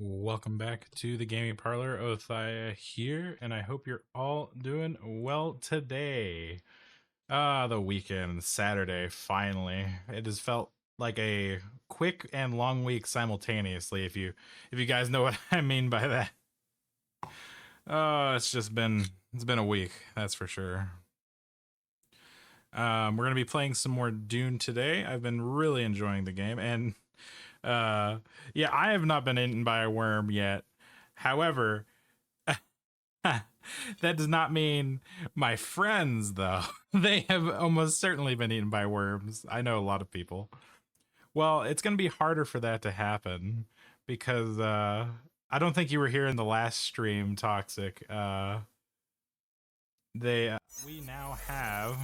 Welcome back to the Gaming Parlor. Othaya here, and I hope you're all doing well today. The weekend, Saturday, finally. It has felt like a quick and long week simultaneously, if you guys know what I mean by that. It's been a week, that's for sure. We're gonna be playing some more Dune today. I've been really enjoying the game, and yeah, I have not been eaten by a worm yet. However, that does not mean my friends, though. They have almost certainly been eaten by worms. I know a lot of people. Well, it's going to be harder for that to happen because I don't think you were here in the last stream, Toxic. We now have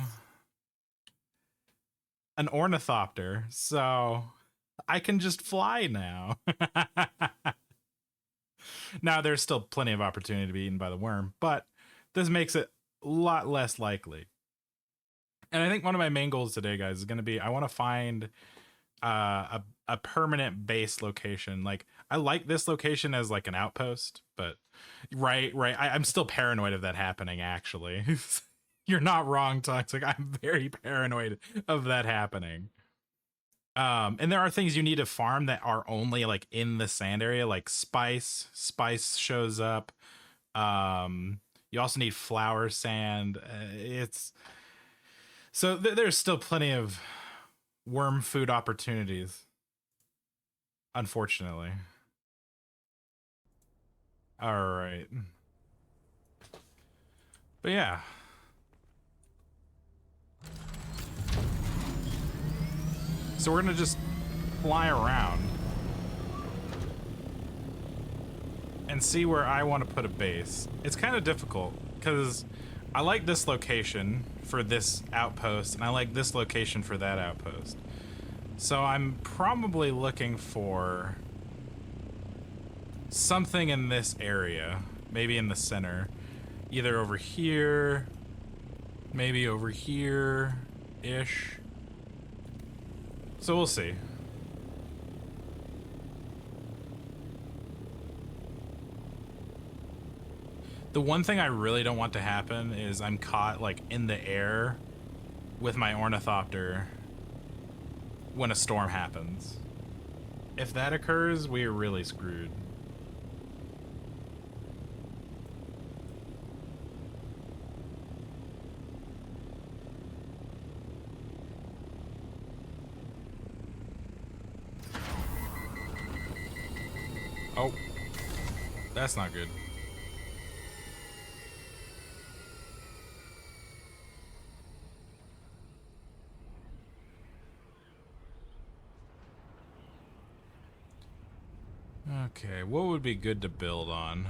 an ornithopter, so I can just fly now. Now, there's still plenty of opportunity to be eaten by the worm, but this makes it a lot less likely. And I think one of my main goals today, guys, is going to be I want to find a permanent base location. Like, I like this location as like an outpost, but right. I'm still paranoid of that happening, actually. You're not wrong, Toxic. I'm very paranoid of that happening. And there are things you need to farm that are only like in the sand area, like spice. Spice shows up. You also need flower sand. It's so there's still plenty of worm food opportunities, unfortunately. All right, but yeah. So we're gonna just fly around and see where I want to put a base. It's kind of difficult because I like this location for this outpost and I like this location for that outpost. So I'm probably looking for something in this area, maybe in the center, either over here, maybe over here-ish. So we'll see. The one thing I really don't want to happen is I'm caught like in the air with my ornithopter when a storm happens. If that occurs, we are really screwed. Oh, that's not good. Okay, what would be good to build on?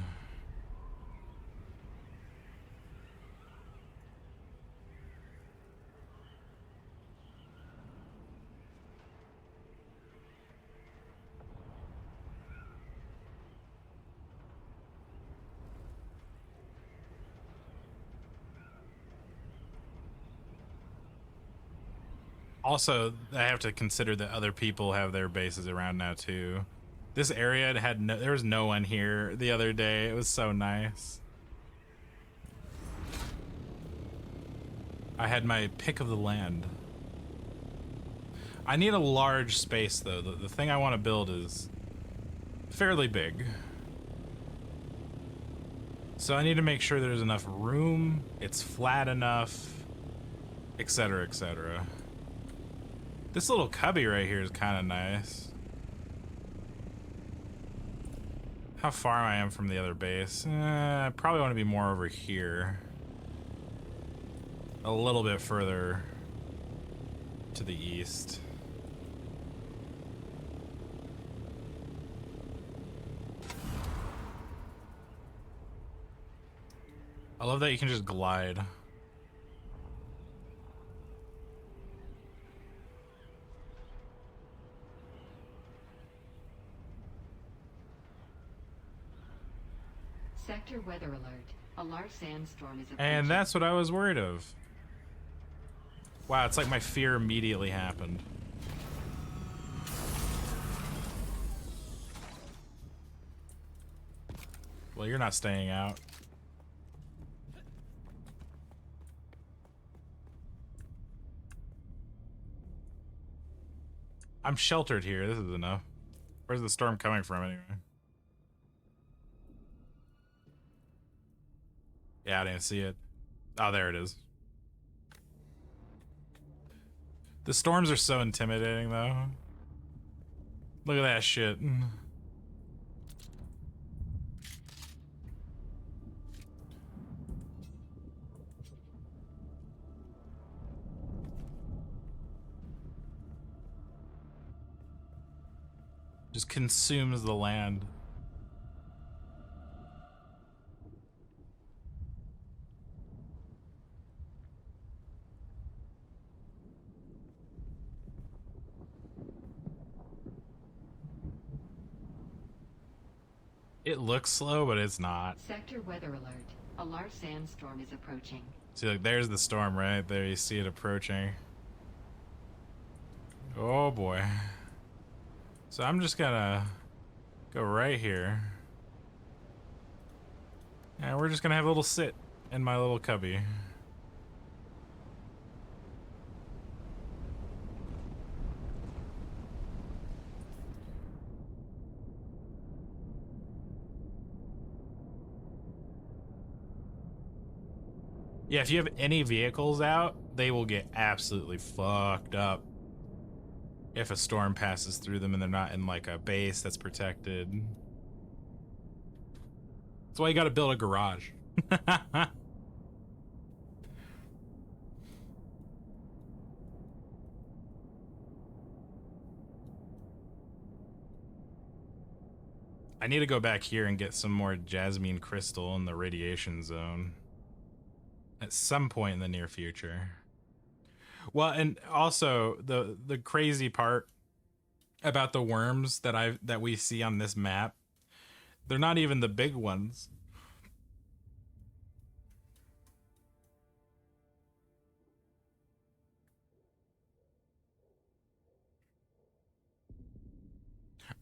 Also, I have to consider that other people have their bases around now too. This area there was no one here the other day. It was so nice. I had my pick of the land. I need a large space though. The thing I want to build is fairly big. So I need to make sure there's enough room, it's flat enough, etc., etc. This little cubby right here is kind of nice. How far I am from the other base? I probably want to be more over here. A little bit further to the east. I love that you can just glide. Sector weather alert. A large sandstorm is approaching. And that's what I was worried of. Wow, it's like my fear immediately happened. Well, you're not staying out. I'm sheltered here. This is enough. Where's the storm coming from anyway? Yeah, I didn't see it. Oh, there it is. The storms are so intimidating, though. Look at that shit. Just consumes the land. It looks slow, but it's not. Sector weather alert. A large sandstorm is approaching. See, like, there's the storm right there. You see it approaching. Oh boy. So I'm just gonna go right here. And we're just gonna have a little sit in my little cubby. Yeah, if you have any vehicles out, they will get absolutely fucked up if a storm passes through them and they're not in like a base that's protected. That's why you gotta build a garage. I need to go back here and get some more jasmine crystal in the radiation zone at some point in the near future. Well, and also the crazy part about the worms that we see on this map, they're not even the big ones.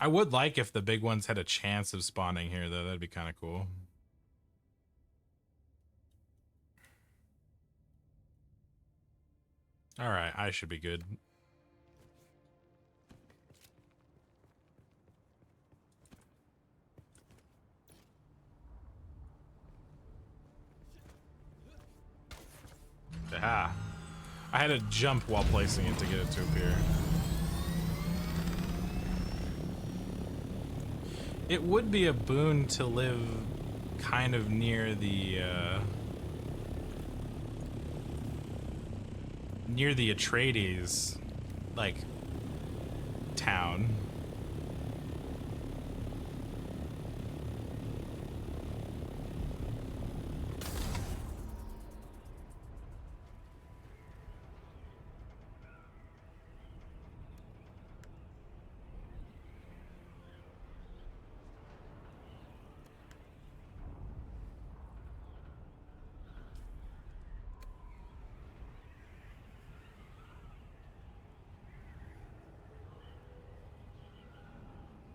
I would like if the big ones had a chance of spawning here, though. That'd be kind of cool. All right, I should be good. Ah. I had to jump while placing it to get it to appear. It would be a boon to live kind of near the Atreides, like, town.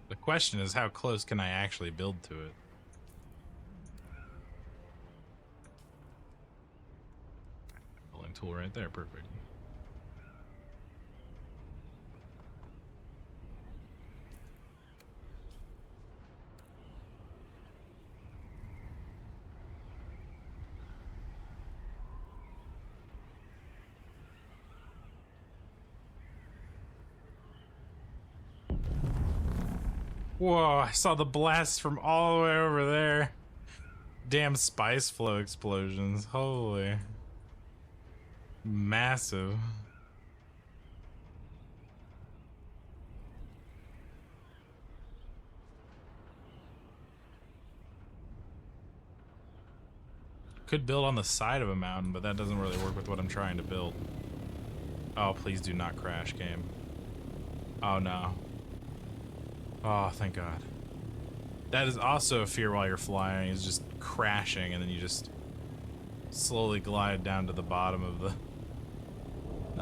The question is, how close can I actually build to it? Building tool right there, perfect. Whoa, I saw the blast from all the way over there. Damn spice flow explosions. Holy. Massive. Could build on the side of a mountain, but that doesn't really work with what I'm trying to build. Oh, please do not crash, game. Oh, no. Oh, thank God. That is also a fear while you're flying, is just crashing, and then you just slowly glide down to the bottom of the...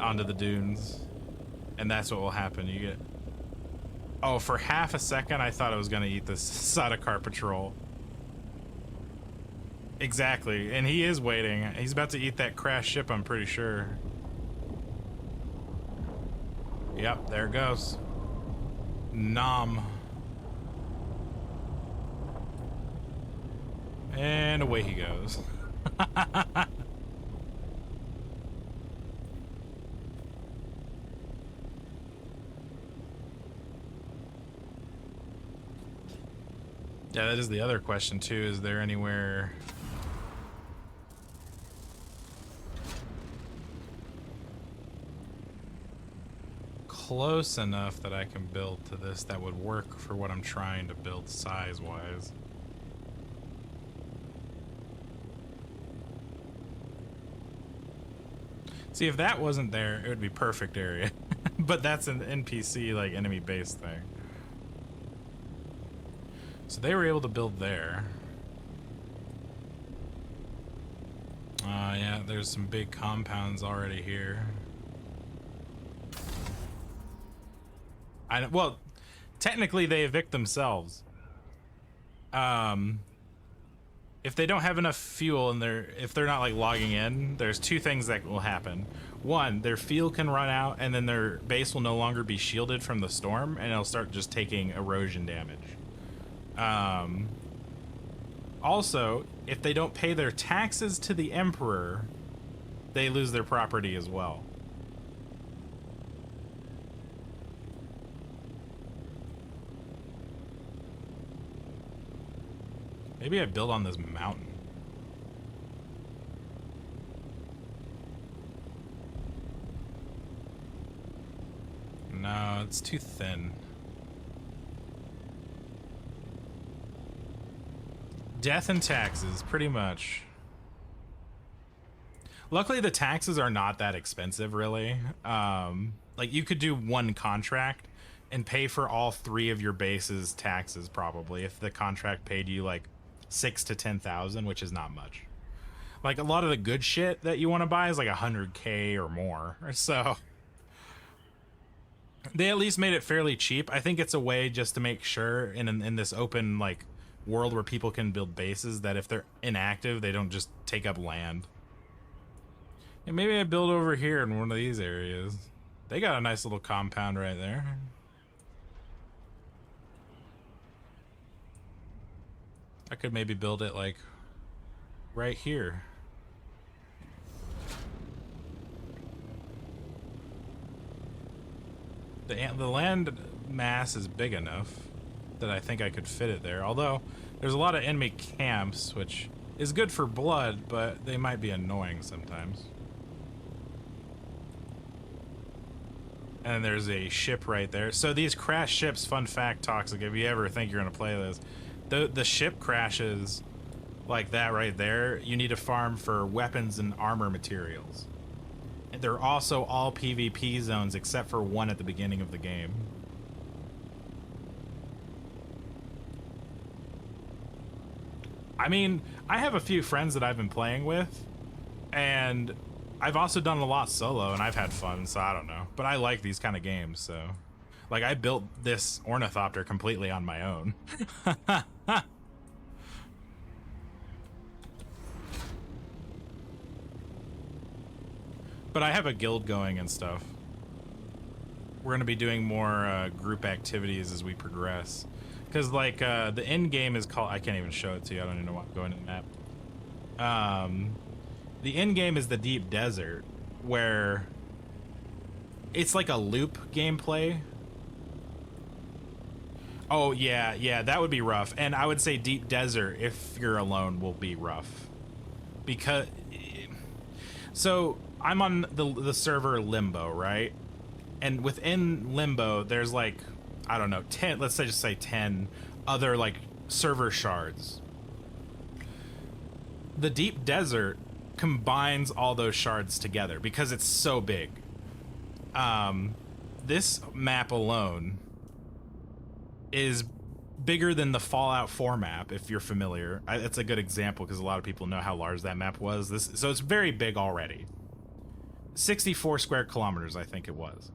onto the dunes. And that's what will happen. You get... Oh, for half a second, I thought I was going to eat this Sardaukar patrol. Exactly, and he is waiting. He's about to eat that crash ship, I'm pretty sure. Yep, there it goes. Nom. And away he goes. Yeah, that is the other question too. Is there anywhere close enough that I can build to this that would work for what I'm trying to build size-wise? See, if that wasn't there, it would be perfect area. But that's an NPC, like, enemy-based thing. So they were able to build there. Yeah, there's some big compounds already here. Well, technically they evict themselves. If they don't have enough fuel and if they're not like logging in, there's two things that will happen. One, their fuel can run out and then their base will no longer be shielded from the storm and it'll start just taking erosion damage. Also, if they don't pay their taxes to the Emperor, they lose their property as well. Maybe I build on this mountain. No, it's too thin. Death and taxes, pretty much. Luckily, the taxes are not that expensive, really. Like, you could do one contract and pay for all 3 of your base's taxes, probably, if the contract paid you, like, 6 to 10,000, which is not much. Like, a lot of the good shit that you want to buy is, like, 100K or more. So, they at least made it fairly cheap. I think it's a way just to make sure, in this open, like, world where people can build bases, that if they're inactive, they don't just take up land. And maybe I build over here in one of these areas. They got a nice little compound right there. I could maybe build it like right here. The land mass is big enough that I think I could fit it there. Although there's a lot of enemy camps, which is good for blood, but they might be annoying sometimes. And there's a ship right there. So these crash ships, fun fact, Toxic, if you ever think you're gonna play this, the ship crashes like that right there. You need to farm for weapons and armor materials. And they're also all PvP zones except for one at the beginning of the game. I mean, I have a few friends that I've been playing with, and I've also done a lot solo, and I've had fun, so I don't know. But I like these kind of games, so... Like, I built this ornithopter completely on my own. But I have a guild going and stuff. We're going to be doing more group activities as we progress. Because, like, the end game is called... I can't even show it to you. I don't even know what I'm going to the map. The end game is the Deep Desert, where it's like a loop gameplay. Oh, yeah, that would be rough. And I would say Deep Desert, if you're alone, will be rough. Because... So, I'm on the server Limbo, right? And within Limbo, there's like, I don't know, 10, let's say just say 10 other like server shards. The Deep Desert combines all those shards together because it's so big. This map alone is bigger than the Fallout 4 map, if you're familiar. It's a good example because a lot of people know how large that map was. So it's very big already. 64 square kilometers, I think it was.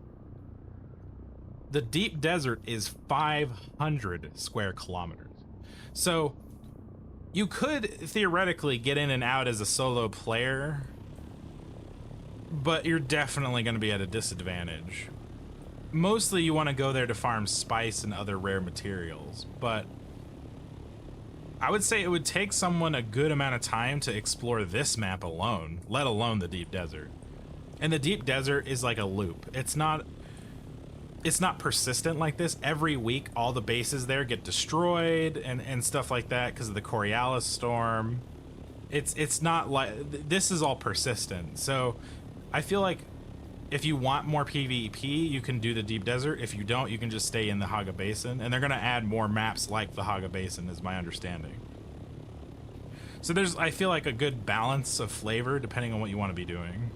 The Deep Desert is 500 square kilometers. So You could theoretically get in and out as a solo player, but you're definitely going to be at a disadvantage. Mostly you want to go there to farm spice and other rare materials, but I would say it would take someone a good amount of time to explore this map alone, let alone the deep desert. And the deep desert is like a loop. It's not persistent like this. Every week all the bases there get destroyed and stuff like that because of the Coriolis storm. It's not like this is all persistent. So I feel like if you want more PvP, you can do the deep desert. If you don't, you can just stay in the Haga Basin, and they're going to add more maps like the Haga Basin is my understanding. So there's, I feel like, a good balance of flavor depending on what you want to be doing.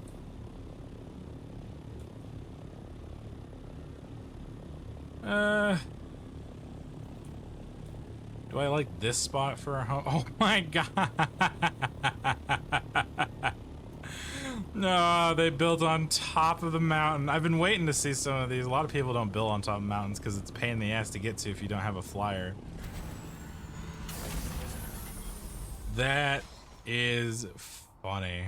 Do I like this spot for a home? Oh my god. No, they built on top of the mountain. I've been waiting to see some of these. A lot of people don't build on top of mountains because it's a pain in the ass to get to if you don't have a flyer. That is funny.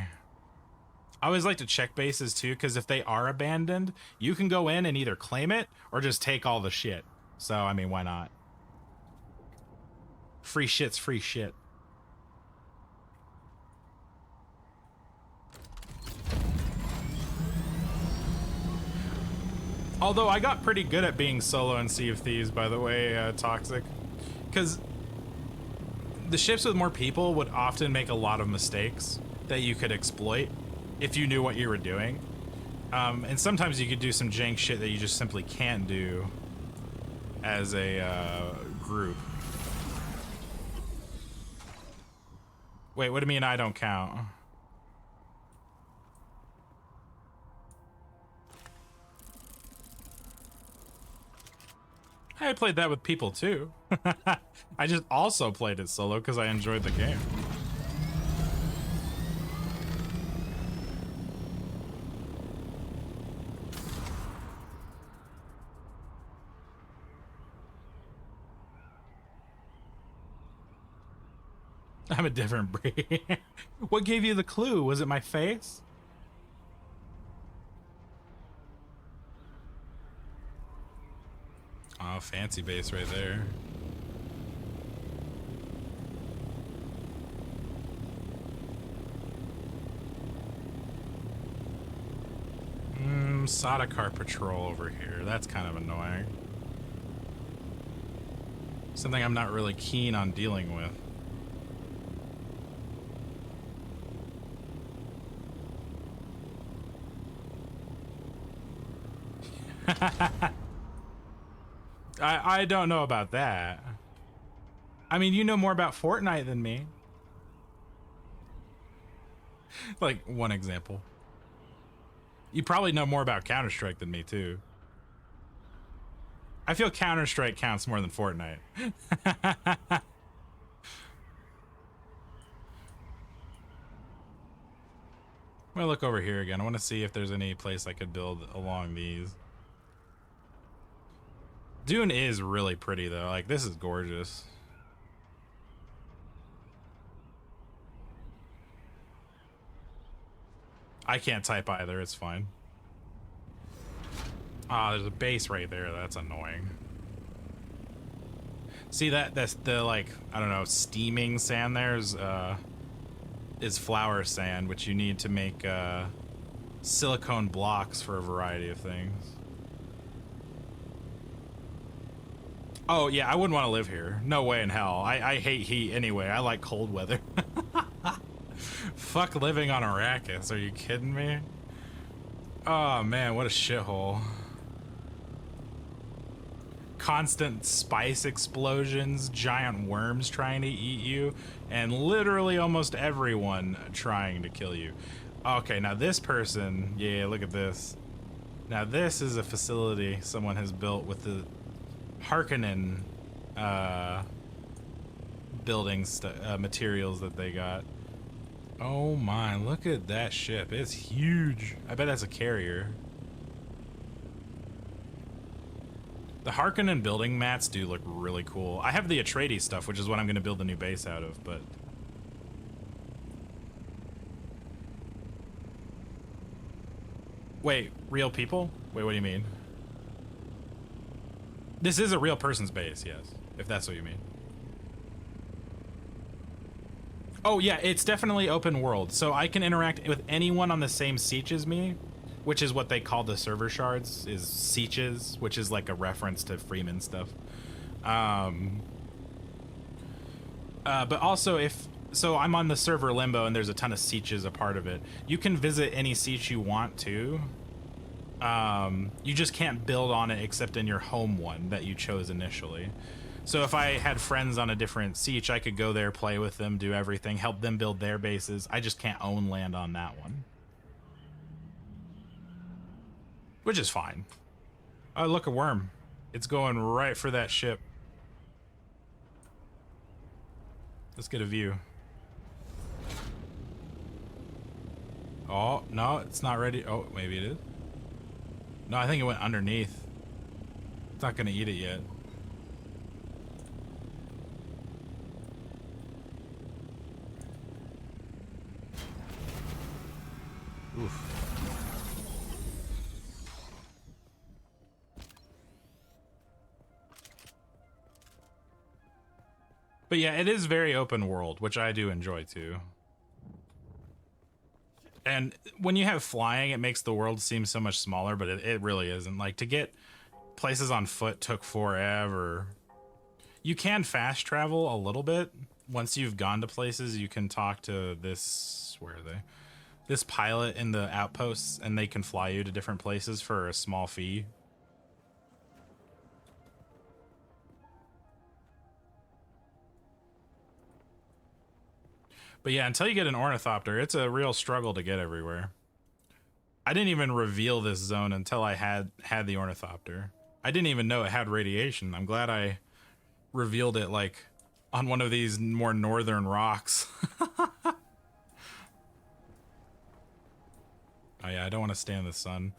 I always like to check bases too, because if they are abandoned, you can go in and either claim it or just take all the shit. So, I mean, why not? Free shit's free shit. Although I got pretty good at being solo in Sea of Thieves, by the way, Toxic. Because the ships with more people would often make a lot of mistakes that you could exploit if you knew what you were doing. And sometimes you could do some jank shit that you just simply can't do as a group. Wait, what do you mean I don't count? I played that with people too. I just also played it solo because I enjoyed the game. I'm a different breed. What gave you the clue? Was it my face? Oh, fancy base right there. Sardaukar patrol over here. That's kind of annoying. Something I'm not really keen on dealing with. I don't know about that. I mean, you know more about Fortnite than me. Like, one example. You probably know more about Counter-Strike than me, too. I feel Counter-Strike counts more than Fortnite. I'm gonna look over here again. I want to see if there's any place I could build along these. Dune is really pretty, though. Like, this is gorgeous. I can't type either. It's fine. Ah, there's a base right there. That's annoying. See that's the, like, I don't know, steaming sand there is flower sand, which you need to make silicone blocks for a variety of things. Oh, yeah, I wouldn't want to live here. No way in hell. I hate heat anyway. I like cold weather. Fuck living on Arrakis. Are you kidding me? Oh, man, what a shithole. Constant spice explosions, giant worms trying to eat you, and literally almost everyone trying to kill you. Okay, now this person, yeah, look at this. Now this is a facility someone has built with the Harkonnen building materials that they got. Oh my, look at that ship. It's huge. I bet that's a carrier. The Harkonnen building mats do look really cool. I have the Atreides stuff, which is what I'm going to build the new base out of, but Wait, real people? Wait, what do you mean? This is a real person's base, yes, if that's what you mean. Oh yeah, it's definitely open world, so I can interact with anyone on the same siege as me, which is what they call the server shards, is sieges, which is like a reference to Freeman stuff. But also so I'm on the server Limbo and there's a ton of sieges a part of it. You can visit any siege you want to. You just can't build on it except in your home one that you chose initially. So if I had friends on a different siege, I could go there, play with them, do everything, help them build their bases. I just can't own land on that one. Which is fine. Oh, look, a worm. It's going right for that ship. Let's get a view. Oh, no, it's not ready. Oh, maybe it is. No, I think it went underneath. It's not gonna eat it yet. Oof. But yeah, it is very open world, which I do enjoy too. And when you have flying, it makes the world seem so much smaller, but it really isn't. Like, to get places on foot took forever. You can fast travel a little bit. Once you've gone to places, you can talk to this, where are they? This pilot in the outposts, and they can fly you to different places for a small fee. But yeah, until you get an ornithopter, it's a real struggle to get everywhere. I didn't even reveal this zone until I had the ornithopter. I didn't even know it had radiation. I'm glad I revealed it, like, on one of these more northern rocks. Oh yeah, I don't want to stay in the sun.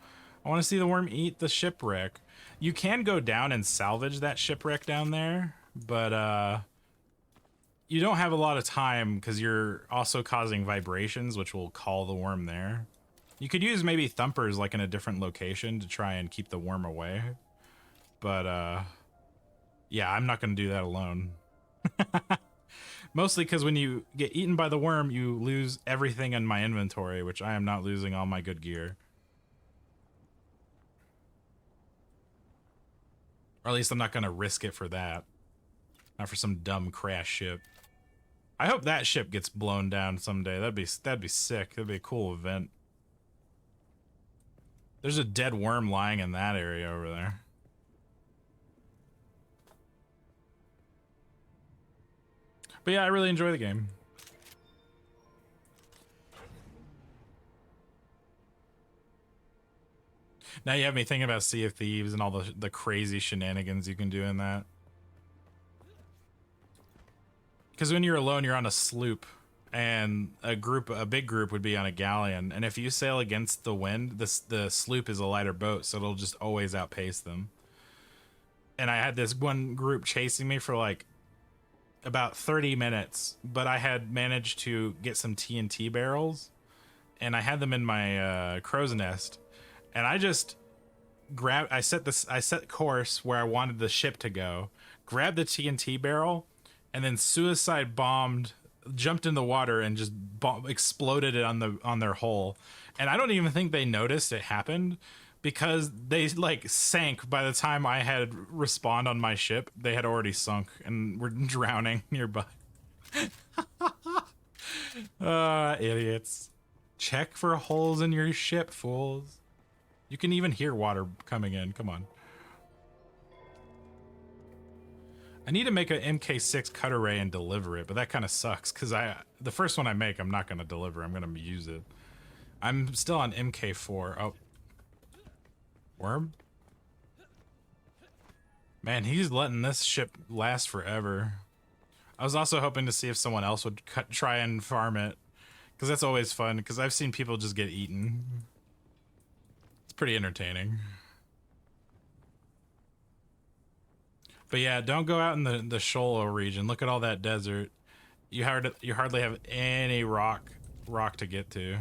I want to see the worm eat the shipwreck. You can go down and salvage that shipwreck down there, but you don't have a lot of time because you're also causing vibrations, which will call the worm there. You could use maybe thumpers like in a different location to try and keep the worm away. But yeah, I'm not going to do that alone. Mostly because when you get eaten by the worm, you lose everything in my inventory, which I am not losing all my good gear. Or at least I'm not going to risk it for that. Not for some dumb crash ship. I hope that ship gets blown down someday. That'd be sick. That'd be a cool event. There's a dead worm lying in that area over there. But yeah, I really enjoy the game. Now you have me thinking about Sea of Thieves and all the crazy shenanigans you can do in that. Because when you're alone, you're on a sloop, and a big group would be on a galleon. And if you sail against the wind, the sloop is a lighter boat, so it'll just always outpace them. And I had this one group chasing me for like about 30 minutes, but I had managed to get some TNT barrels, and I had them in my crow's nest, and I just I set course where I wanted the ship to go, grabbed the TNT barrel, and then suicide bombed, jumped in the water, and just exploded it on their hull. And I don't even think they noticed it happened, because they like sank by the time I had respawned on my ship. They had already sunk and were drowning nearby. Idiots. Check for holes in your ship, fools. You can even hear water coming in. Come on. I need to make an MK6 cutter ray and deliver it, but that kind of sucks because the first one I make, I'm not going to deliver. I'm going to use it. I'm still on MK4. Oh. Worm? Man, he's letting this ship last forever. I was also hoping to see if someone else would try and farm it, because that's always fun, because I've seen people just get eaten. It's pretty entertaining. But yeah, don't go out in the Shola region. Look at all that desert. You hardly have any rock to get to.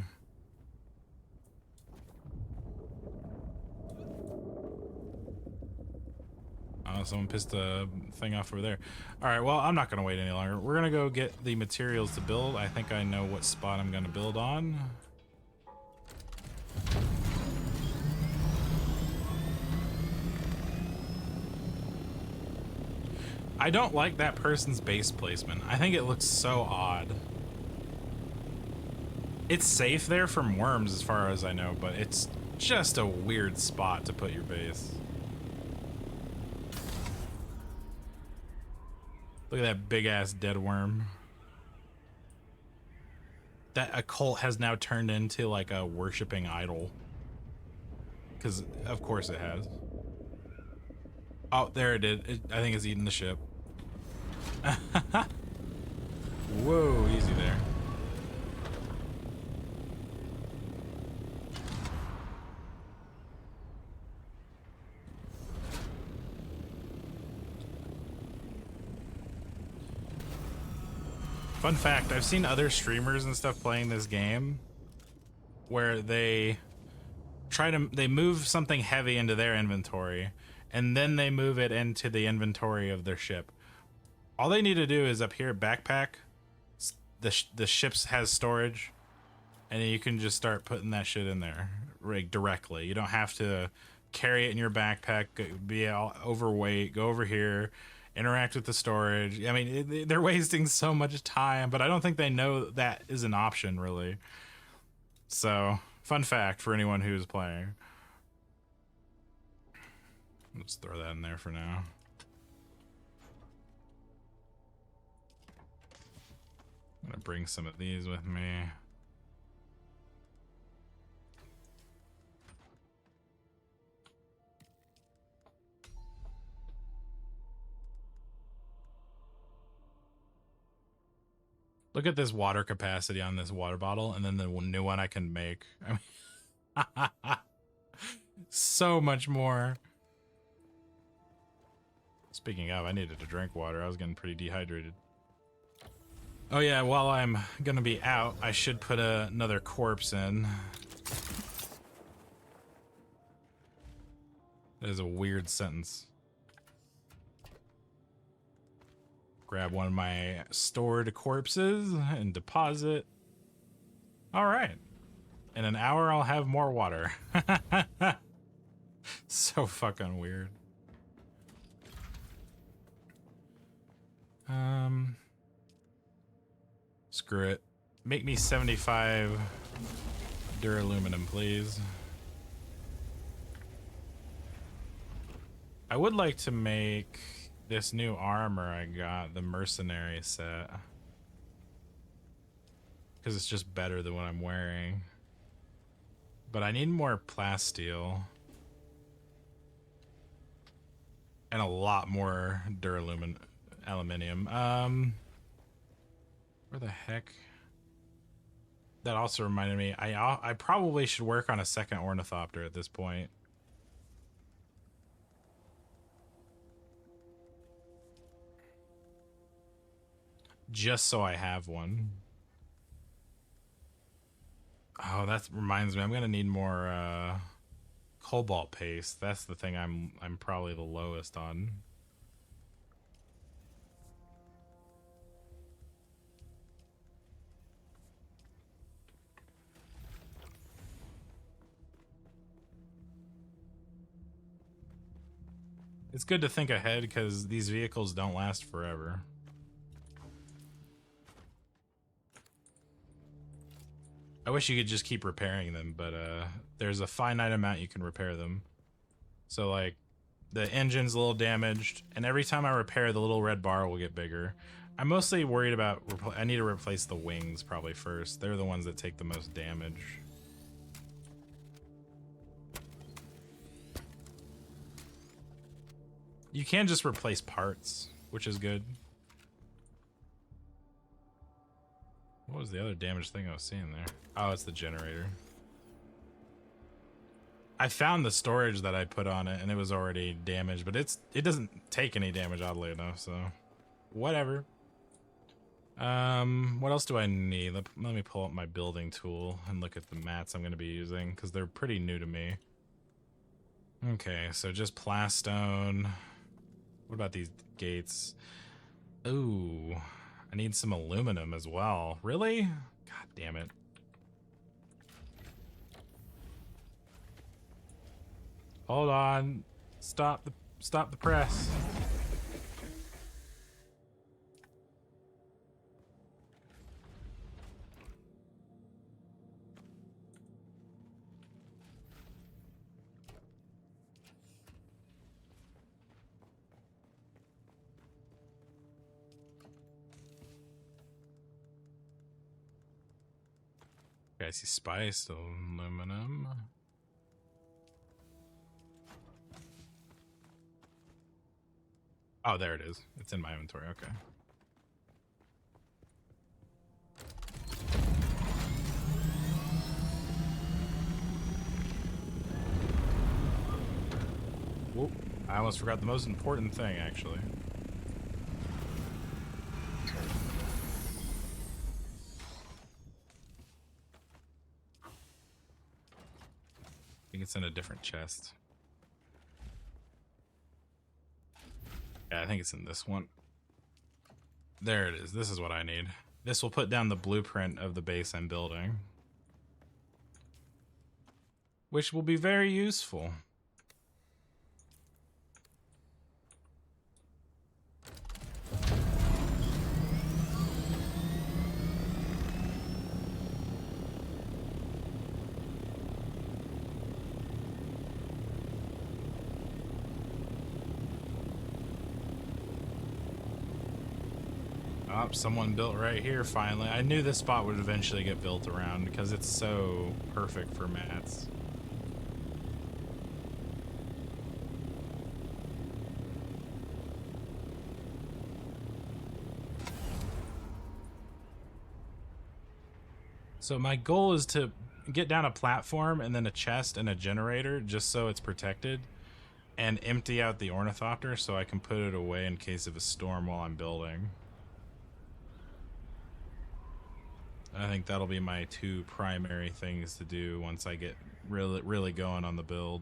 Someone pissed a thing off over there. All right, well, I'm not gonna wait any longer. We're gonna go get the materials to build. I think I know what spot I'm gonna build on. I don't like that person's base placement. I think it looks so odd. It's safe there from worms as far as I know, but it's just a weird spot to put your base. Look at that big ass dead worm. That a cult has now turned into like a worshipping idol. Because of course it has. Oh, there it did. I think it's eating the ship. Whoa, easy there. Fun fact, I've seen other streamers and stuff playing this game where they move something heavy into their inventory and then they move it into the inventory of their ship. All they need to do is up here, backpack. The ships has storage, and then you can just start putting that shit in there like directly. You don't have to carry it in your backpack, be all overweight, go over here, interact with the storage. I mean, they're wasting so much time, but I don't think they know that is an option, really. So, fun fact for anyone who's playing. Let's throw that in there for now. I'm gonna bring some of these with me. Look at this water capacity on this water bottle, and then the new one I can make. I mean, so much more. Speaking of, I needed to drink water. I was getting pretty dehydrated. Oh yeah, while I'm gonna be out, I should put another corpse in. That is a weird sentence. Grab one of my stored corpses and deposit. All right. In an hour, I'll have more water. So fucking weird. Screw it. Make me 75 duraluminum, please. I would like to make this new armor I got, the mercenary set, because it's just better than what I'm wearing. But I need more plasteel and a lot more aluminium. Where the heck? That also reminded me, I probably should work on a second ornithopter at this point. Just so I have one. Oh, that reminds me, I'm gonna need more cobalt paste. That's the thing I'm probably the lowest on. It's good to think ahead because these vehicles don't last forever. I wish you could just keep repairing them, but there's a finite amount you can repair them. So like the engine's a little damaged, and every time I repair, the little red bar will get bigger. I'm mostly worried about I need to replace the wings probably first. They're the ones that take the most damage. You can just replace parts, which is good. What was the other damaged thing I was seeing there? Oh, it's the generator. I found the storage that I put on it and it was already damaged, but it doesn't take any damage, oddly enough, so whatever. What else do I need? Let me pull up my building tool and look at the mats I'm going to be using because they're pretty new to me. Okay, so just plastone. What about these gates? Ooh, I need some aluminum as well. Really? God damn it. Hold on. Stop the press. Okay, I see spice, aluminum. Oh, there it is. It's in my inventory. Okay. Whoop. I almost forgot the most important thing, actually. I think it's in a different chest. Yeah, I think it's in this one. There it is. This is what I need. This will put down the blueprint of the base I'm building, which will be very useful. Oh, someone built right here finally. I knew this spot would eventually get built around because it's so perfect for mats. So my goal is to get down a platform and then a chest and a generator just so it's protected, and empty out the ornithopter so I can put it away in case of a storm while I'm building. I think that'll be my two primary things to do once I get really going on the build.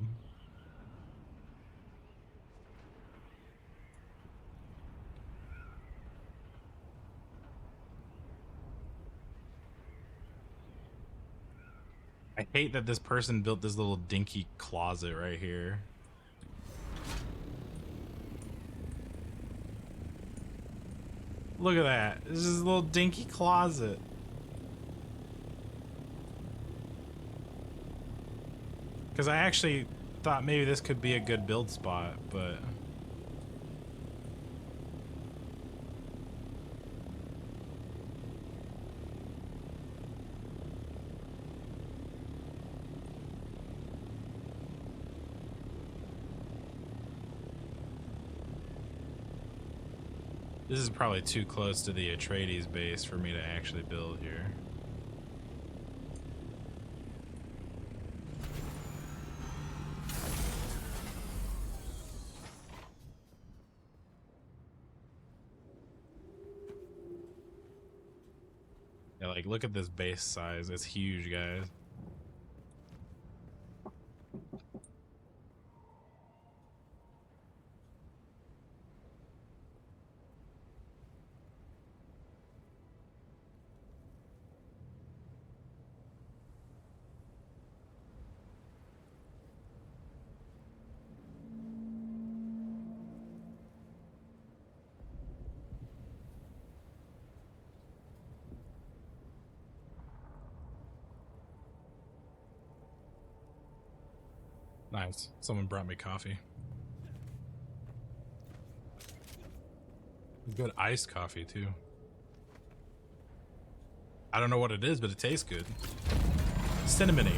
I hate that this person built this little dinky closet right here. Look at that. This is a little dinky closet. Because I actually thought maybe this could be a good build spot, but... this is probably too close to the Atreides base for me to actually build here. Yeah, like, look at this base size. It's huge, guys. Nice. Someone brought me coffee. Good iced coffee, too. I don't know what it is, but it tastes good. Cinnamony.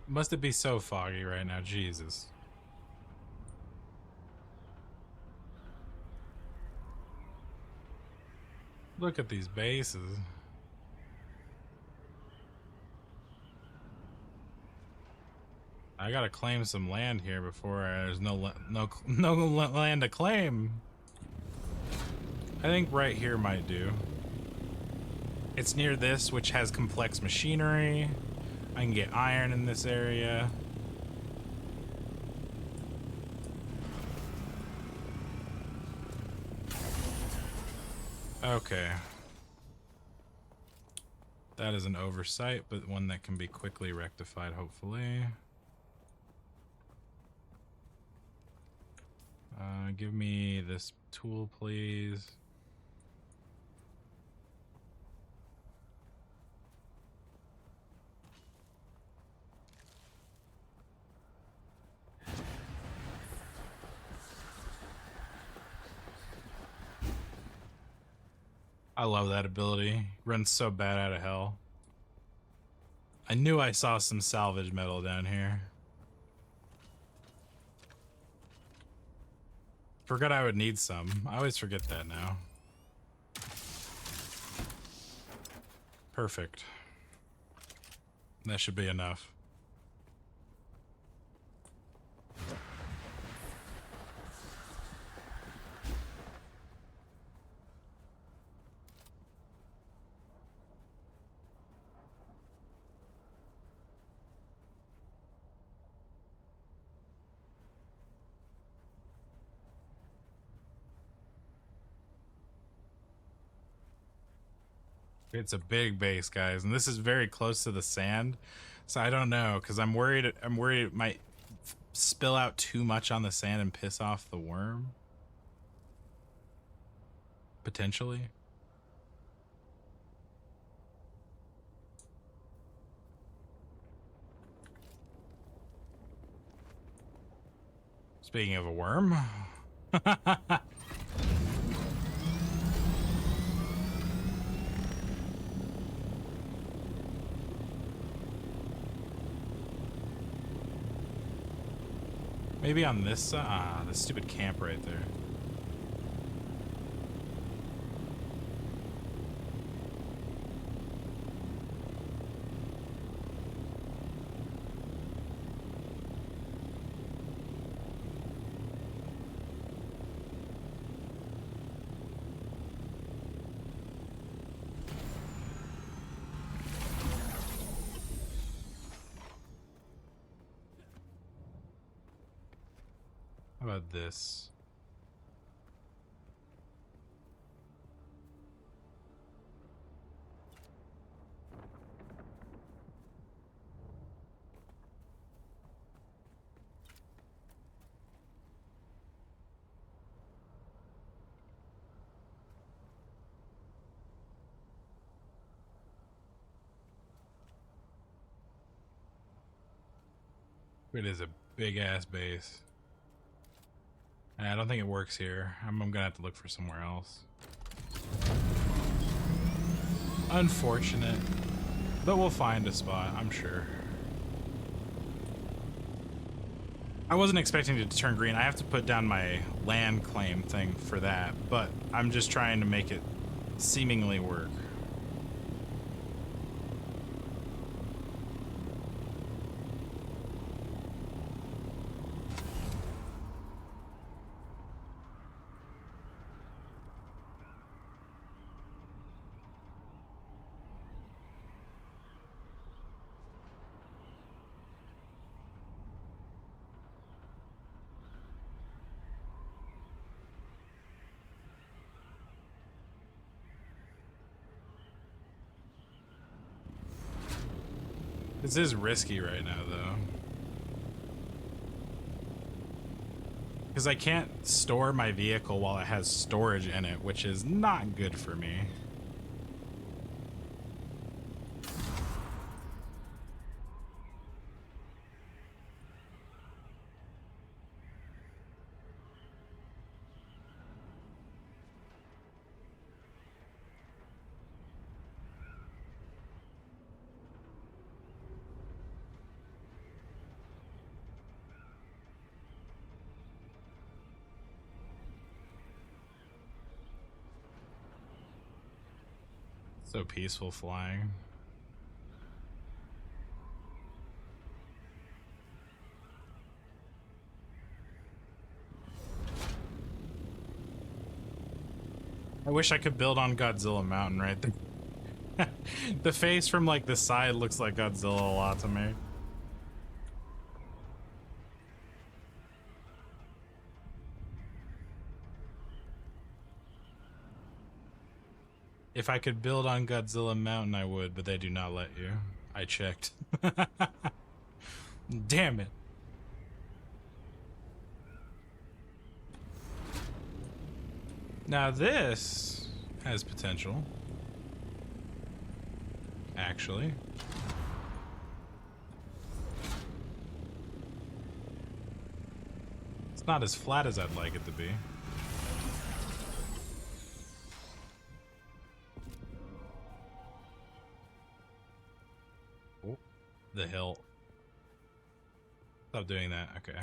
Must it be so foggy right now? Jesus. Look at these bases. I gotta claim some land here before there's no land to claim. I think right here might do. It's near this, which has complex machinery. I can get iron in this area. Okay. That is an oversight, but one that can be quickly rectified, hopefully. Give me this tool, please. I love that ability. Runs so bad out of hell. I knew I saw some salvage metal down here. Forgot I would need some. I always forget that now. Perfect. That should be enough. It's a big base, guys, and this is very close to the sand, so I don't know, because I'm worried it might spill out too much on the sand and piss off the worm. Potentially. Speaking of a worm. Maybe on this side. Ah, the stupid camp right there. How about this? It is a big ass base. I don't think it works here. I'm gonna have to look for somewhere else. Unfortunate. But we'll find a spot, I'm sure. I wasn't expecting it to turn green. I have to put down my land claim thing for that, but I'm just trying to make it seemingly work. This is risky right now, though. Because I can't store my vehicle while it has storage in it, which is not good for me. So peaceful flying. I wish I could build on Godzilla Mountain right there. The face from like the side looks like Godzilla a lot to me. If I could build on Godzilla Mountain, I would, but they do not let you. I checked. Damn it. Now this has potential. Actually. It's not as flat as I'd like it to be. Oh, the hill. Stop doing that. Okay.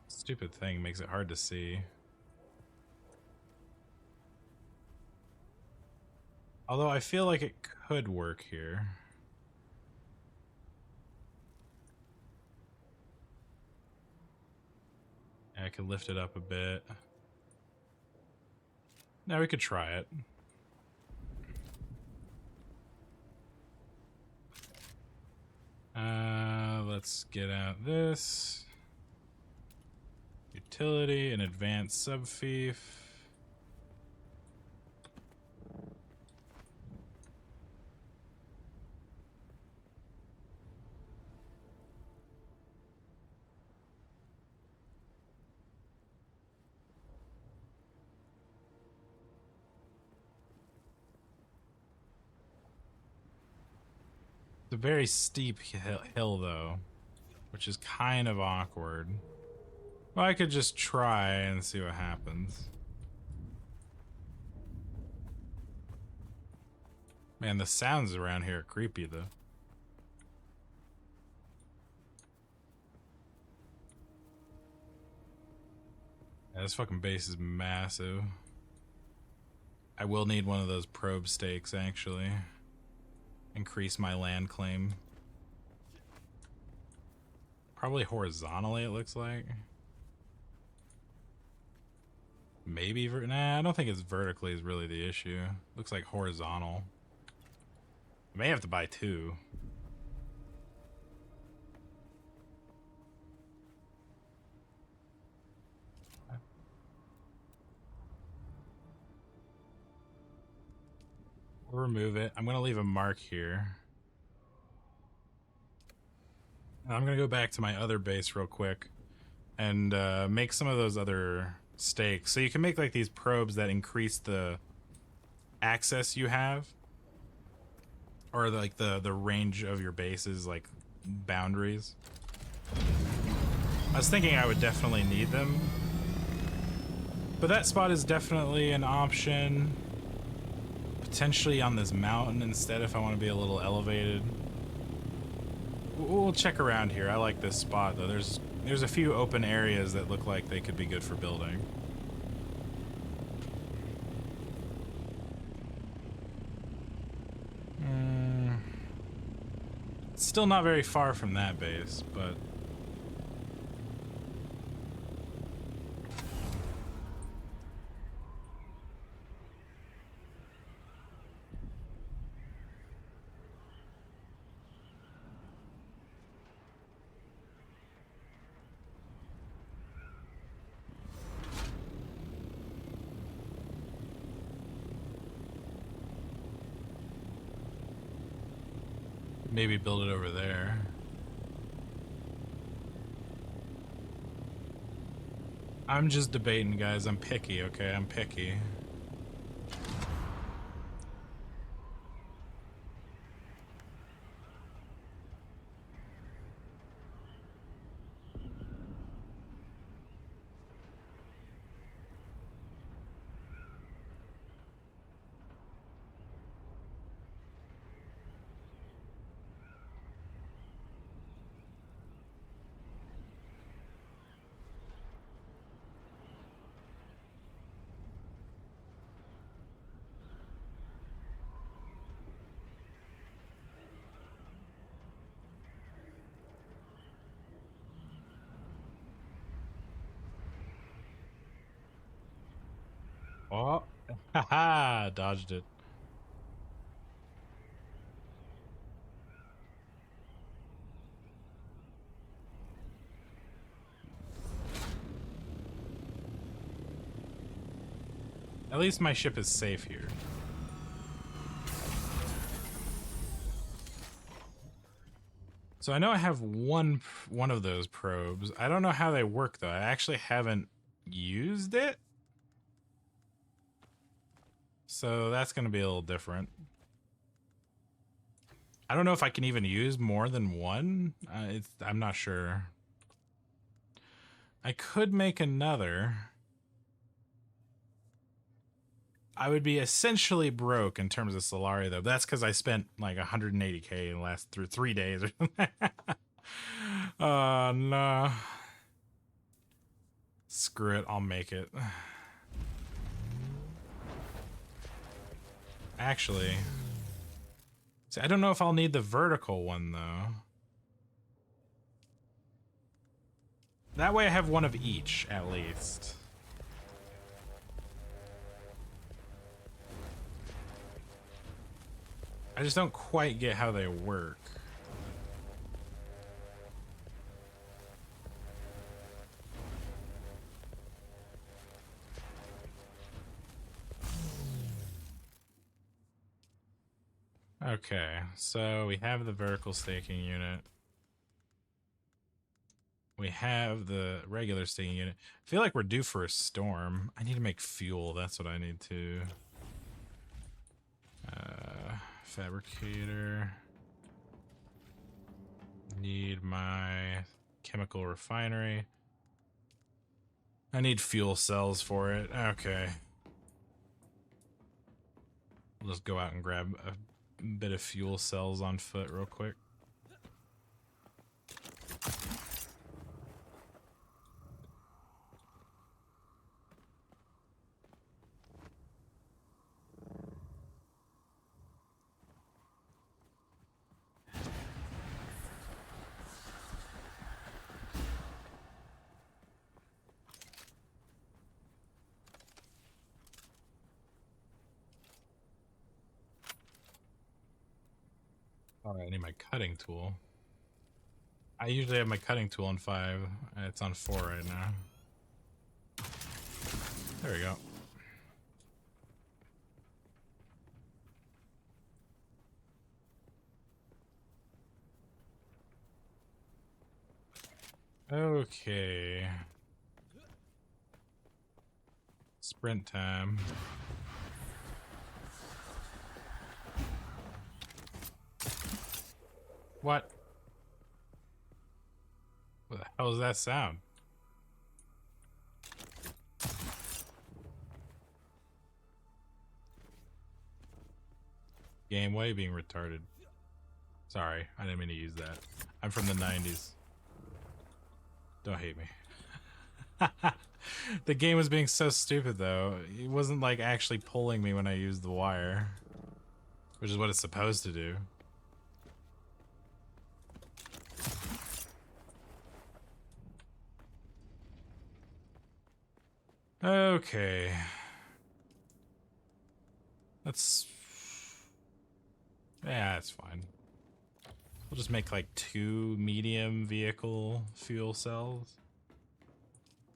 Stupid thing makes it hard to see. Although I feel like it could work here. I could lift it up a bit. Now we could try it. Let's get out this. Utility and advanced subfief. It's a very steep hill though, which is kind of awkward. Well, I could just try and see what happens. Man, the sounds around here are creepy though. Yeah, this fucking base is massive. I will need one of those probe stakes actually. Increase my land claim. Probably horizontally, it looks like. Maybe nah, I don't think it's vertically is really the issue. Looks like horizontal. I may have to buy two. We'll remove it. I'm gonna leave a mark here. I'm gonna go back to my other base real quick and make some of those other stakes. So you can make like these probes that increase the access you have, or like the range of your bases, like boundaries. I was thinking I would definitely need them, but that spot is definitely an option. Potentially on this mountain instead if I want to be a little elevated. We'll check around here. I like this spot though. There's a few open areas that look like they could be good for building. It's still not very far from that base, but maybe build it over there. I'm just debating, guys. I'm picky, okay? I'm picky. Oh, haha, dodged it. At least my ship is safe here. So I know I have one of those probes. I don't know how they work though. I actually haven't used it. So that's going to be a little different. I don't know if I can even use more than one. I'm not sure. I could make another. I would be essentially broke in terms of Solari, though. That's because I spent like 180k in the last 3 days. Oh, no. Screw it. I'll make it. Actually, see, I don't know if I'll need the vertical one, though. That way I have one of each, at least. I just don't quite get how they work. Okay, so we have the vertical staking unit. We have the regular staking unit. I feel like we're due for a storm. I need to make fuel. That's what I need to. Fabricator. Need my chemical refinery. I need fuel cells for it. Okay. Let's go out and grab a bit of fuel cells on foot real quick. Alright, I need my cutting tool. I usually have my cutting tool on 5, and it's on 4 right now. There we go. Okay. Sprint time. What? What the hell does that sound? Game way being retarded. Sorry, I didn't mean to use that. I'm from the 90s. Don't hate me. The game was being so stupid though. It wasn't like actually pulling me when I used the wire, which is what it's supposed to do. Okay. That's... yeah, that's fine. We'll just make like 2 medium vehicle fuel cells.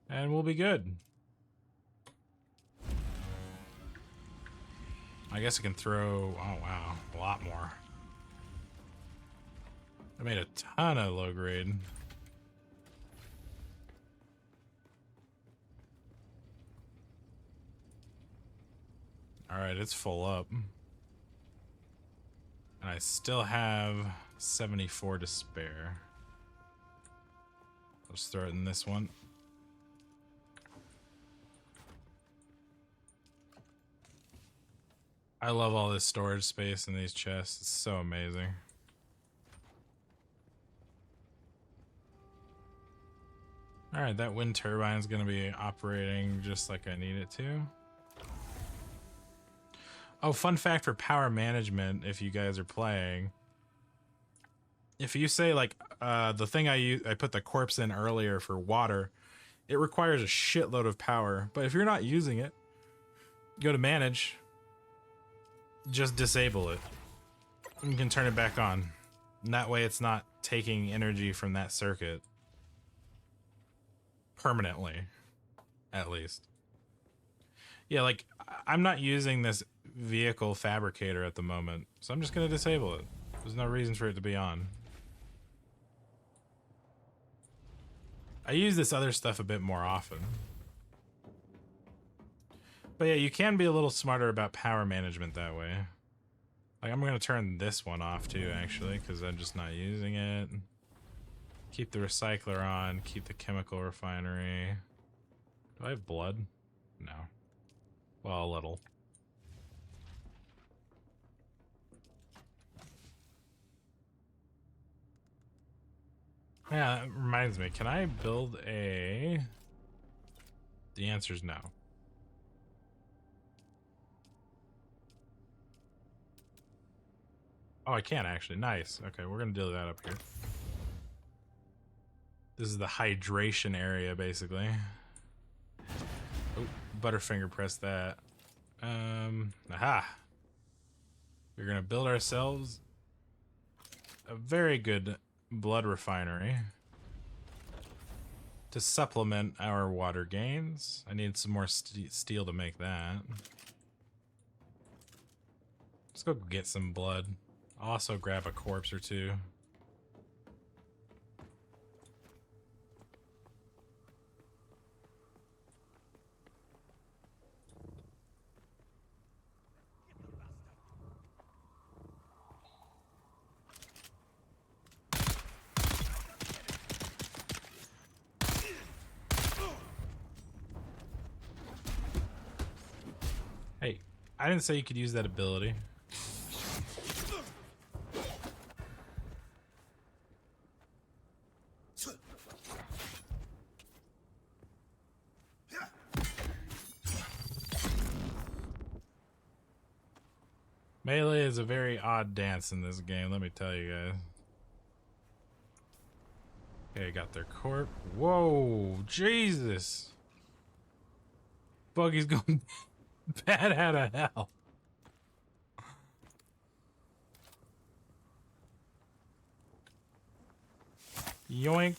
And we'll be good. I guess I can throw... oh wow, a lot more. I made a ton of low grade. Alright, it's full up. And I still have 74 to spare. Let's throw it in this one. I love all this storage space in these chests. It's so amazing. Alright, that wind turbine is going to be operating just like I need it to. Oh, fun fact for power management, if you guys are playing. If you say, like, the thing I put the corpse in earlier for water, it requires a shitload of power. But if you're not using it, Go to manage. Just disable it. You can turn it back on. And that way it's not taking energy from that circuit. Permanently. At least. Yeah, like, I'm not using this vehicle fabricator at the moment, so I'm just going to disable it. There's no reason for it to be on. I use this other stuff a bit more often. But yeah, you can be a little smarter about power management that way. Like, I'm going to turn this one off too, actually, because I'm just not using it. Keep the recycler on, keep the chemical refinery. Do I have blood? No. Well, a little. Yeah, that reminds me. Can I build a... The answer is no. Oh, I can actually. Nice. Okay, we're going to do that up here. This is the hydration area, basically. Oh, Butterfinger pressed that. Aha! We're going to build ourselves a very good blood refinery to supplement our water gains. I need some more steel to make that. Let's go get some blood. I'll also grab a corpse or two. Hey, I didn't say you could use that ability. Melee is a very odd dance in this game, let me tell you guys. Okay, got their corp. Whoa, Jesus. Buggy's going bad out of hell. Yoink.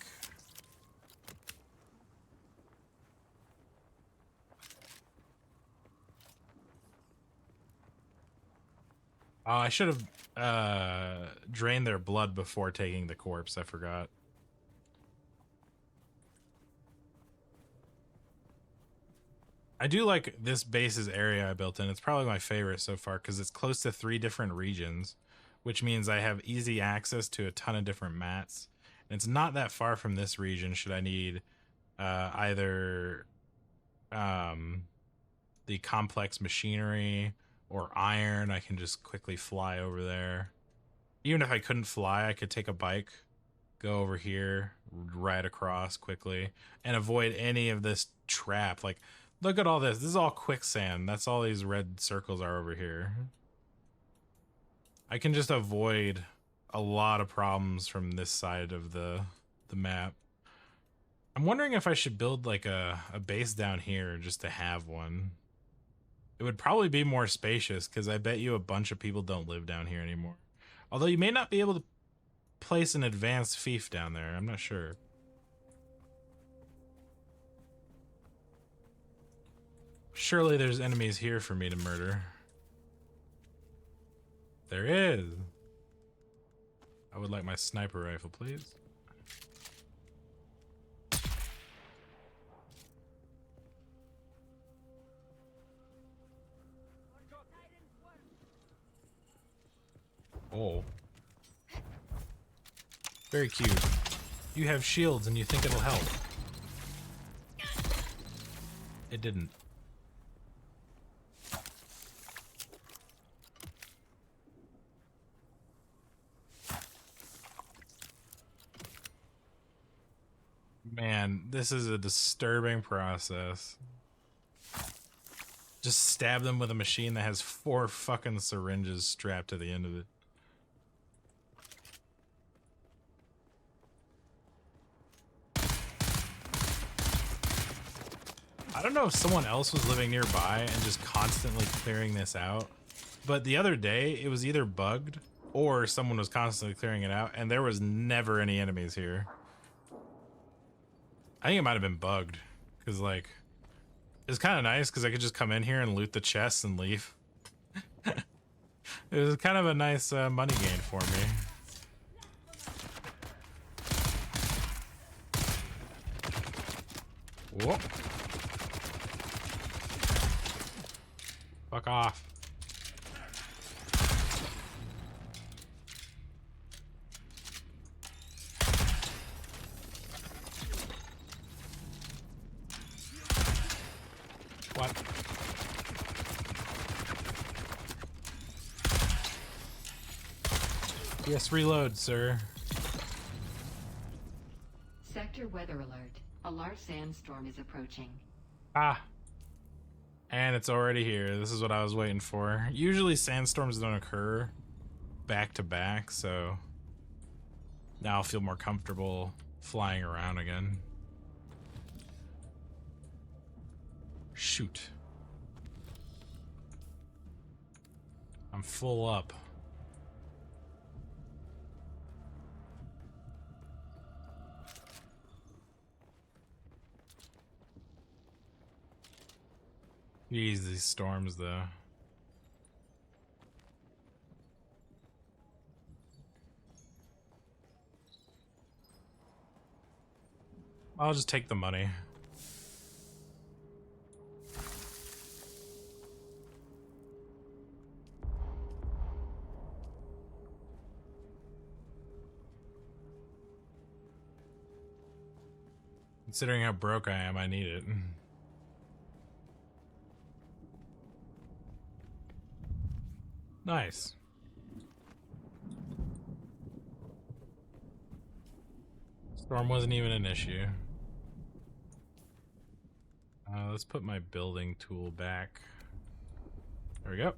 Oh, I should have drained their blood before taking the corpse. I forgot. I do like this base's area I built in. It's probably my favorite so far because it's close to 3 different regions, which means I have easy access to a ton of different mats. And it's not that far from this region should I need either the complex machinery or iron. I can just quickly fly over there. Even if I couldn't fly, I could take a bike, go over here, ride across quickly, and avoid any of this trap. Like, look at all this. This is all quicksand. That's all these red circles are over here. I can just avoid a lot of problems from this side of the map. I'm wondering if I should build like a base down here just to have one. It would probably be more spacious because I bet you a bunch of people don't live down here anymore. Although you may not be able to place an advanced fief down there. I'm not sure. Surely there's enemies here for me to murder. There is. I would like my sniper rifle, please. Oh. Very cute. You have shields and you think it'll help. It didn't. Man, this is a disturbing process. Just stab them with a machine that has 4 fucking syringes strapped to the end of it. I don't know if someone else was living nearby and just constantly clearing this out, but the other day it was either bugged or someone was constantly clearing it out and there was never any enemies here. I think it might have been bugged because, like, it's kind of nice because I could just come in here and loot the chests and leave. It was kind of a nice money gain for me. Whoop. Fuck off. What? Yes, reload, sir. Sector weather alert. A large sandstorm is approaching. Ah. And it's already here. This is what I was waiting for. Usually sandstorms don't occur back to back, so now I'll feel more comfortable flying around again. Shoot. I'm full up. Jeez, these storms though. I'll just take the money. Considering how broke I am, I need it. Nice. Storm wasn't even an issue. Let's put my building tool back. There we go.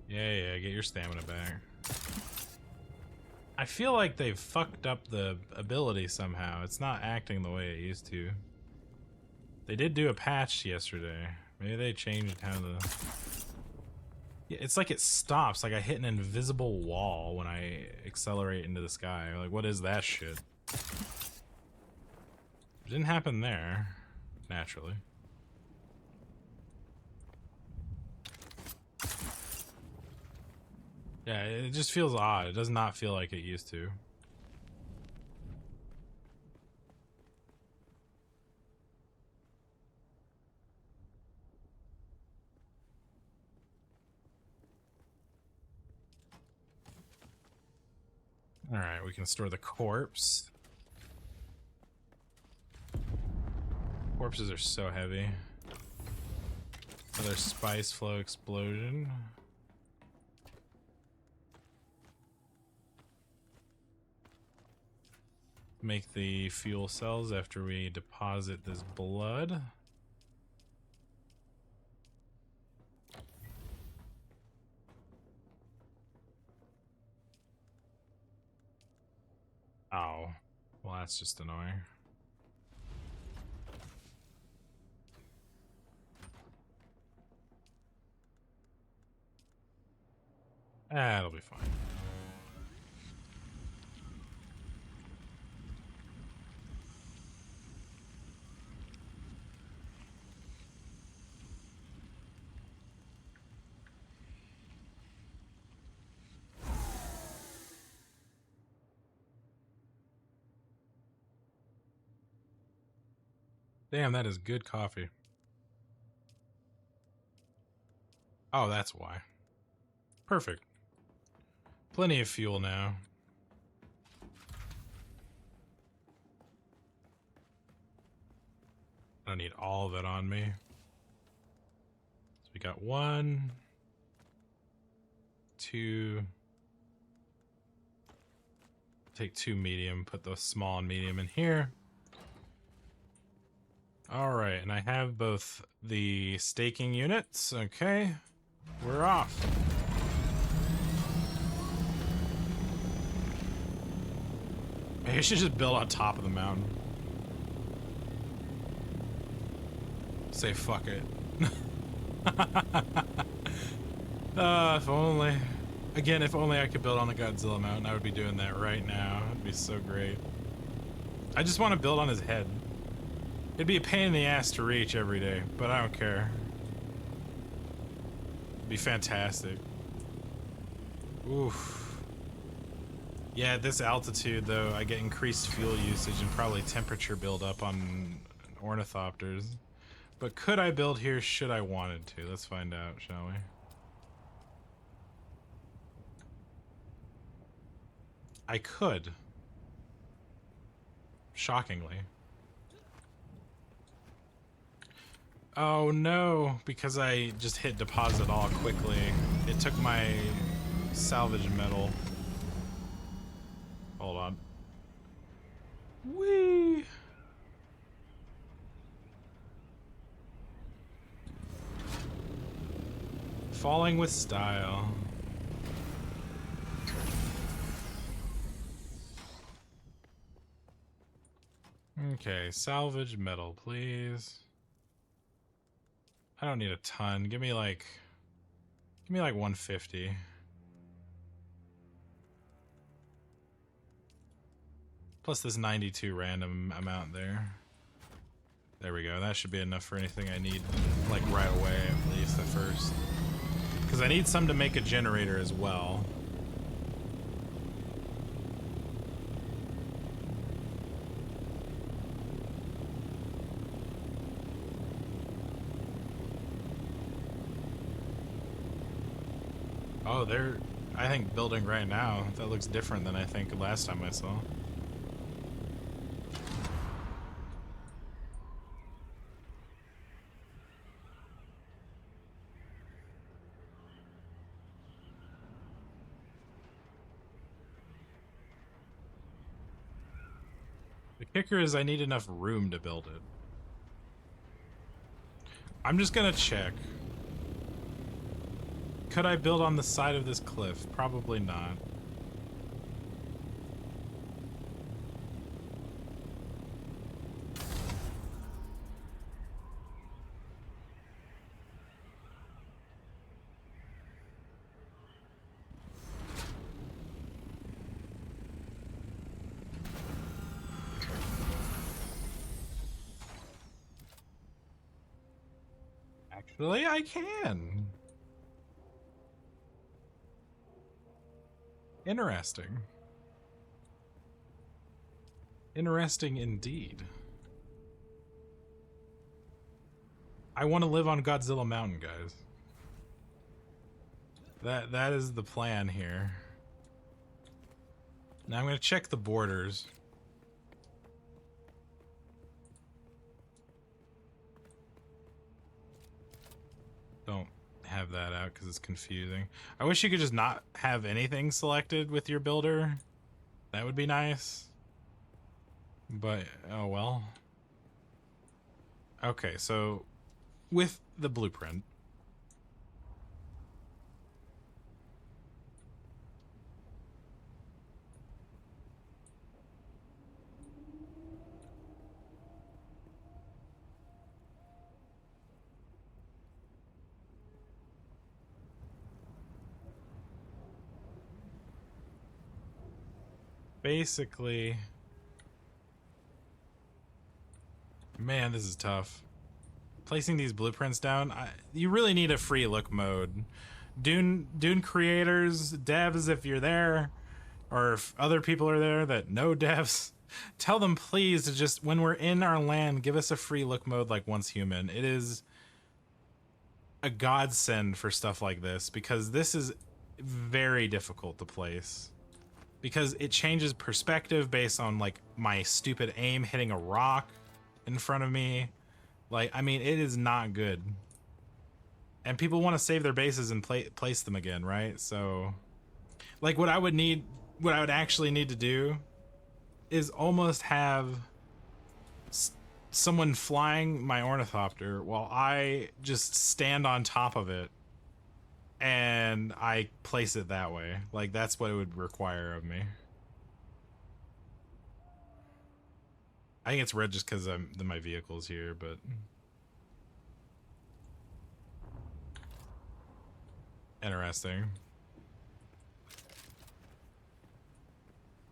Yeah, get your stamina back. I feel like they've fucked up the ability somehow. It's not acting the way it used to. They did do a patch yesterday. Maybe they changed how the... Yeah, it's like it stops. Like I hit an invisible wall when I accelerate into the sky. Like, what is that shit? It didn't happen there, naturally. Yeah, it just feels odd. It does not feel like it used to. Alright, we can store the corpse. Corpses are so heavy. Another spice flow explosion. Make the fuel cells after we deposit this blood. Oh, well, that's just annoying. It'll be fine. Damn, that is good coffee. Oh, that's why. Perfect. Plenty of fuel now. I don't need all of it on me. So we got 1, 2. Take 2 medium, put the small and medium in here. Alright, and I have both the staking units, okay. We're off. Maybe I should just build on top of the mountain. Say fuck it. If only. Again, if only I could build on the Godzilla mountain, I would be doing that right now. It'd be so great. I just want to build on his head. It'd be a pain in the ass to reach every day, but I don't care. It'd be fantastic. Oof. Yeah, at this altitude, though, I get increased fuel usage and probably temperature buildup on ornithopters. But could I build here should I wanted to? Let's find out, shall we? I could. Shockingly. Oh no, because I just hit deposit all quickly. It took my salvage metal. Hold on. Whee! Falling with style. Okay, salvage metal, please. I don't need a ton. Give me like 150. Plus this 92 random amount there. There we go. That should be enough for anything I need, like right away at least at first. Because I need some to make a generator as well. Oh, they're, I think, building right now. That looks different than I think last time I saw. The kicker is I need enough room to build it. I'm just gonna check. Could I build on the side of this cliff? Probably not. Actually, I can. Interesting. Interesting indeed. I want to live on Godzilla Mountain, guys. That is the plan here. Now I'm going to check the borders. Don't have that out because it's confusing. I wish you could just not have anything selected with your builder. That would be nice. But, oh well. Okay, so with the blueprint. Basically, man, this is tough. Placing these blueprints down, you really need a free look mode. Dune creators, devs, if you're there, or if other people are there that know devs, tell them please to just, when we're in our land, give us a free look mode like Once Human. It is a godsend for stuff like this, because this is very difficult to place. Because it changes perspective based on like my stupid aim hitting a rock in front of me. Like, I mean, it is not good. And people want to save their bases and place them again, right? So, like, what I would actually need to do is almost have someone flying my ornithopter while I just stand on top of it and I place it that way. Like, that's what it would require of me. I think it's red just because my vehicle's here, but interesting.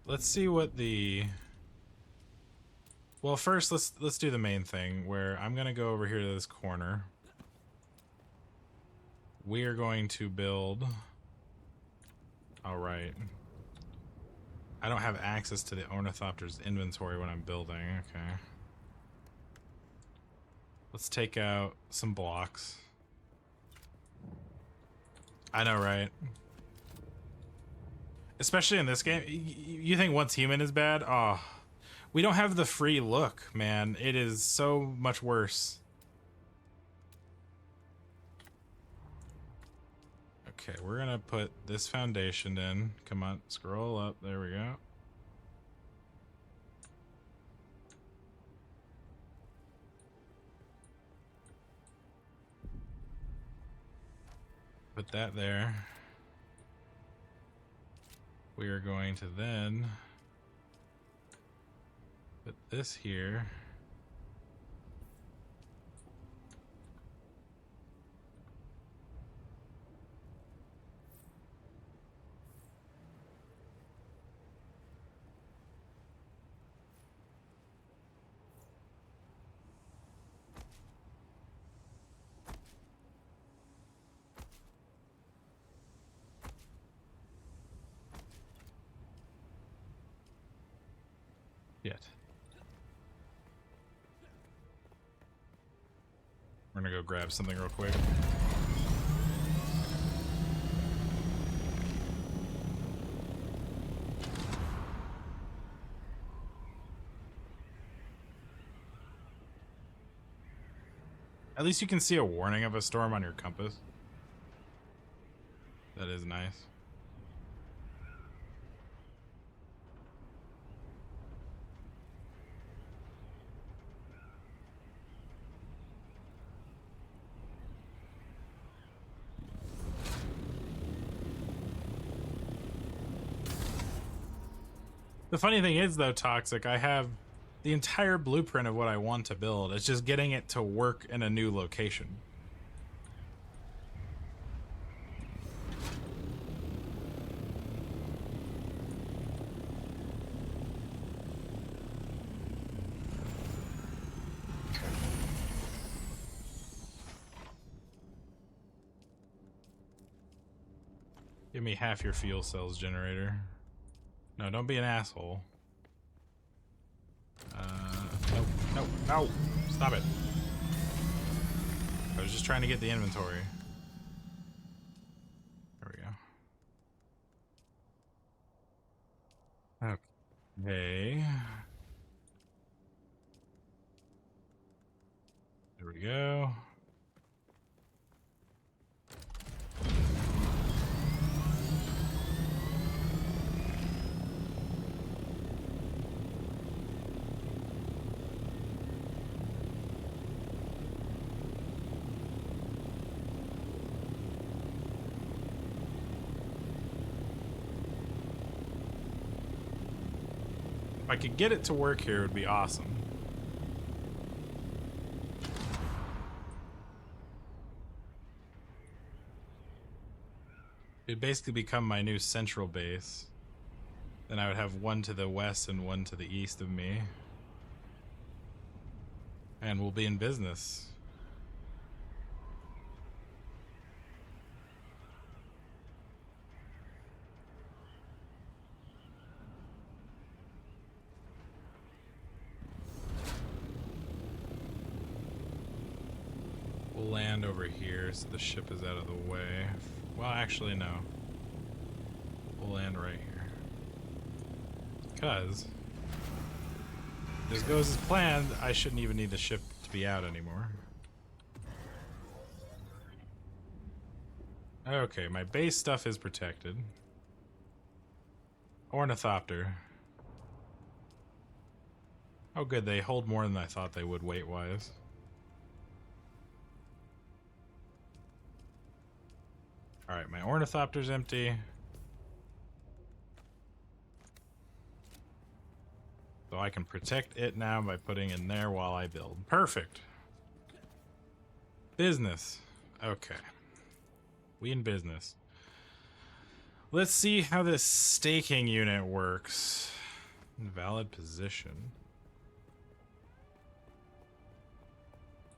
Let's see what the... Well, first let's do the main thing where I'm gonna go over here to this corner. We are going to build. All right. I don't have access to the Ornithopter's inventory when I'm building. Okay. Let's take out some blocks. I know, right? Especially in this game. You think Once Human is bad? Oh, we don't have the free look, man. It is so much worse. Okay, we're gonna put this foundation in. Come on, scroll up. There we go. Put that there. We are going to then put this here. Yet. We're gonna go grab something real quick. At least you can see a warning of a storm on your compass. That is nice. The funny thing is, though, Toxic, I have the entire blueprint of what I want to build. It's just getting it to work in a new location. Give me half your fuel cells, generator. No, don't be an asshole. Nope, nope, no! Stop it. I was just trying to get the inventory. There we go. Okay. There we go. If I could get it to work here, it would be awesome. It'd basically become my new central base. Then I would have one to the west and one to the east of me. And we'll be in business. We'll land over here so the ship is out of the way. Well, actually, no. We'll land right here. Because if this goes as planned, I shouldn't even need the ship to be out anymore. Okay, my base stuff is protected. Ornithopter. Oh good, they hold more than I thought they would weight-wise. All right, my ornithopter's empty. So I can protect it now by putting in there while I build. Perfect. Business. Okay. We in business. Let's see how this staking unit works. Invalid position.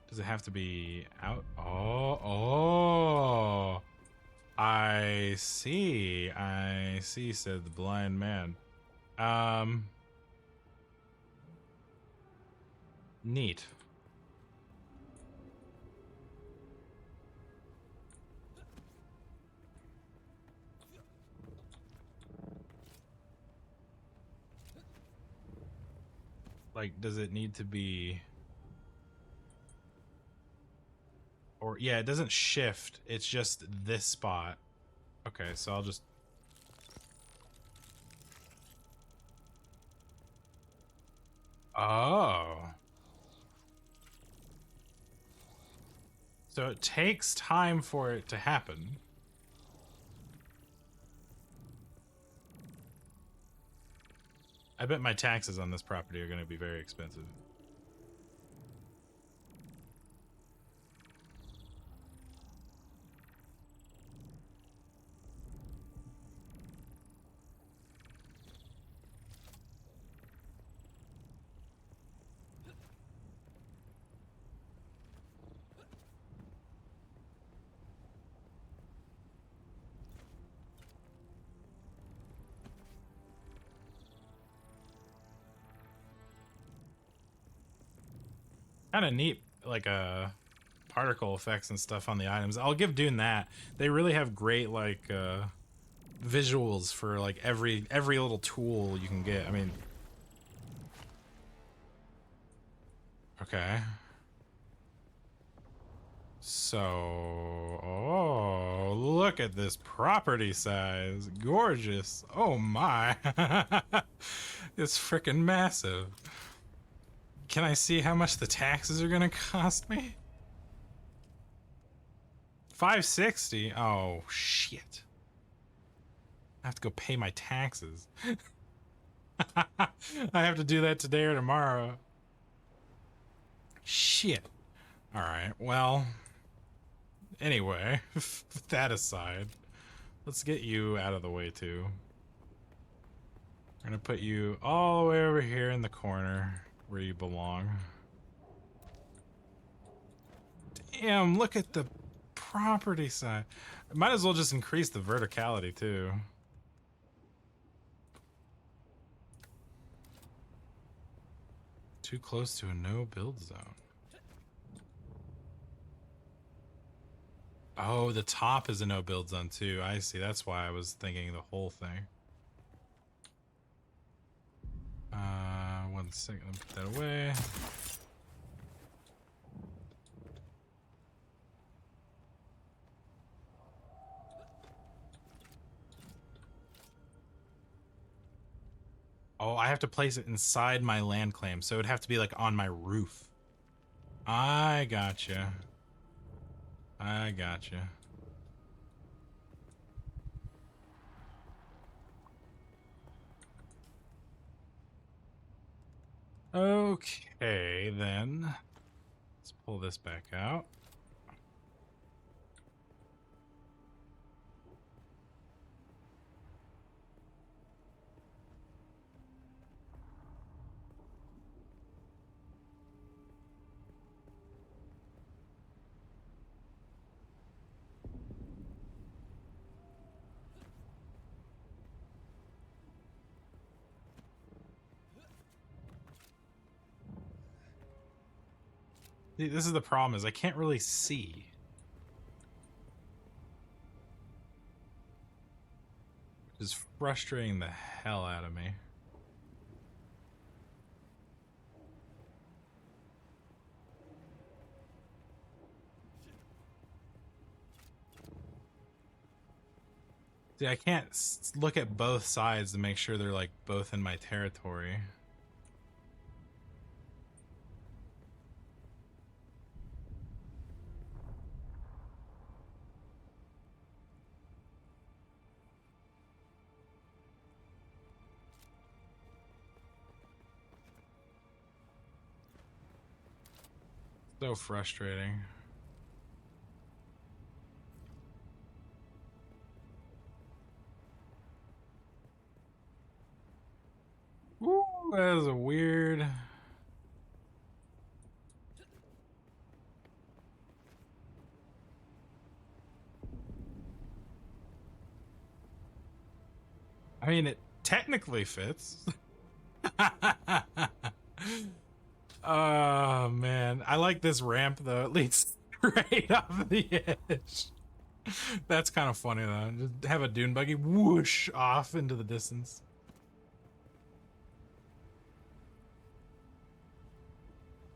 Does it have to be out? Oh. I see, said the blind man. Neat. Like, does it need to be... Or, yeah, it doesn't shift. It's just this spot. Okay, so I'll just... Oh. So it takes time for it to happen. I bet my taxes on this property are going to be very expensive. Kind of neat, like particle effects and stuff on the items. I'll give Dune that. They really have great like visuals for like every little tool you can get. I mean, okay. So, oh, look at this property size. Gorgeous. Oh my. It's freaking massive. Can I see how much the taxes are gonna cost me? 560. Oh shit. I have to go pay my taxes. I have to do that today or tomorrow. Shit. Alright, well. Anyway, that aside, let's get you out of the way too. I'm gonna put you all the way over here in the corner where you belong. Damn, look at the property side. Might as well just increase the verticality too. Too close to a no build zone. Oh, the top is a no build zone too. I see. That's why I was thinking the whole thing. 1 second. Let me put that away. Oh, I have to place it inside my land claim, so it'd have to be like on my roof. I gotcha. I gotcha. Okay, then. Let's pull this back out. See, this is the problem, is I can't really see. Which is frustrating the hell out of me. See, I can't look at both sides to make sure they're like both in my territory. So frustrating. Ooh, that is a weird. I mean, it technically fits. Oh man, I like this ramp though. It leads right off the edge. That's kind of funny though. Just have a dune buggy whoosh off into the distance.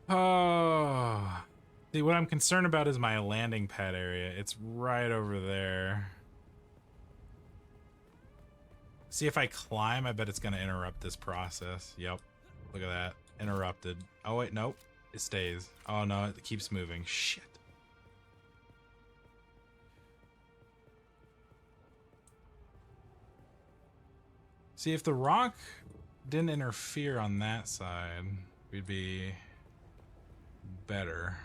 Oh, see, what I'm concerned about is my landing pad area. It's right over there. See, if I climb, I bet it's gonna interrupt this process. Yep, look at that, interrupted. Oh wait, nope, it stays. Oh no, it keeps moving. Shit. See, if the rock didn't interfere on that side, we'd be better.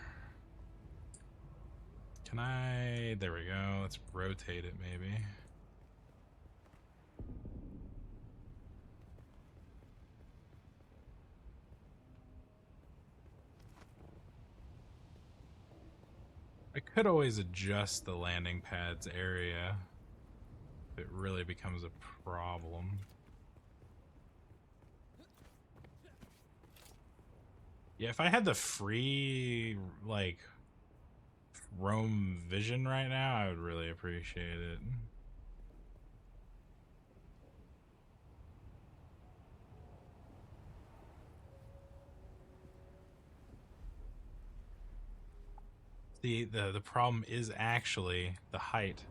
Can I? There we go. Let's rotate it maybe. I could always adjust the landing pad's area if it really becomes a problem. Yeah, if I had the free, like, roam vision right now, I would really appreciate it. The problem is actually the height,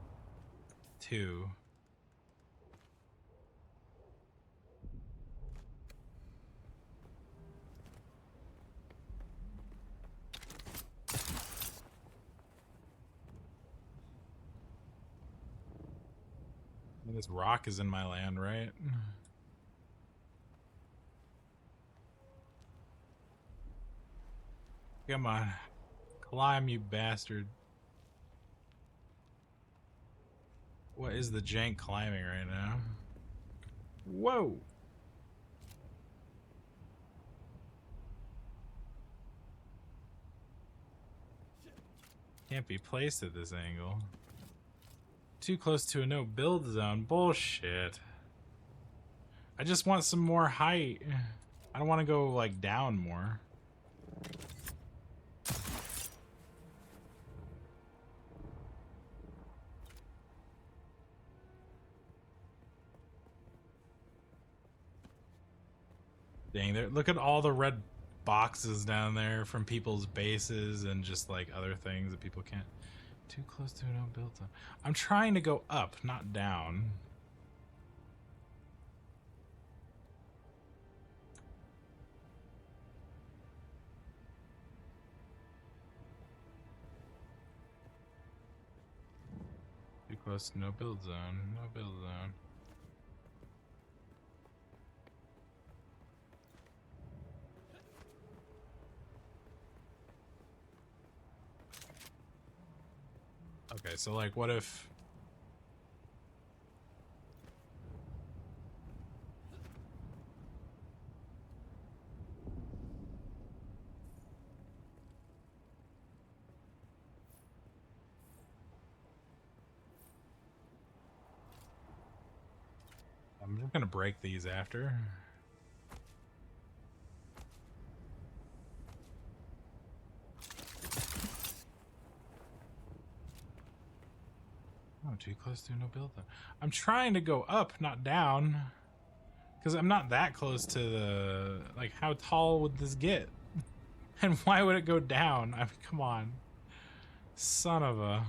too. I mean, this rock is in my land, right? Come on. Climb, you bastard. What is the jank climbing right now? Whoa! Can't be placed at this angle. Too close to a no build zone. Bullshit. I just want some more height. I don't want to go, like, down more. Dang, there! Look at all the red boxes down there from people's bases and just, like, other things that people can't. Too close to a no build zone. I'm trying to go up, not down. Too close to no build zone. No build zone. Okay, so, like, what if... I'm just gonna break these after. Oh, too close to no build zone. I'm trying to go up, not down. Because I'm not that close to the... Like, how tall would this get? And why would it go down? I mean, come on. Son of a...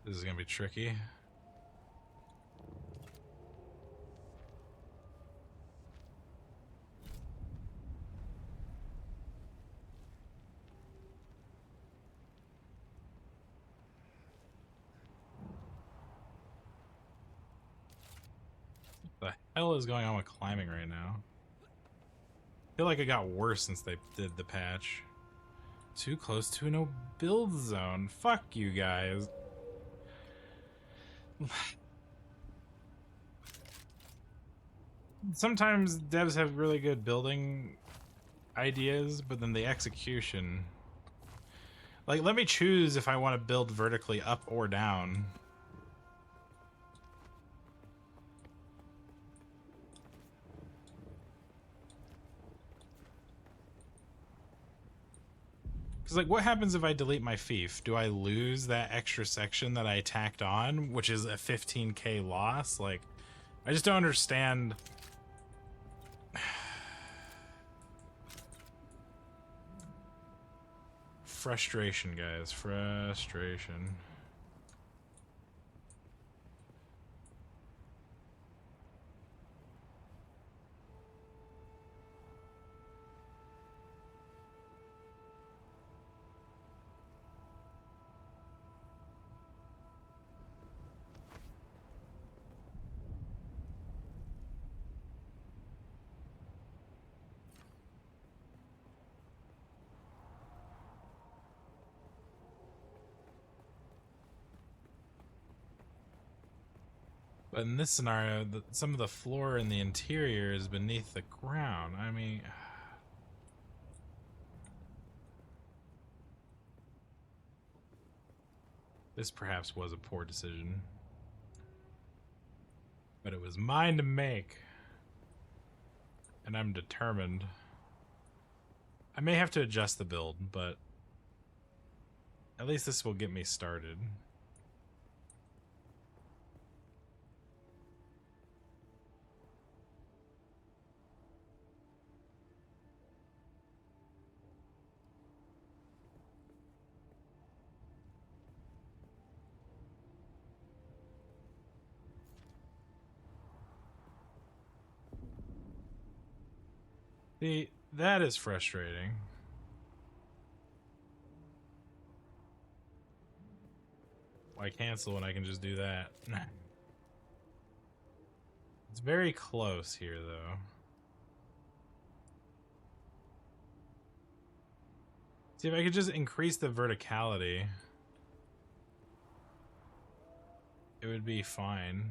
This is gonna be tricky. hell is going on with climbing right now? I feel like it got worse since they did the patch. Too close to a no build zone. Fuck you guys. Sometimes devs have really good building ideas, but then the execution. Like, let me choose if I want to build vertically up or down. Because, like, what happens if I delete my fief? Do I lose that extra section that I tacked on, which is a 15k loss? Like, I just don't understand. Frustration, guys. Frustration. But in this scenario, some of the floor in the interior is beneath the ground. I mean... This perhaps was a poor decision. But it was mine to make. And I'm determined. I may have to adjust the build, but... At least this will get me started. See, that is frustrating. Why cancel when I can just do that? It's very close here, though. See, if I could just increase the verticality, it would be fine.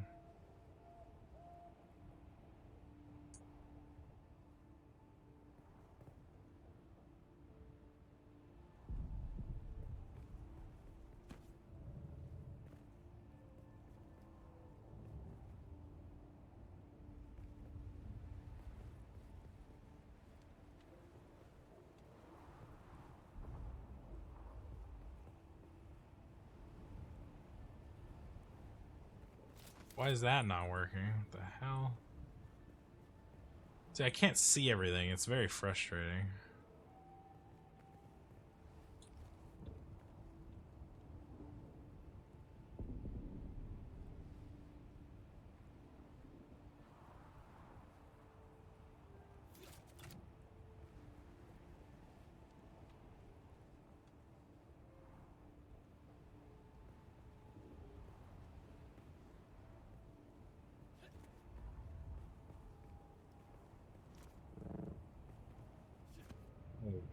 Why is that not working? What the hell? See, I can't see everything. It's very frustrating.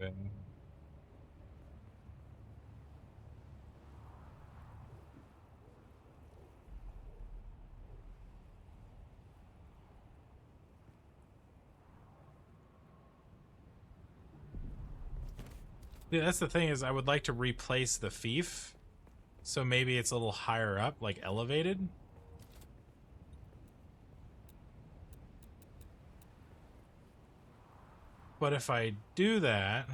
Okay. Yeah, that's the thing is I would like to replace the fief. So maybe it's a little higher up, like elevated. But if I do that,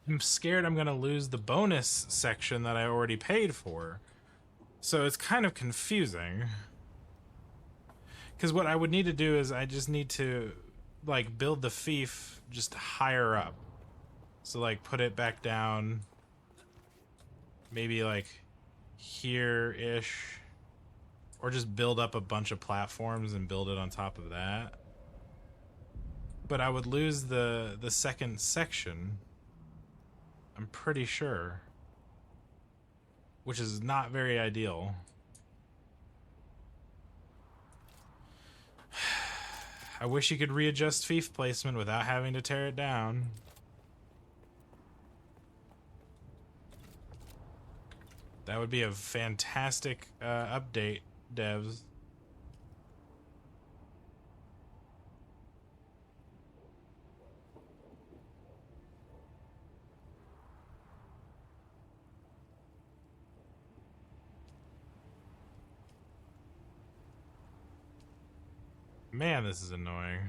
I'm scared I'm going to lose the bonus section that I already paid for. So it's kind of confusing. Because what I would need to do is I just need to, like, build the fief just higher up. So, like, put it back down. Maybe, like, here-ish. Or just build up a bunch of platforms and build it on top of that. But I would lose the second section. I'm pretty sure. which is not very ideal. I wish you could readjust fief placement without having to tear it down. That would be a fantastic update, devs. Man, this is annoying.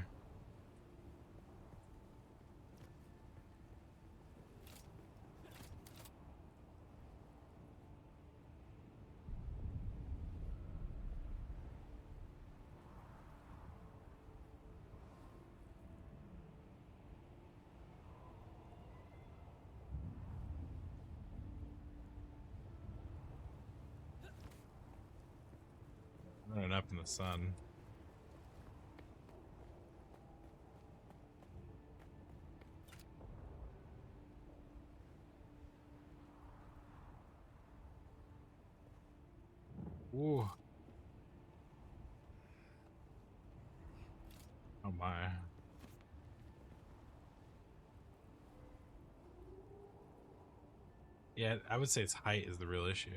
Running up in the sun. Ooh. Oh my. Yeah, I would say its height is the real issue.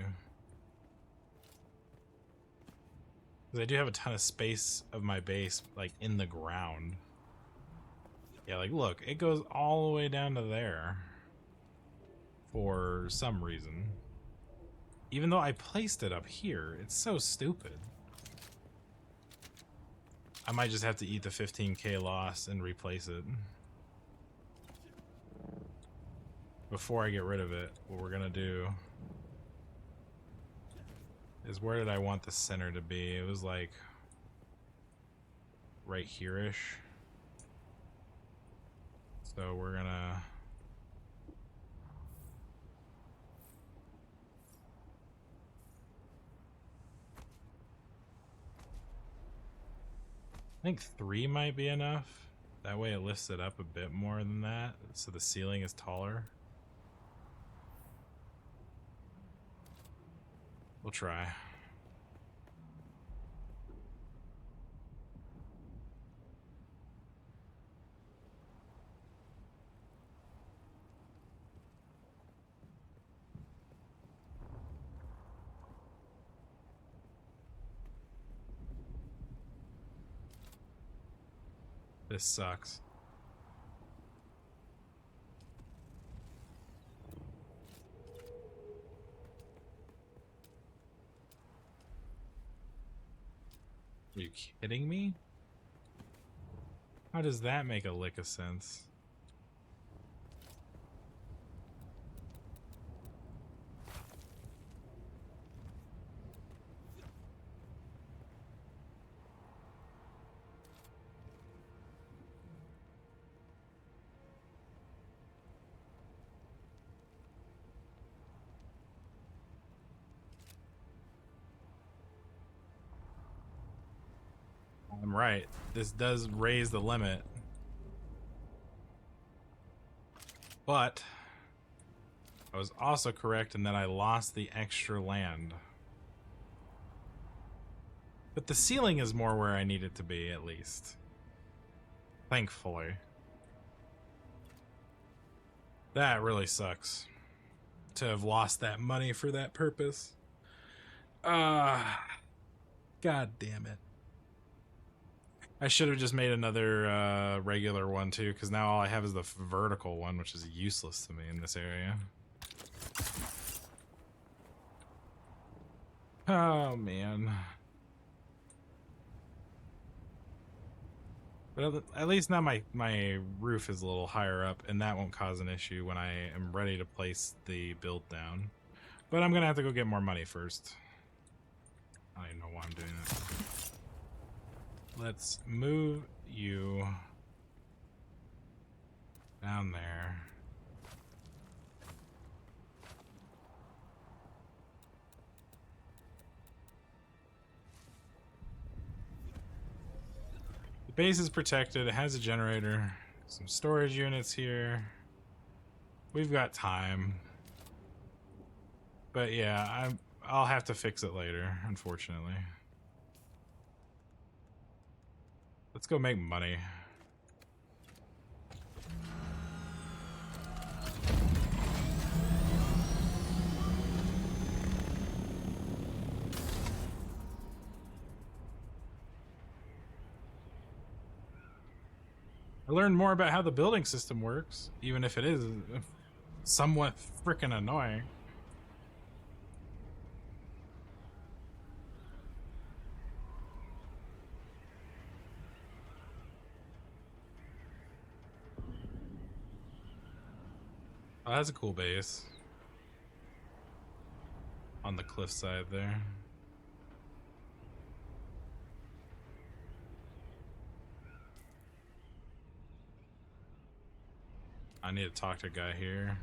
Because I do have a ton of space of my base, like, in the ground. Yeah, like, look, it goes all the way down to there. For some reason. Even though I placed it up here, it's so stupid. I might just have to eat the 15k loss and replace it. Before I get rid of it, what we're gonna do is, where did I want the center to be? It was like right here-ish. So we're gonna I think 3 might be enough. That way it lifts it up a bit more than that, so the ceiling is taller. We'll try. This sucks. Are you kidding me? How does that make a lick of sense? I'm right. This does raise the limit. But I was also correct in that I lost the extra land. But the ceiling is more where I need it to be, at least. Thankfully. That really sucks. To have lost that money for that purpose. God damn it. I should have just made another regular one too, because now all I have is the vertical one, which is useless to me in this area. Oh man. But at least now my roof is a little higher up, and that won't cause an issue when I am ready to place the build down. But I'm gonna have to go get more money first. I don't even know why I'm doing that. Let's move you down there. The base is protected. It has a generator. Some storage units here. We've got time. But yeah, I'll have to fix it later, unfortunately. Let's go make money. I learned more about how the building system works, even if it is somewhat freaking annoying. Oh, that's a cool base. On the cliffside there. I need to talk to a guy here.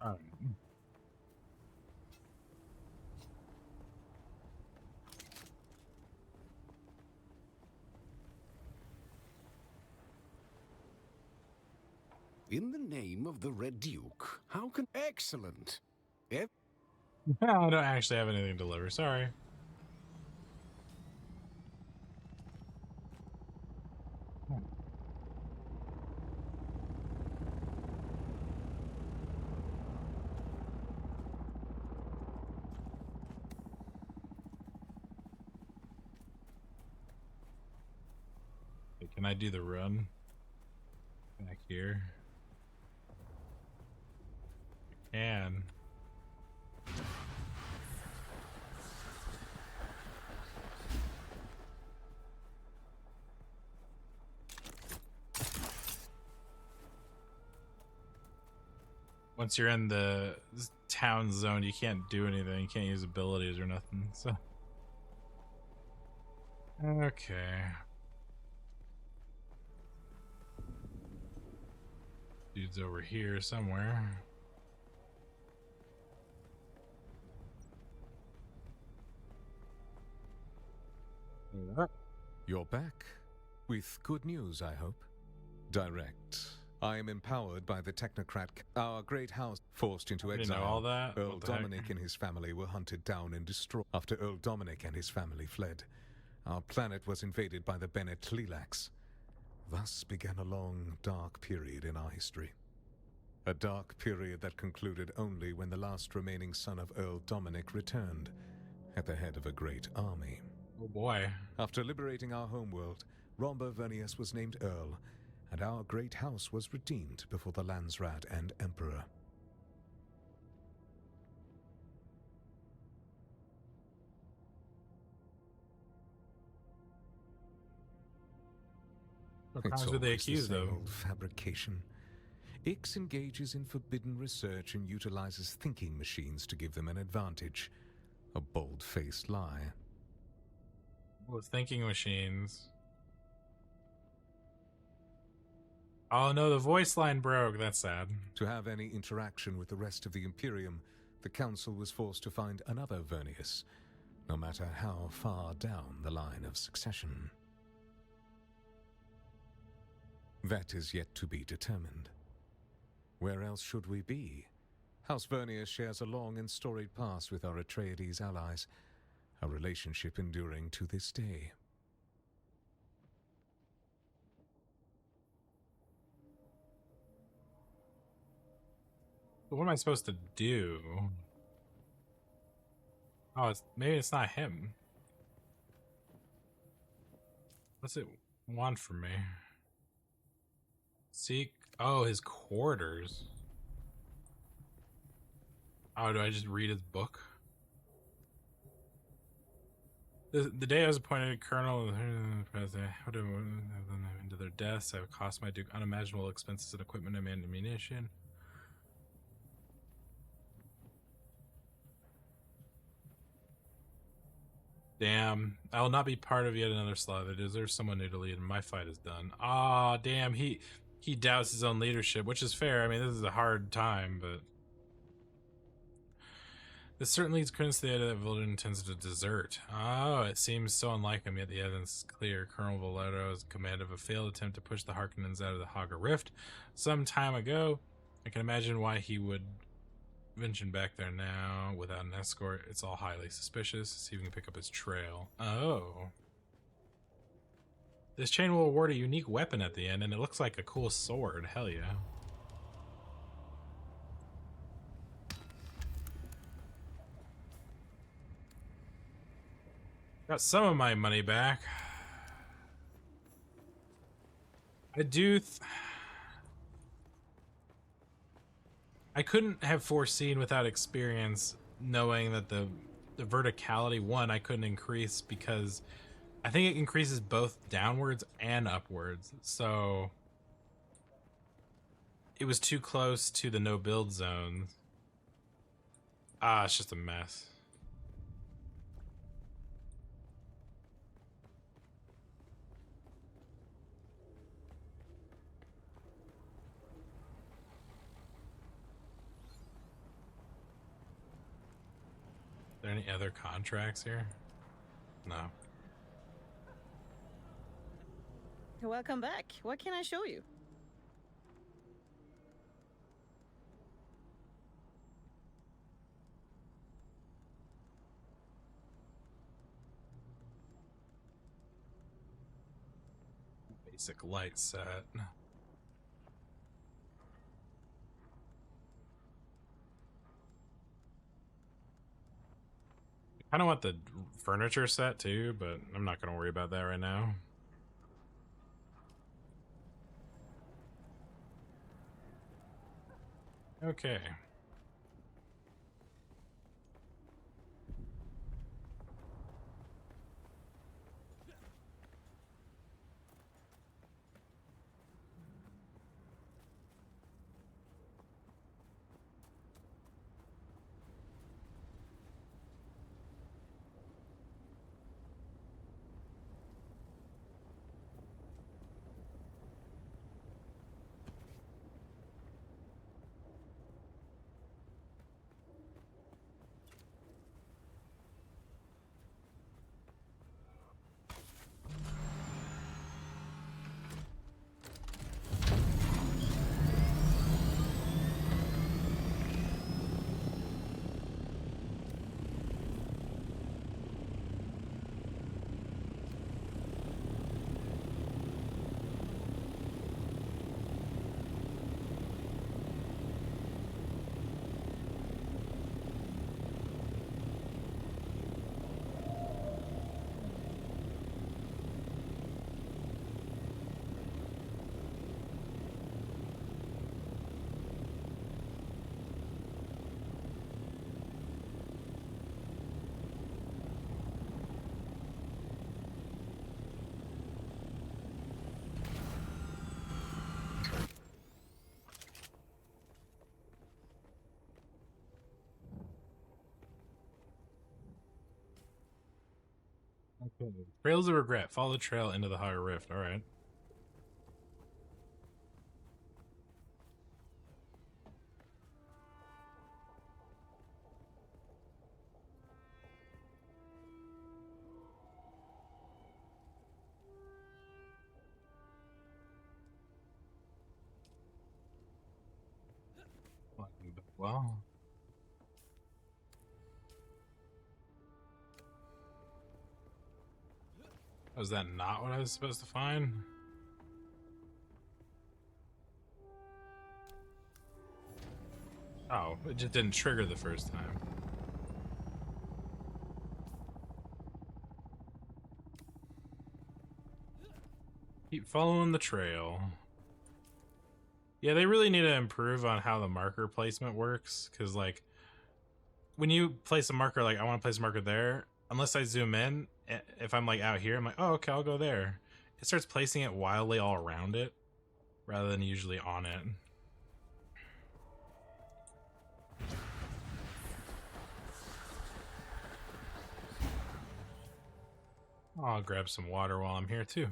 All right. In the name of the Red Duke, how can... Excellent. I don't actually have anything to deliver, sorry. Can I do the run back here? I can. Once you're in the town zone, you can't do anything. You can't use abilities or nothing. So, okay. Dude's over here somewhere. You're back. With good news, I hope. Direct. I am empowered by the technocrat. Our great house forced into I didn't exile. know all that. Earl What the heck? Dominic and his family were hunted down and destroyed. After Earl Dominic and his family fled, our planet was invaded by the Bene Tleilax. Thus began a long, dark period in our history. A dark period that concluded only when the last remaining son of Earl Dominic returned, at the head of a great army. Oh boy. After liberating our homeworld, Romba Vernius was named Earl, and our great house was redeemed before the Landsrat and Emperor. What crimes were they always the accused same of? old fabrication. Ix engages in forbidden research and utilizes thinking machines to give them an advantage. A bold-faced lie. Oh, thinking machines. Oh no, the voice line broke. That's sad. To have any interaction with the rest of the Imperium, the Council was forced to find another Vernius, no matter how far down the line of succession. That is yet to be determined. Where else should we be? House Vernius shares a long and storied past with our Atreides allies, a relationship enduring to this day. But what am I supposed to do? Oh, maybe it's not him. What's it want from me? Seek. Oh, his quarters. Oh, do I just read his book? The day I was appointed colonel, into their deaths, I have cost my duke unimaginable expenses in equipment and ammunition. Damn, I will not be part of yet another slaughter. They deserve someone new to lead, and my fight is done. Ah, damn, he doubts his own leadership, which is fair. I mean, this is a hard time, but this certainly leads credence to the idea that Vildur intends to desert. Oh, it seems so unlike him, yet the evidence is clear. Colonel Valero is in command of a failed attempt to push the Harkonnens out of the Haga Rift some time ago. I can imagine why he would venture back there now without an escort. It's all highly suspicious. See if we can pick up his trail. Oh. This chain will award a unique weapon at the end, and it looks like a cool sword. Hell yeah. Got some of my money back. I couldn't have foreseen without experience knowing that the verticality one I couldn't increase because I think it increases both downwards and upwards. So it was too close to the no build zones. Ah, it's just a mess. Are there any other contracts here? No. Welcome back. What can I show you? Basic light set. I kind of want the furniture set too, but I'm not going to worry about that right now. Okay. Okay. Trails of Regret. Follow the trail into the Higher Rift. All right. Well. Was that not what I was supposed to find? Oh, it just didn't trigger the first time. Keep following the trail. Yeah, they really need to improve on how the marker placement works, because, like, when you place a marker, like I want to place a marker there, unless I zoom in, if I'm like out here, I'm like, oh, okay, I'll go there. It starts placing it wildly all around it rather than usually on it. I'll grab some water while I'm here too.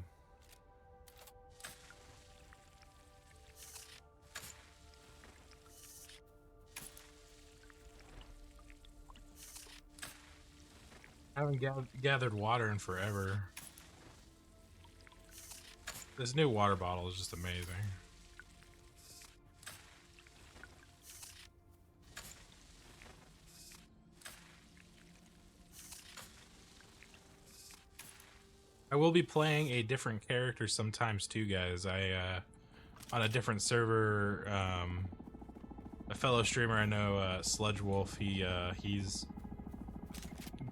I haven't gathered water in forever. This new water bottle is just amazing. I will be playing a different character sometimes too, guys. On a different server, a fellow streamer I know, Sludge Wolf, he's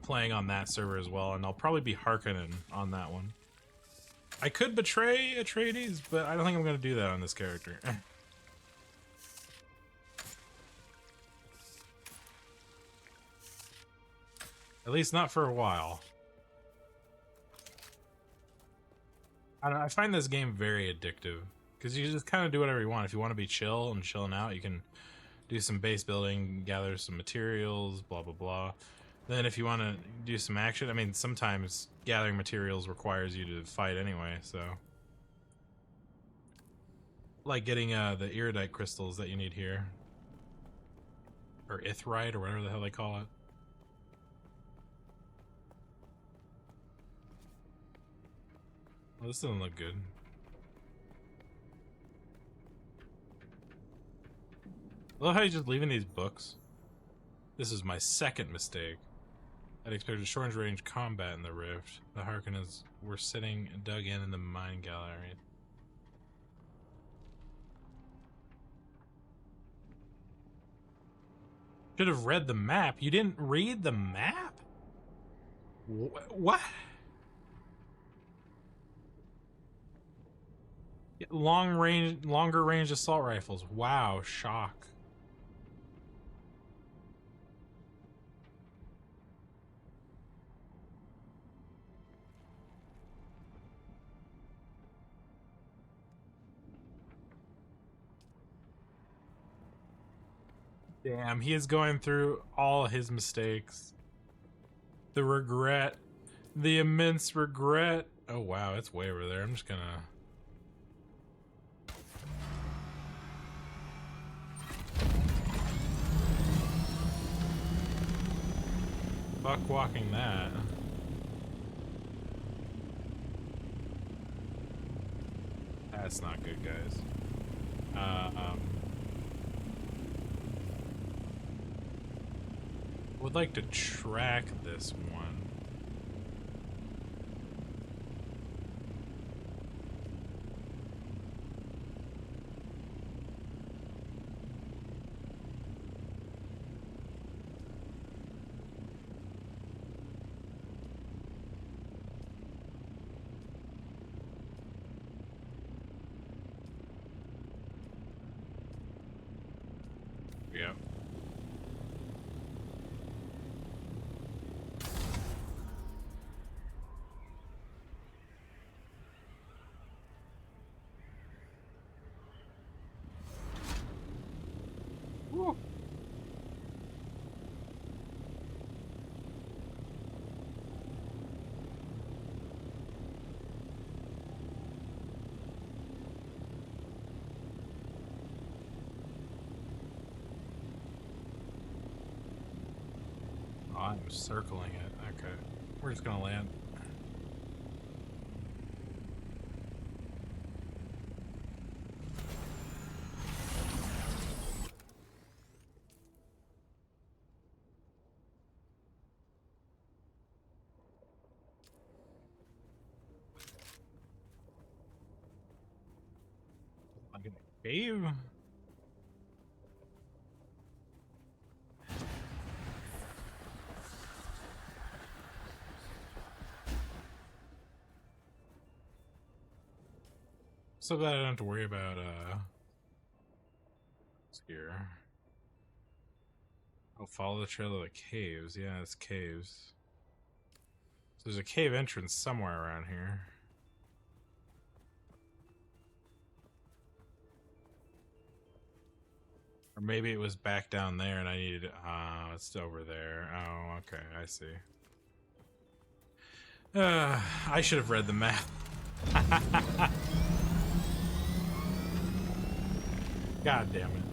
playing on that server as well, and I'll probably be Harkonnen on that one. I could betray Atreides, but I don't think I'm going to do that on this character. At least not for a while. I don't know, I find this game very addictive, because you just kind of do whatever you want. If you want to be chill and chilling out, you can do some base building, gather some materials, blah, blah, blah. Then if you want to do some action, I mean, sometimes gathering materials requires you to fight anyway, so. Like getting the iridite crystals that you need here. Or ithrite, or whatever the hell they call it. Well, this doesn't look good. I love how you're just leaving these books. This is my second mistake. I'd expected short range combat in the rift. The Harkonnens were sitting dug in the mine gallery. Should have read the map. You didn't read the map? What? Longer range assault rifles. Wow, shock. Damn, he is going through all his mistakes. The regret. The immense regret. Oh wow, it's way over there. I'm just gonna... Fuck walking that. That's not good, guys. Would like to track this one. Yep. Woo. Oh, I'm circling it. Okay. We're just gonna land. I'm gonna cave. So glad I don't have to worry about here. Oh, follow the trail of the caves. Yeah, it's caves. So there's a cave entrance somewhere around here. Or maybe it was back down there and I needed it. Oh, it's over there. Oh, okay, I see. I should have read the map. God damn it.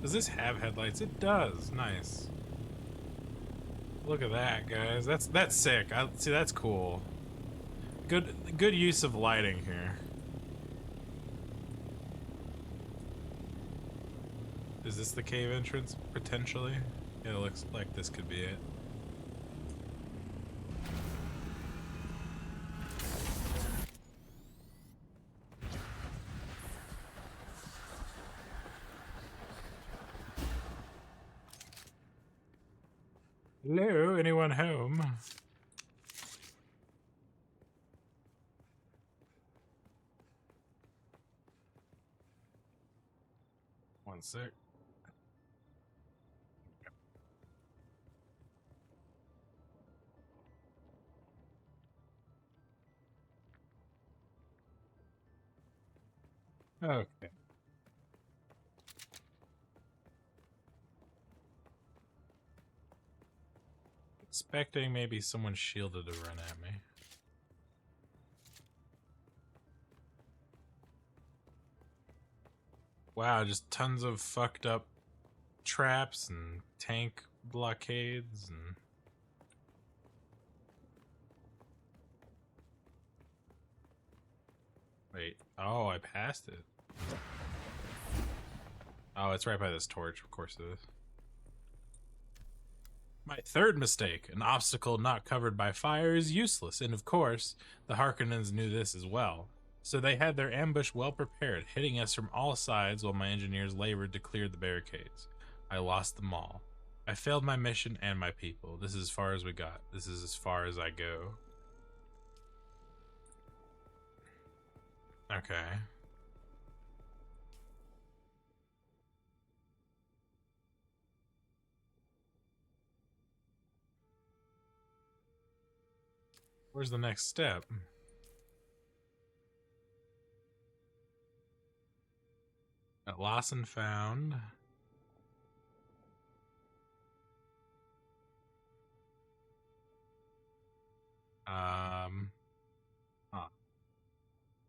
Does this have headlights? It does. Nice. Look at that, guys. That's sick. See, that's cool. Good use of lighting here. Is this the cave entrance potentially? Yeah, it looks like this could be it. Hello, anyone home? One sec. Okay. Expecting maybe someone shielded to run at me. Wow, just tons of fucked up traps and tank blockades and... Wait, oh, I passed it. Oh, it's right by this torch, of course it is. My third mistake, an obstacle not covered by fire is useless, and of course, the Harkonnens knew this as well. So they had their ambush well prepared, hitting us from all sides while my engineers labored to clear the barricades. I lost them all. I failed my mission and my people. This is as far as we got. This is as far as I go. Okay. Where's the next step? Lost and found.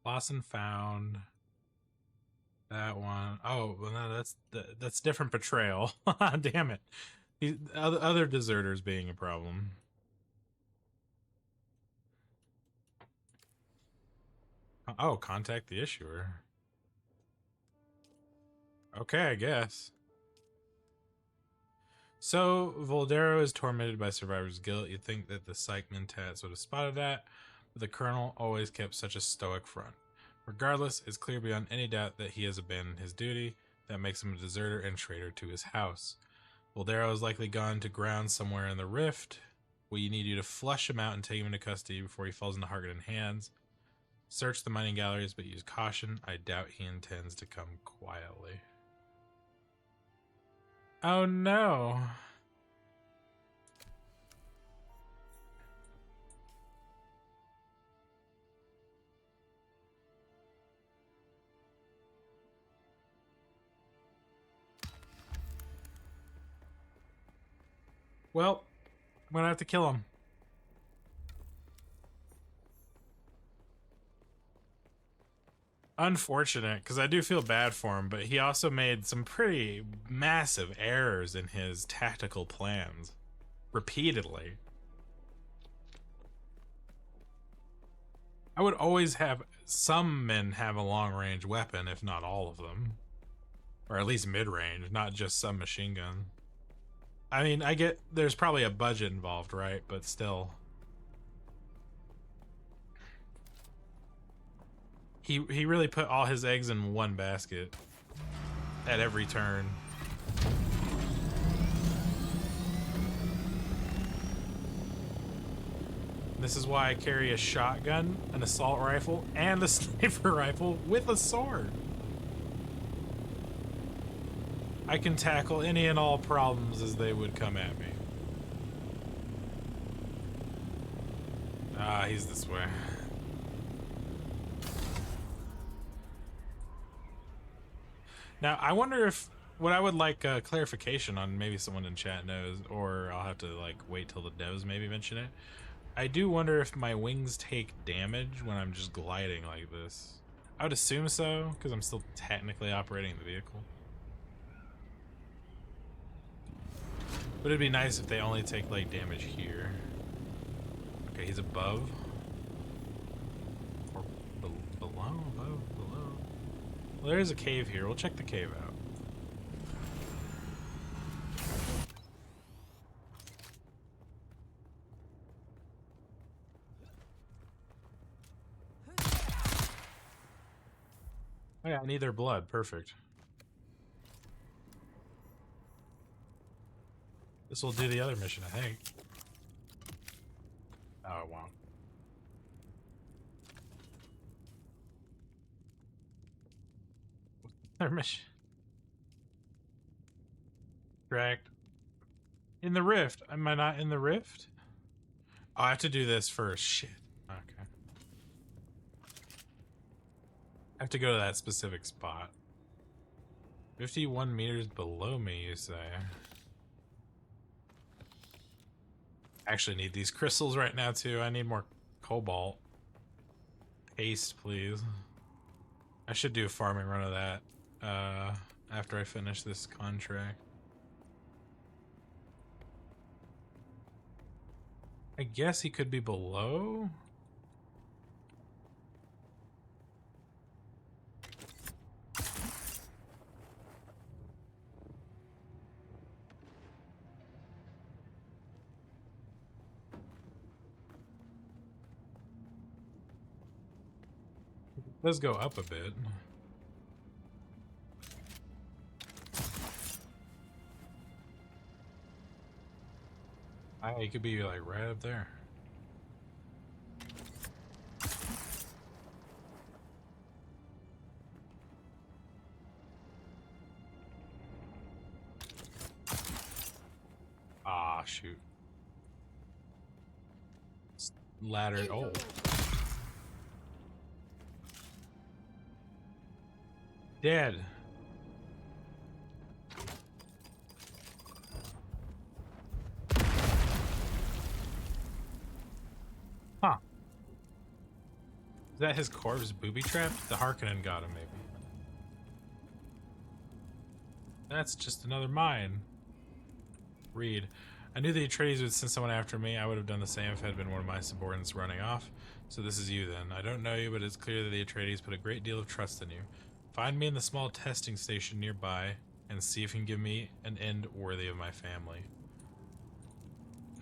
Lost and found. That one. Oh, well, no, that's different betrayal. Damn it. These other deserters being a problem. Oh, contact the issuer. Okay, I guess. So, Voldero is tormented by survivor's guilt. You'd think that the Psych Mentats would have spotted that, but the Colonel always kept such a stoic front. Regardless, it's clear beyond any doubt that he has abandoned his duty. That makes him a deserter and traitor to his house. Voldero is likely gone to ground somewhere in the Rift. We need you to flush him out and take him into custody before he falls into Harkonnen hands. Search the mining galleries, but use caution. I doubt he intends to come quietly. Oh no. Well, I'm gonna have to kill him. Unfortunate, because I do feel bad for him, but he also made some pretty massive errors in his tactical plans. Repeatedly. I would always have some men have a long-range weapon, if not all of them. Or at least mid-range, not just submachine gun. I mean, I get there's probably a budget involved, right? But still. He really put all his eggs in one basket at every turn. This is why I carry a shotgun, an assault rifle, and a sniper rifle with a sword. I can tackle any and all problems as they would come at me. Ah, he's this way. Now, I wonder if what I would like clarification on, maybe someone in chat knows, or I'll have to like wait till the devs maybe mention it. I do wonder if my wings take damage when I'm just gliding like this. I would assume so, because I'm still technically operating the vehicle. But it'd be nice if they only take like damage here. Okay, he's above. Or below, above, below. Well, there is a cave here. We'll check the cave out. Oh yeah, I need their blood. Perfect. This will do the other mission, I think. Oh, it won't. Their mission. Correct. In the rift. Am I not in the rift? Oh, I have to do this first. Shit. Okay. I have to go to that specific spot. 51 meters below me, you say? I actually need these crystals right now, too. I need more cobalt. Haste, please. I should do a farming run of that after I finish this contract. I guess he could be below? Let's go up a bit. He could be like right up there. Ah, shoot. Ladder. Oh. Dead. Huh. Is that his corpse booby trapped? The Harkonnen got him, maybe. That's just another mine. Read. I knew the Atreides would send someone after me. I would have done the same if it had been one of my subordinates running off. So this is you then. I don't know you, but it's clear that the Atreides put a great deal of trust in you. Find me in the small testing station nearby and see if you can give me an end worthy of my family.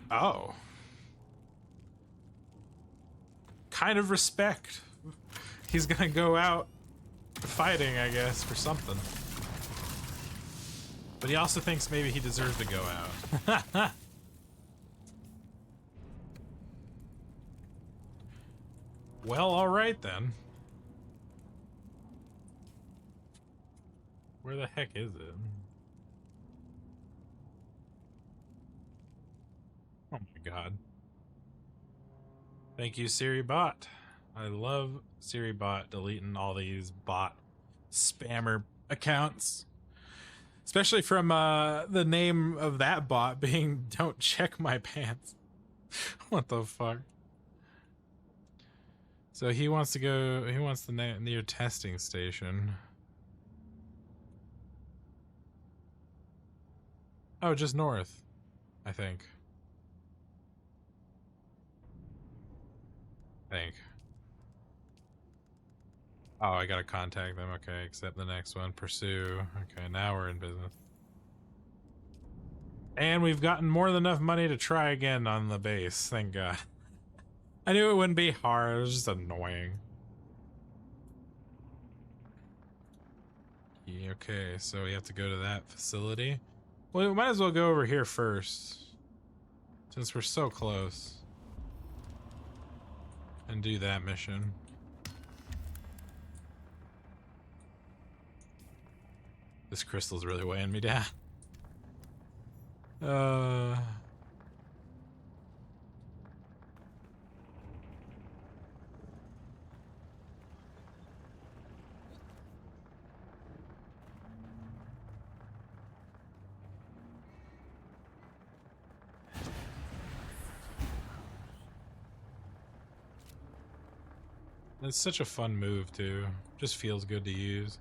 Oh. Kind of respect. He's gonna go out fighting, I guess, for something. But he also thinks maybe he deserves to go out. Well, alright then. Where the heck is it? Oh my god. Thank you, Siri Bot. I love Siri Bot deleting all these bot spammer accounts. Especially from the name of that bot being "Don't check my pants." What the fuck? So he wants to go, he wants the near testing station. Oh, just north, I think. Oh, I gotta contact them. Okay, accept the next one. Pursue. Okay, now we're in business. And we've gotten more than enough money to try again on the base. Thank God. I knew it wouldn't be hard. It was just annoying. Yeah, okay, so we have to go to that facility. Well, we might as well go over here first, since we're so close, and do that mission. This crystal's really weighing me down. It's such a fun move too. Just feels good to use.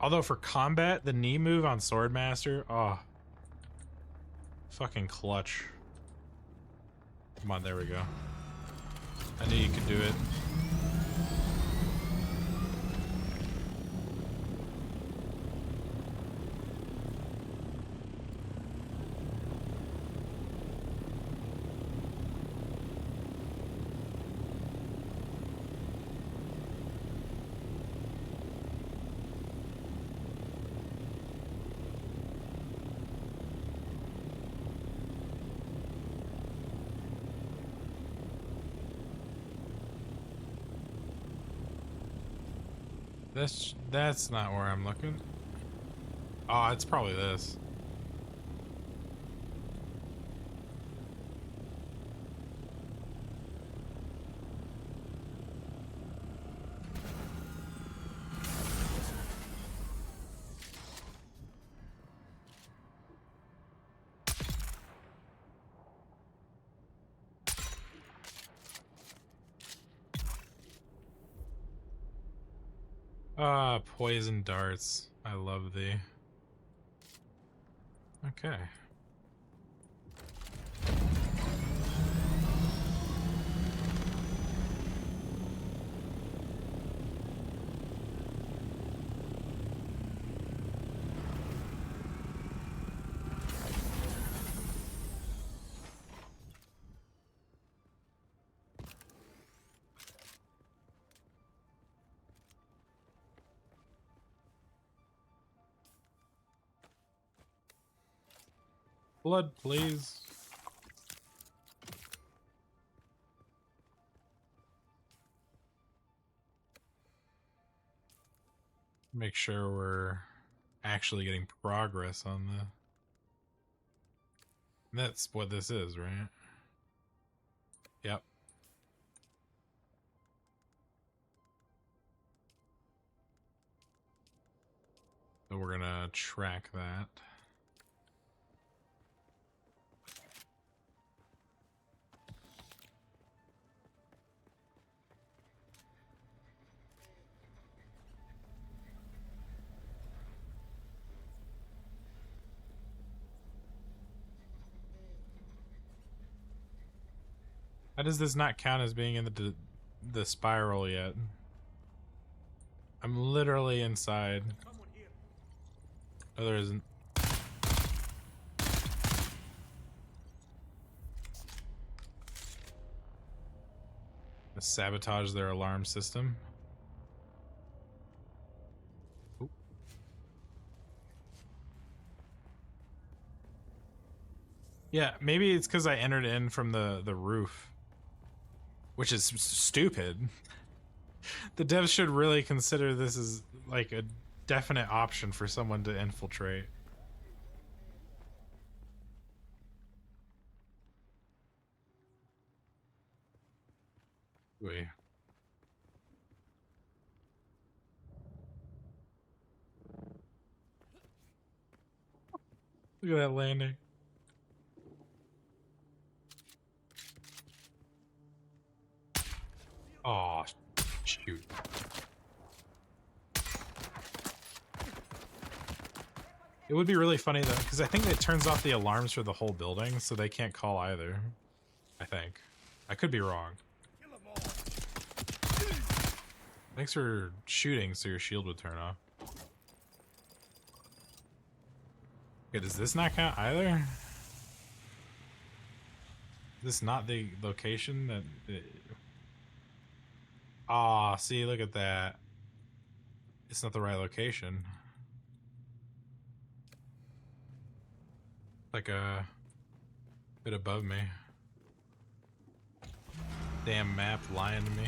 Although for combat, the knee move on Swordmaster, oh, fucking clutch. Come on, there we go. I knew you could do it. That's not where I'm looking. Oh, it's probably this. Ah, poison darts. I love thee. Okay. Blood, please. Make sure we're actually getting progress on the... That's what this is, right? Yep. So we're gonna track that. How does this not count as being in the spiral yet? I'm literally inside. Oh, there isn't. Sabotage their alarm system. Oop. Yeah, maybe it's because I entered in from the roof. Which is stupid. The devs should really consider this as like a definite option for someone to infiltrate. Wait. Look at that landing. Oh, shoot. It would be really funny though, because I think it turns off the alarms for the whole building, so they can't call either. I think. I could be wrong. Thanks for shooting so your shield would turn off. Okay, does this not count either? Is this not the location that... Aw, see, look at that. It's not the right location. Like a bit above me. Damn map lying to me.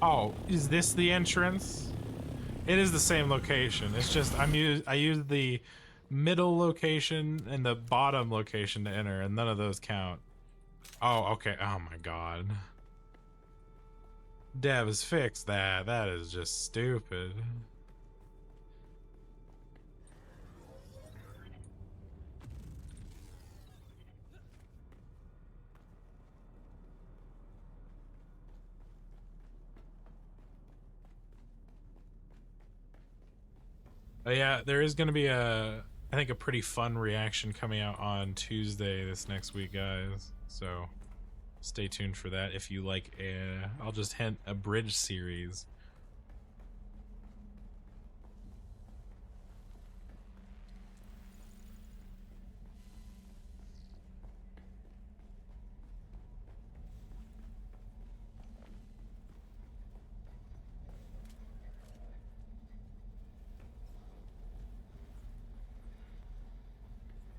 Oh, is this the entrance? It is the same location. It's just I used the middle location and the bottom location to enter, and none of those count. Oh, okay. Oh my god. Devs, fix that. That is just stupid. Yeah, there is going to be I think a pretty fun reaction coming out on Tuesday this next week, guys. So stay tuned for that if you like I'll just hint, a bridge series.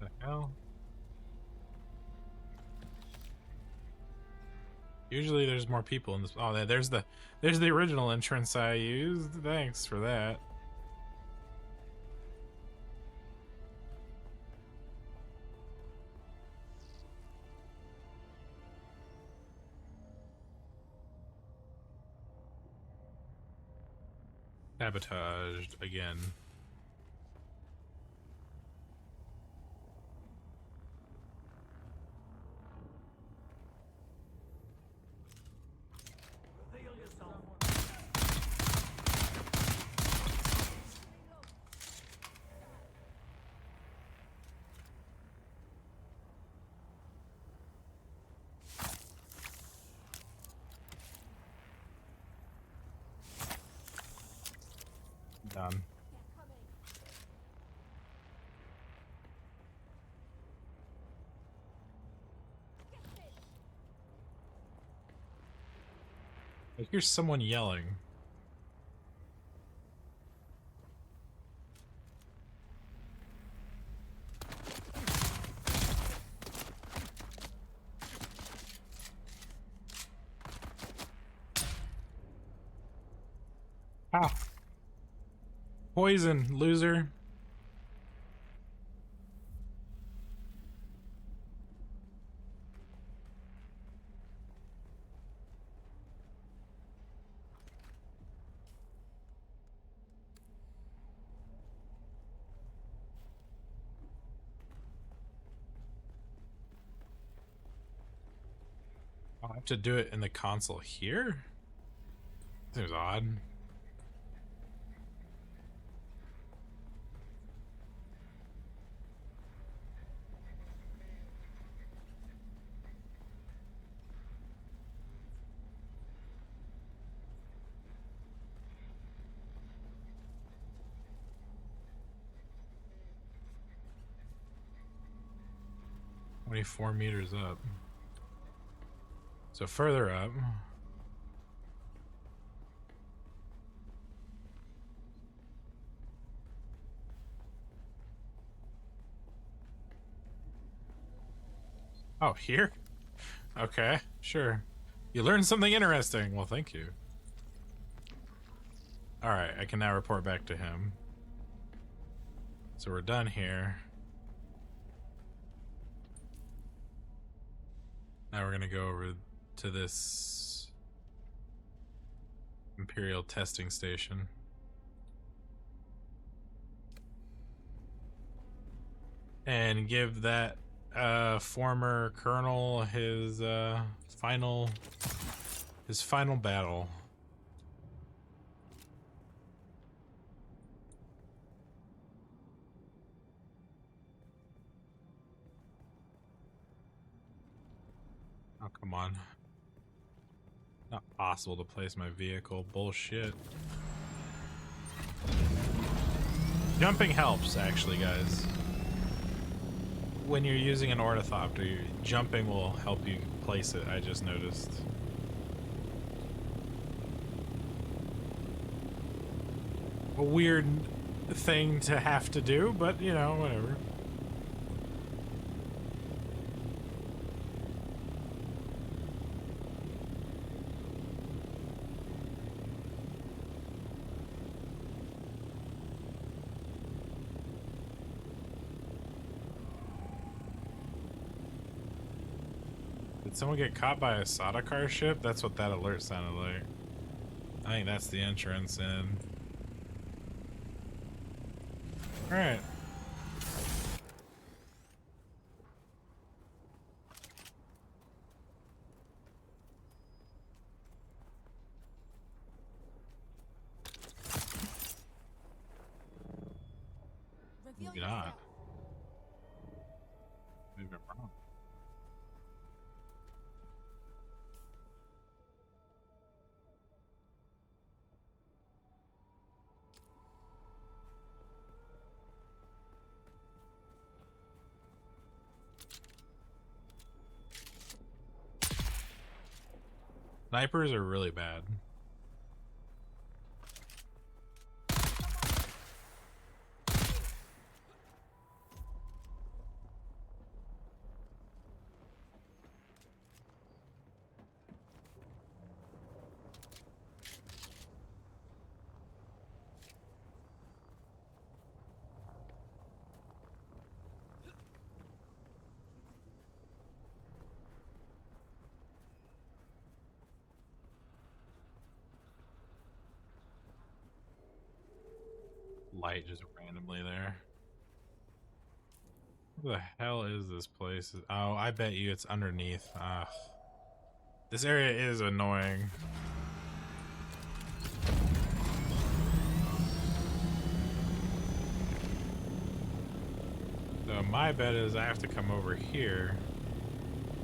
The hell? Usually there's more people in this. Oh, there's the original entrance I used. Thanks for that. Sabotaged again. Done. I hear someone yelling. Ah. Poison, loser. I'll have to do it in the console here? Seems odd. "24 meters up." So further up. Oh, here? Okay, sure. You learned something interesting. Well, thank you. Alright, I can now report back to him. So we're done here. Now we're gonna go over to this Imperial testing station. And give that former colonel his final battle. Oh, come on. Not possible to place my vehicle. Bullshit. Jumping helps, actually, guys. When you're using an ornithopter, jumping will help you place it, I just noticed. A weird thing to have to do, but, you know, whatever. Did someone get caught by a Sardaukar ship? That's what that alert sounded like. I think that's the entrance in. Alright. Maybe not. Maybe I'm wrong. Snipers are really bad. Light just randomly there. Where the hell is this place? Oh, I bet you it's underneath. Ugh. This area is annoying. So my bet is I have to come over here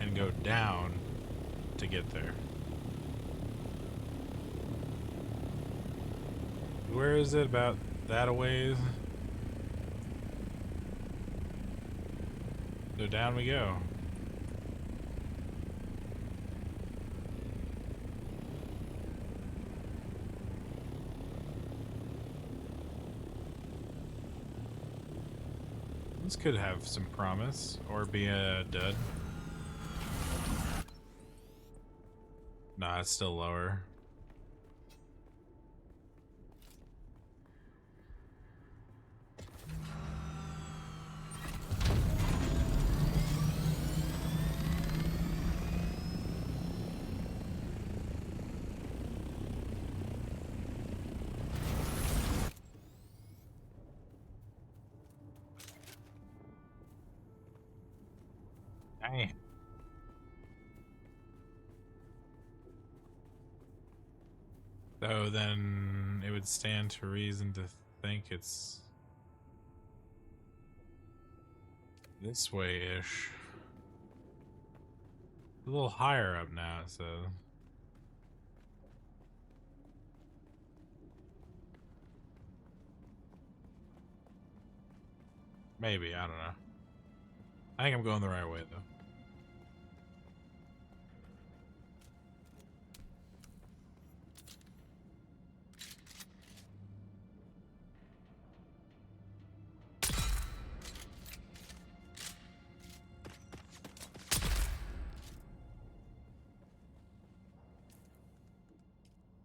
and go down to get there. Where is it? About that a ways? So down we go. This could have some promise, or be a dud. Nah, it's still lower. Dang. So then it would stand to reason to think it's this way-ish. A little higher up now, so maybe, I don't know. I think I'm going the right way though.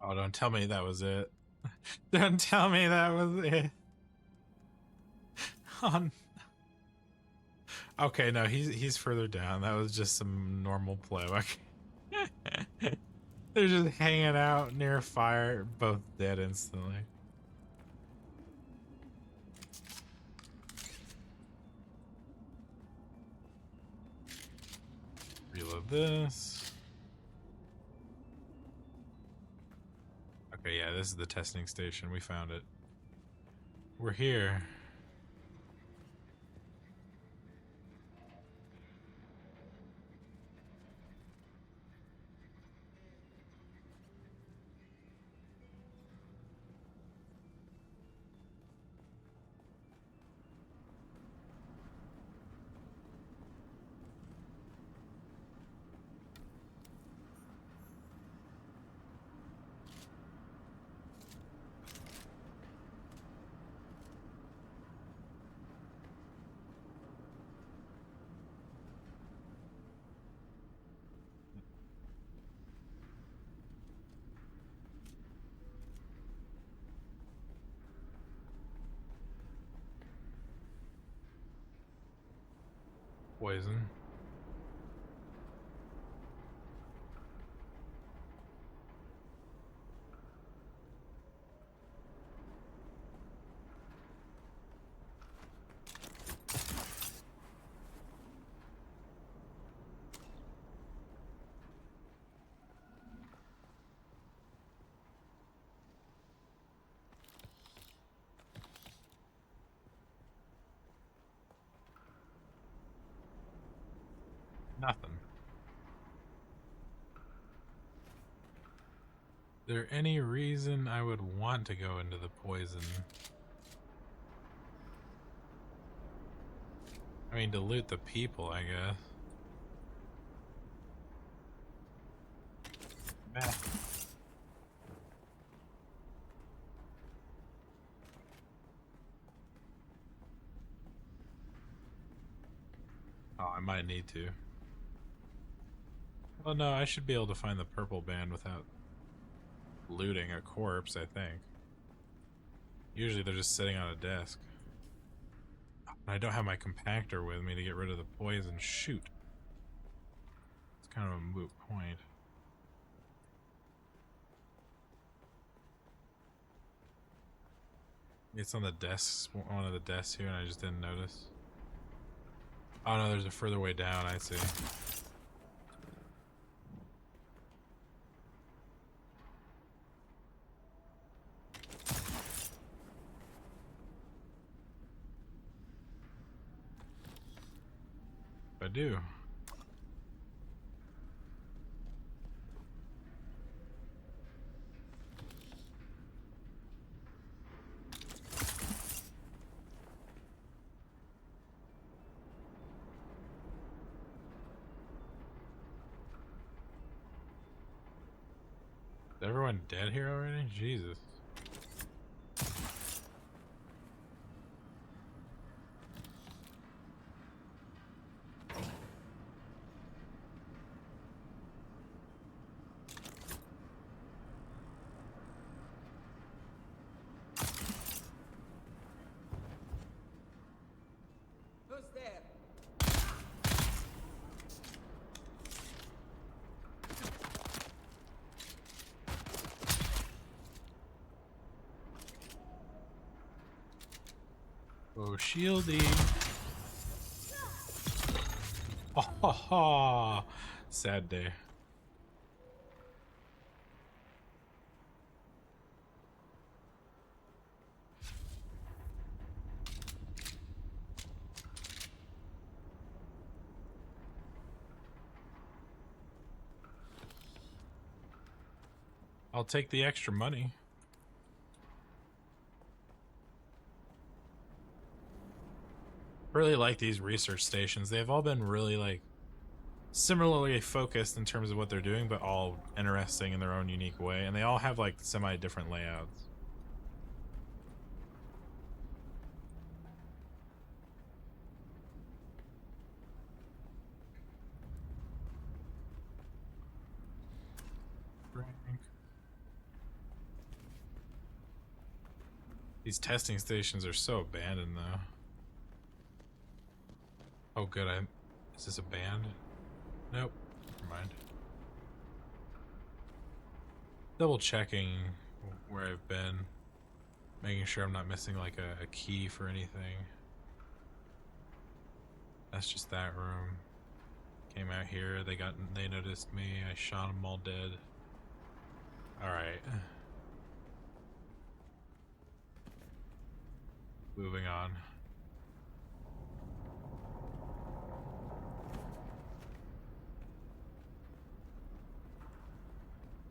Oh, don't tell me that was it. Don't tell me that was it. Oh, okay, no, he's further down. That was just some normal play. Okay. They're just hanging out near a fire, both dead instantly. Reload this. Okay, yeah, this is the testing station. We found it. We're here. poison. Nothing. Is there any reason I would want to go into the poison? I mean, to loot the people, I guess. Meh. Oh, I might need to. Well, no, I should be able to find the purple band without looting a corpse, I think. Usually they're just sitting on a desk. I don't have my compactor with me to get rid of the poison. Shoot. It's kind of a moot point. It's on the desks, one of the desks here, and I just didn't notice. Oh no, there's a further way down, I see. I do. Is everyone dead here already? Jesus. Oh, shieldy. Oh, ho, ho. Sad day. I'll take the extra money. Really like these research stations. They've all been really like similarly focused in terms of what they're doing, but all interesting in their own unique way, and they all have like semi-different layouts. These testing stations are so abandoned though. Oh good, is this a band? Nope, never mind. Double checking where I've been, making sure I'm not missing like a key for anything. That's just that room. Came out here, they noticed me, I shot them all dead. Alright. Moving on.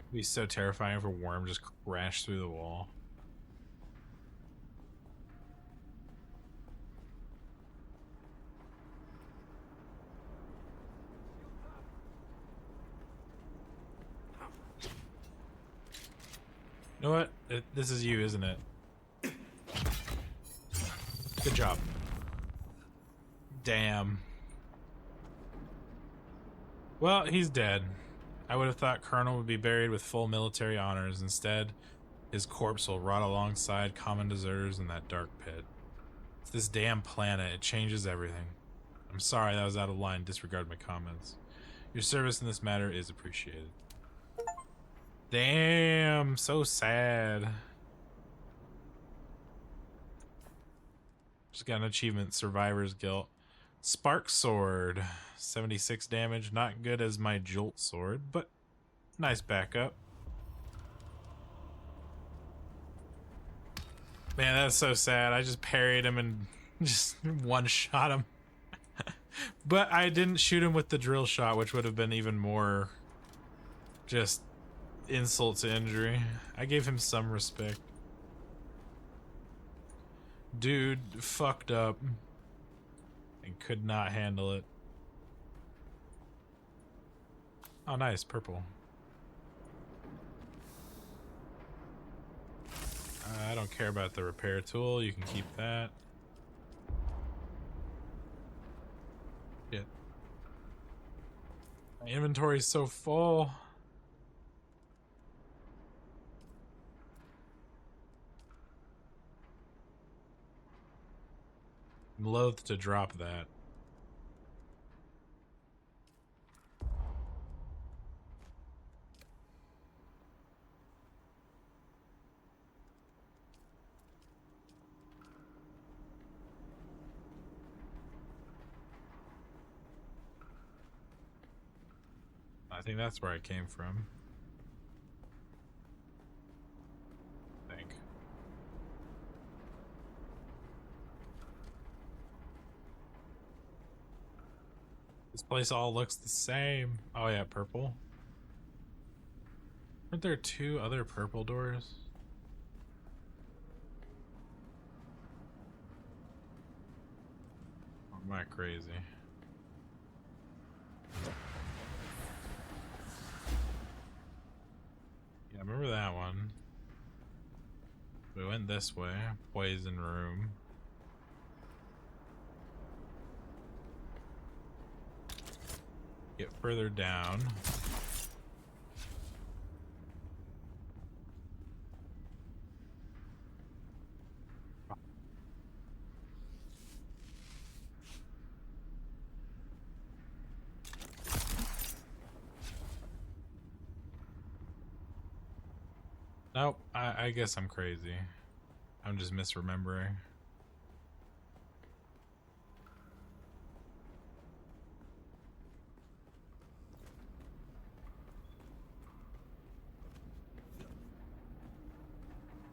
It'd be so terrifying if a worm just crashed through the wall. You know what? This is you, isn't it? Good job. Damn. Well, he's dead. I would have thought Colonel would be buried with full military honors. Instead, his corpse will rot alongside common deserters in that dark pit. It's this damn planet. It changes everything. I'm sorry that was out of line. Disregard my comments. Your service in this matter is appreciated. Damn, so sad. Just got an achievement, Survivor's Guilt. Spark Sword, 76 damage. Not good as my Jolt Sword, but nice backup. Man, that's so sad. I just parried him and just one-shot him. But I didn't shoot him with the drill shot, which would have been even more just insult to injury. I gave him some respect. Dude fucked up and could not handle it. Oh, nice, purple. I don't care about the repair tool. You can keep that. Shit. My inventory's so full. I'm loath to drop that. I think that's where I came from. I think. This place all looks the same. Oh yeah, purple. Aren't there 2 other purple doors? Or am I crazy? Yeah, I remember that one. We went this way. Poison room. Get further down. Nope, I guess I'm crazy. I'm just misremembering.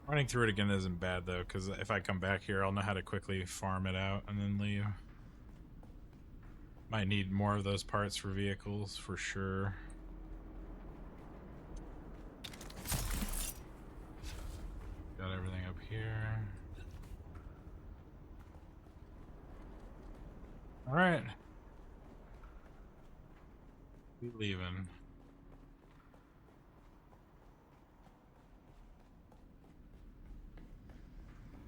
Running through it again isn't bad though, because if I come back here, I'll know how to quickly farm it out and then leave. Might need more of those parts for vehicles, for sure. Got everything up here. Alright. We leaving.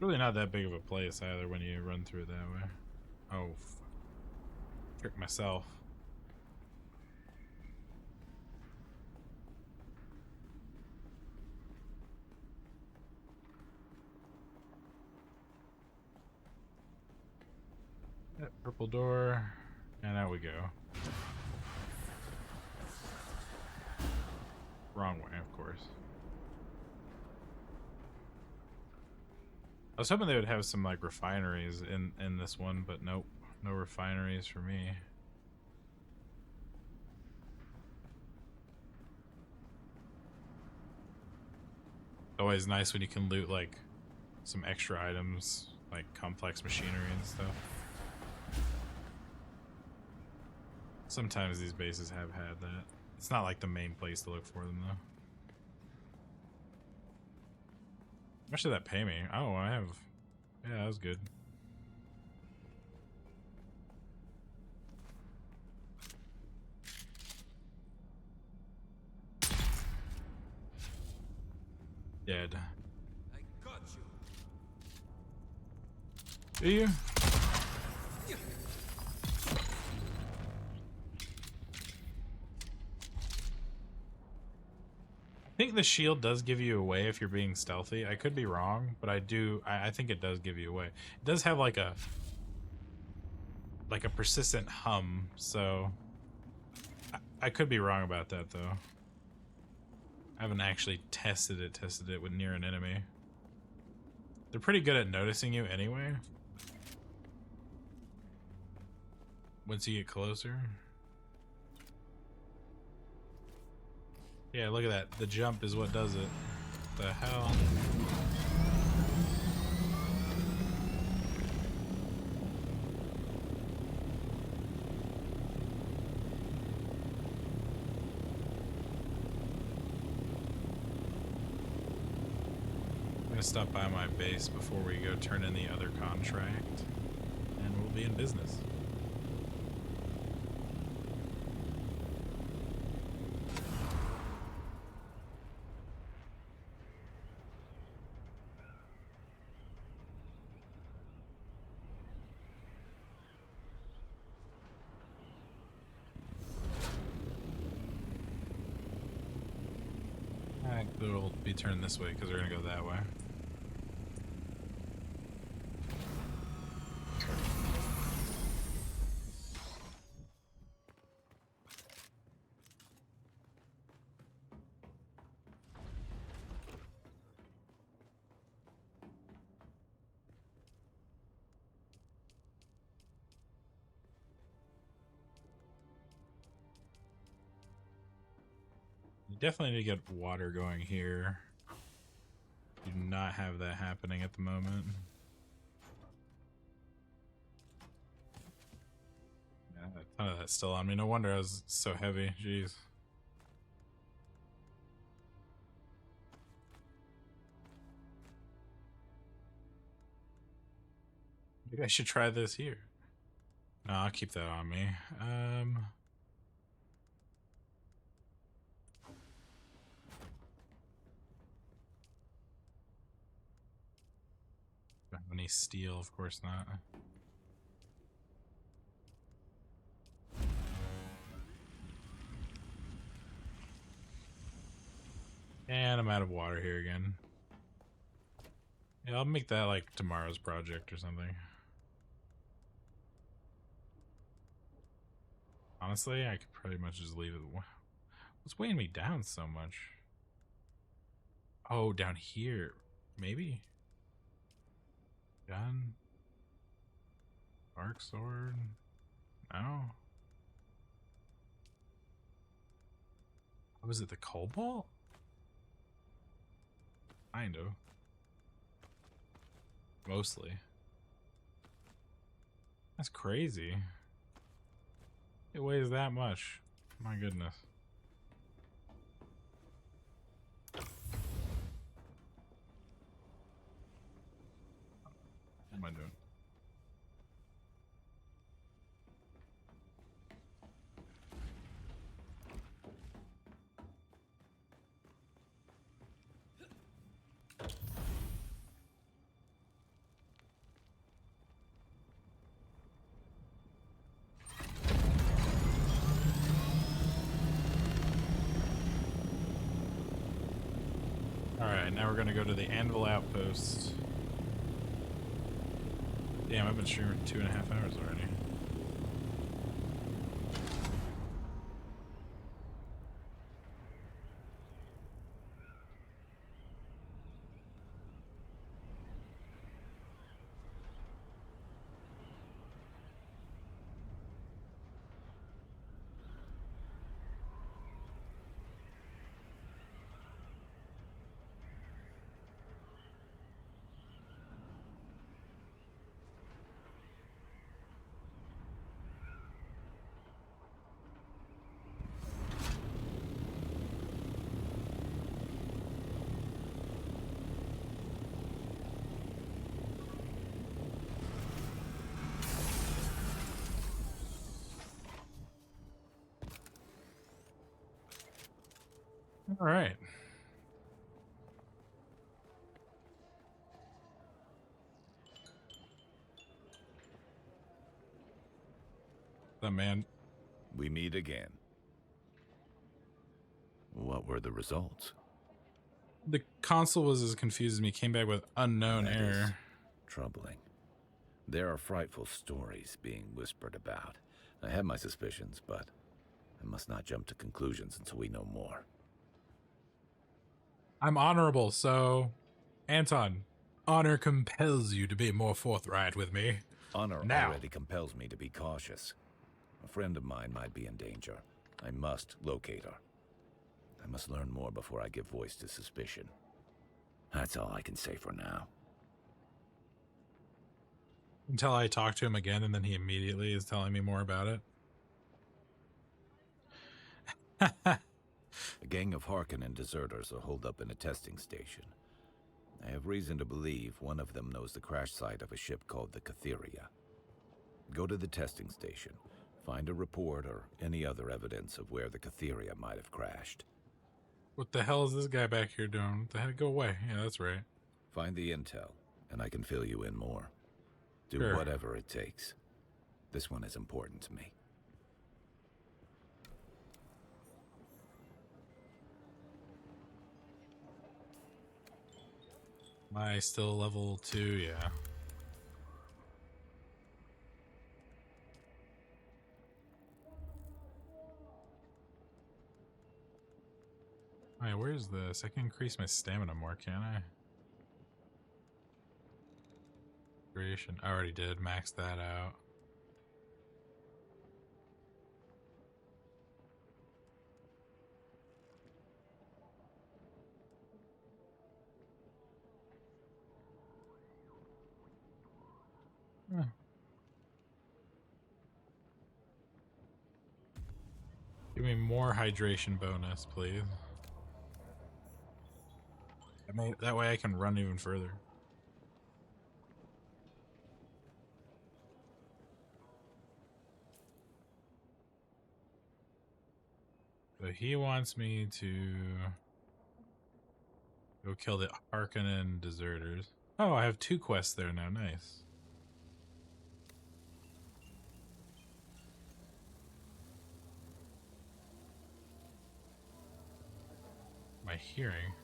Really not that big of a place either when you run through it that way. Oh, tricked myself. That purple door, and out we go. Wrong way, of course. I was hoping they would have some like refineries in this one, but nope, no refineries for me. Always nice when you can loot like some extra items, like complex machinery and stuff. Sometimes these bases have had that. It's not like the main place to look for them though. How much did that pay me? Oh, I have... Yeah, that was good. Dead. I got you. Do you? I think the shield does give you away if you're being stealthy. I could be wrong, but I think it does give you away. It does have like like a persistent hum, so I could be wrong about that though. I haven't actually tested it with near an enemy. They're pretty good at noticing you anyway. Once you get closer. Yeah, look at that. The jump is what does it. The hell? I'm gonna stop by my base before we go turn in the other contract, and we'll be in business. We'll be turned this way because we're gonna go that way. You definitely need to get water going here. Do not have that happening at the moment. Yeah, a ton of that's still on me. No wonder I was so heavy. Jeez. Maybe I should try this here. No, I'll keep that on me. Don't have any steel, of course not. And I'm out of water here again. Yeah, I'll make that like tomorrow's project or something. Honestly, I could pretty much just leave it. What's weighing me down so much? Oh, down here. Maybe? Gun? Arc sword? No? Oh, was it the cobalt? Kind of. Mostly. That's crazy. It weighs that much. My goodness. What am I doing? Alright, now we're gonna go to the Anvil Outpost. Damn, I've been streaming 2.5 hours already. All right. The man. We meet again. What were the results? The console was as confused as me. Came back with unknown That is error. troubling. There are frightful stories being whispered about. I have my suspicions, but I must not jump to conclusions until we know more. I'm honorable, so Anton, honor compels you to be more forthright with me. Honor Now. already compels me to be cautious. A friend of mine might be in danger. I must locate her. I must learn more before I give voice to suspicion. That's all I can say for now. Until I talk to him again, and then he immediately is telling me more about it. A gang of Harkonnen deserters are holed up in a testing station. I have reason to believe one of them knows the crash site of a ship called the Catheria. Go to the testing station. Find a report or any other evidence of where the Catheria might have crashed. What the hell is this guy back here doing? What the heck? Go away. Yeah, that's right. Find the intel, and I can fill you in more. Do Sure. whatever it takes. This one is important to me. Am I still level 2? Yeah. Alright, where's this? I can increase my stamina more, can I? Creation. I already did. Max that out. Give me more hydration bonus, please. That way I can run even further. So he wants me to go kill the Harkonnen deserters. Oh, I have 2 quests there now. Nice. My hearing.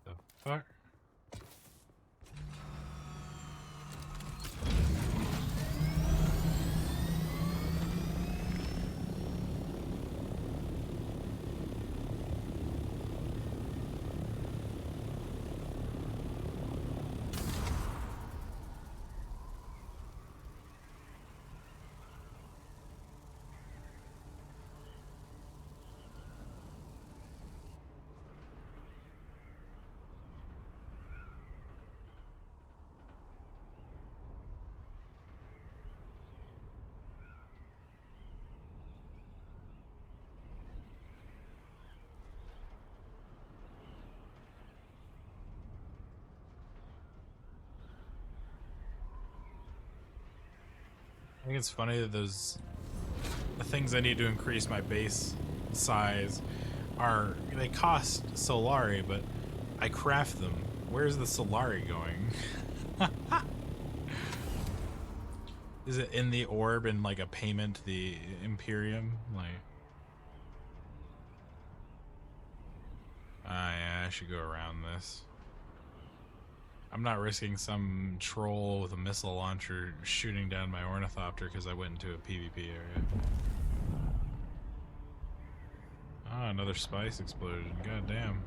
The fuck? I think it's funny that the things I need to increase my base size they cost Solari, but I craft them. Where's the Solari going? Is it in the orb in like a payment to the Imperium? Like, yeah, I should go around this. I'm not risking some troll with a missile launcher shooting down my ornithopter because I went into a PvP area. Ah, another spice explosion. God damn.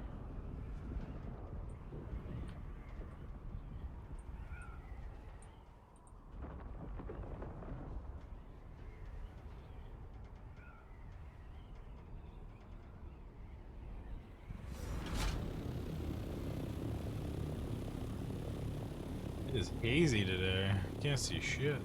It is hazy today. Can't see shit.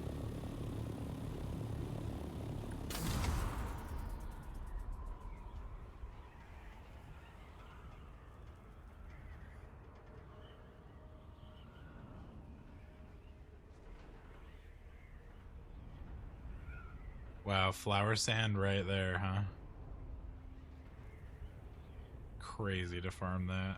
Wow, flower sand right there, huh? Crazy to farm that.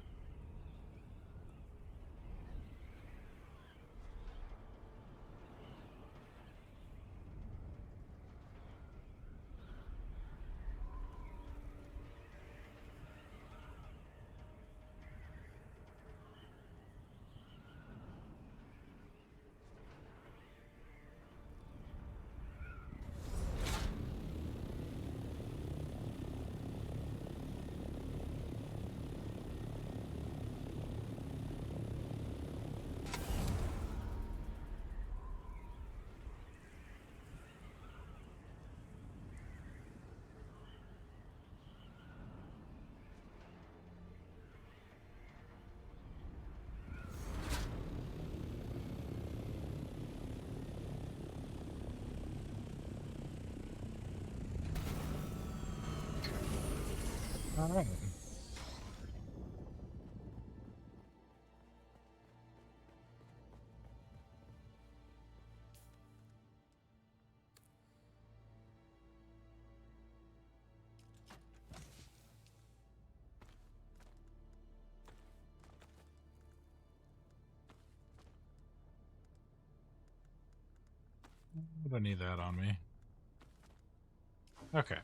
All right. I don't need that on me. Okay.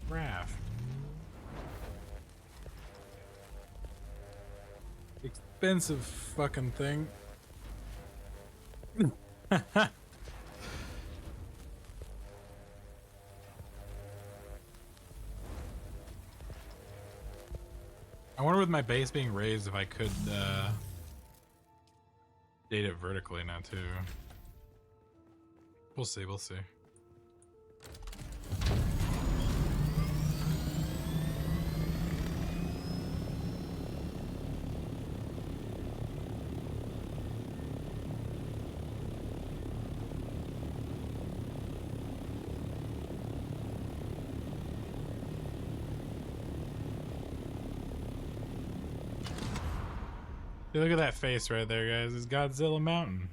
Raft. Expensive fucking thing. I wonder with my base being raised if I could date it vertically now too. We'll see, we'll see. Look at that face right there, guys. It's Godzilla Mountain.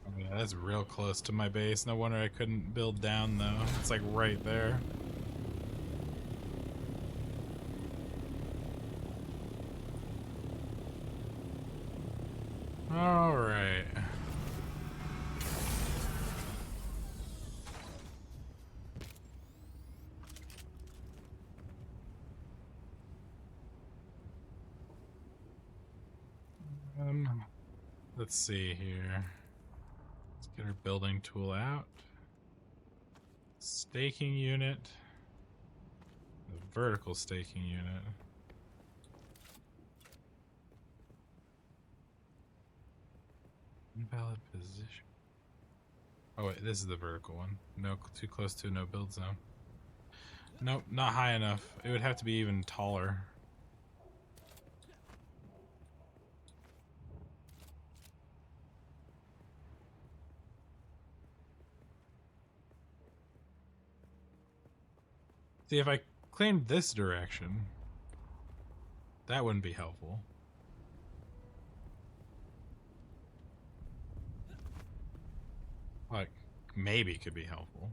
Oh yeah, that's real close to my base. No wonder I couldn't build down though. It's like right there. All right. Let's see here. Let's get our building tool out. Staking unit. The vertical staking unit. Invalid position. Oh wait, this is the vertical one. No, too close to no build zone. Nope, not high enough. It would have to be even taller. See, if I claimed this direction, that wouldn't be helpful. Like, maybe could be helpful.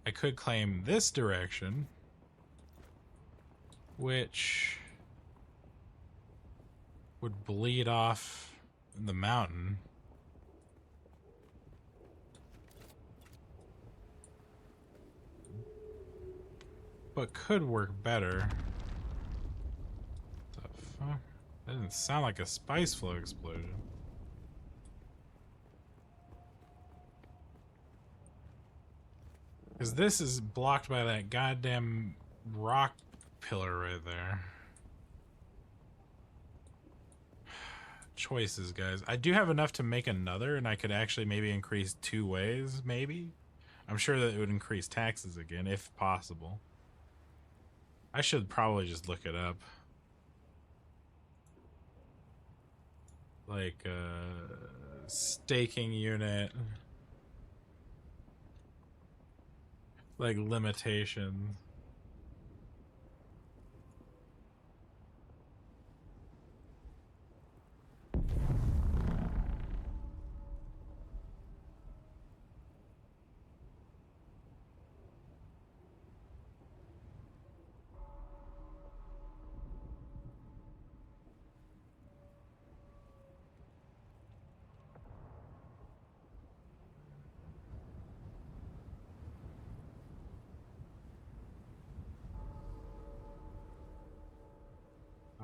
I could claim this direction, which would bleed off the mountain. But could work better. The fuck? That doesn't sound like a spice flow explosion. Because this is blocked by that goddamn rock pillar right there. Choices, guys. I do have enough to make another, and I could actually maybe increase 2 ways, maybe. I'm sure that it would increase taxes again, if possible. I should probably just look it up. Like, staking unit. Like, limitations.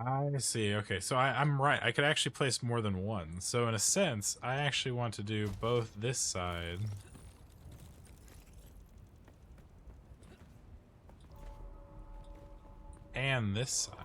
I see. Okay, so I'm right. I could actually place more than one. So in a sense, I actually want to do both this side And this side.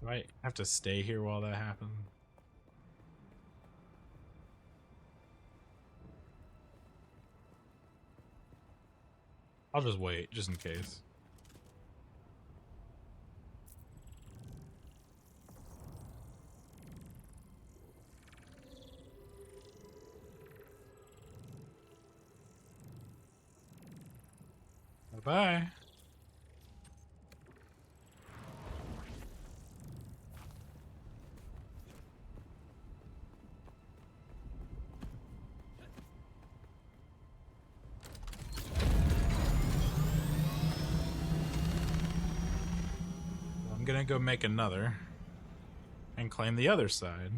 Do I have to stay here while that happens? I'll just wait, just in case. Bye-bye. I'm gonna go make another and claim the other side.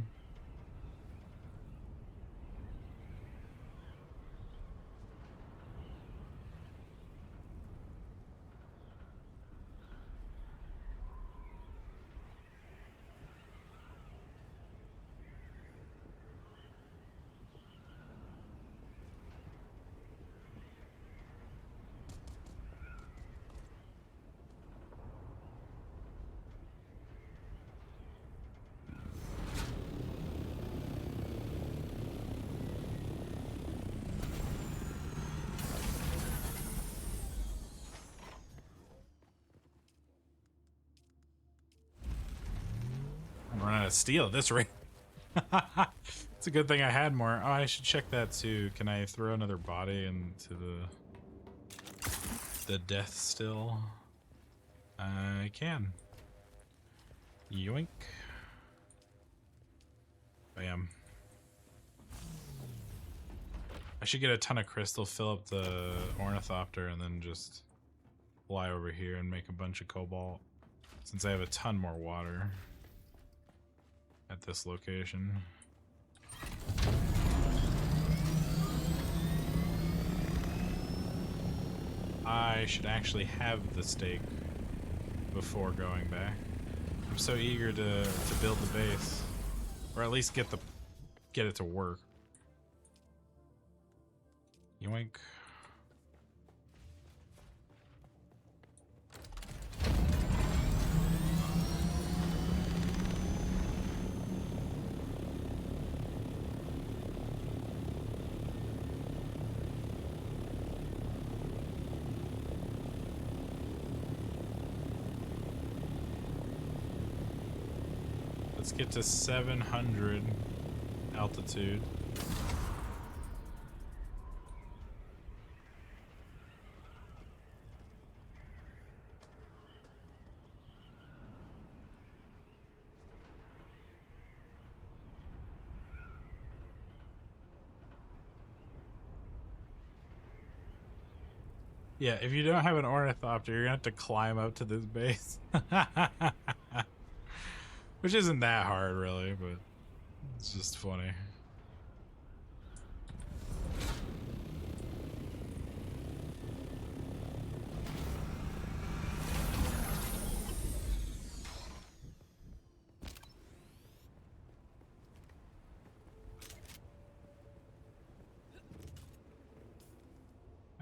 I'm running out of steel at this rate. It's a good thing I had more. Oh, I should check that too. Can I throw another body into the death still? I can. Yoink. Bam. I should get a ton of crystal, fill up the ornithopter, and then just fly over here and make a bunch of cobalt, since I have a ton more water at this location. I should actually have the steak before going back. I'm so eager to build the base, or at least get it to work. Yoink. Let's get to 700 altitude. Yeah, if you don't have an ornithopter, you're gonna have to climb up to this base. Which isn't that hard, really, but it's just funny.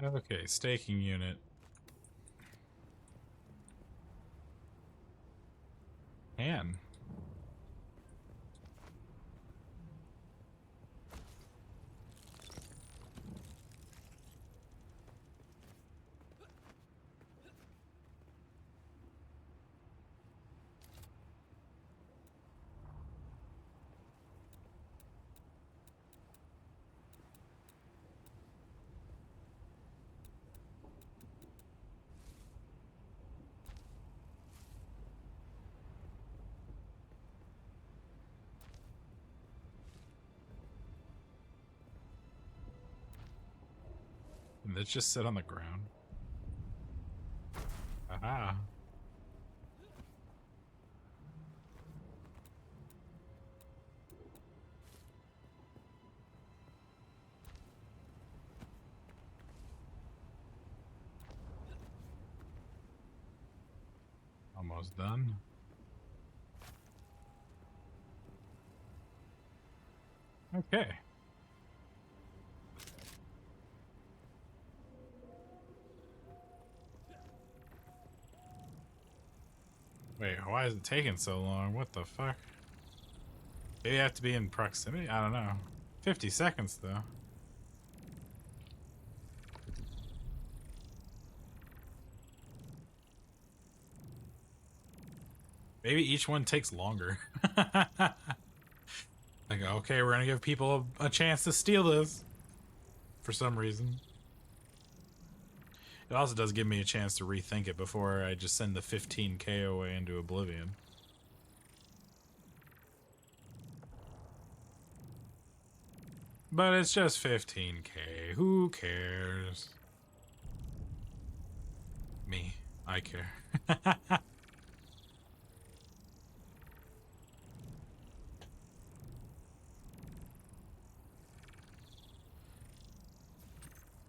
Okay, staking unit. Man. And let's just sit on the ground. Aha. Almost done. Okay. Wait, why is it taking so long? What the fuck? Maybe you have to be in proximity? I don't know. 50 seconds, though. Maybe each one takes longer. Like, okay, we're gonna give people a chance to steal this. For some reason. It also does give me a chance to rethink it before I just send the 15k away into oblivion. But it's just 15k. Who cares? Me. I care.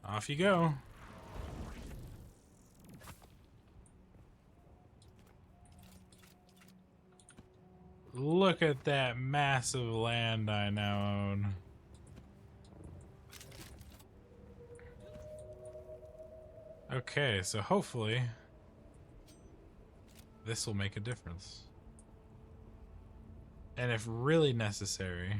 Off you go. Look at that massive land I now own. Okay, so hopefully this will make a difference. And if really necessary,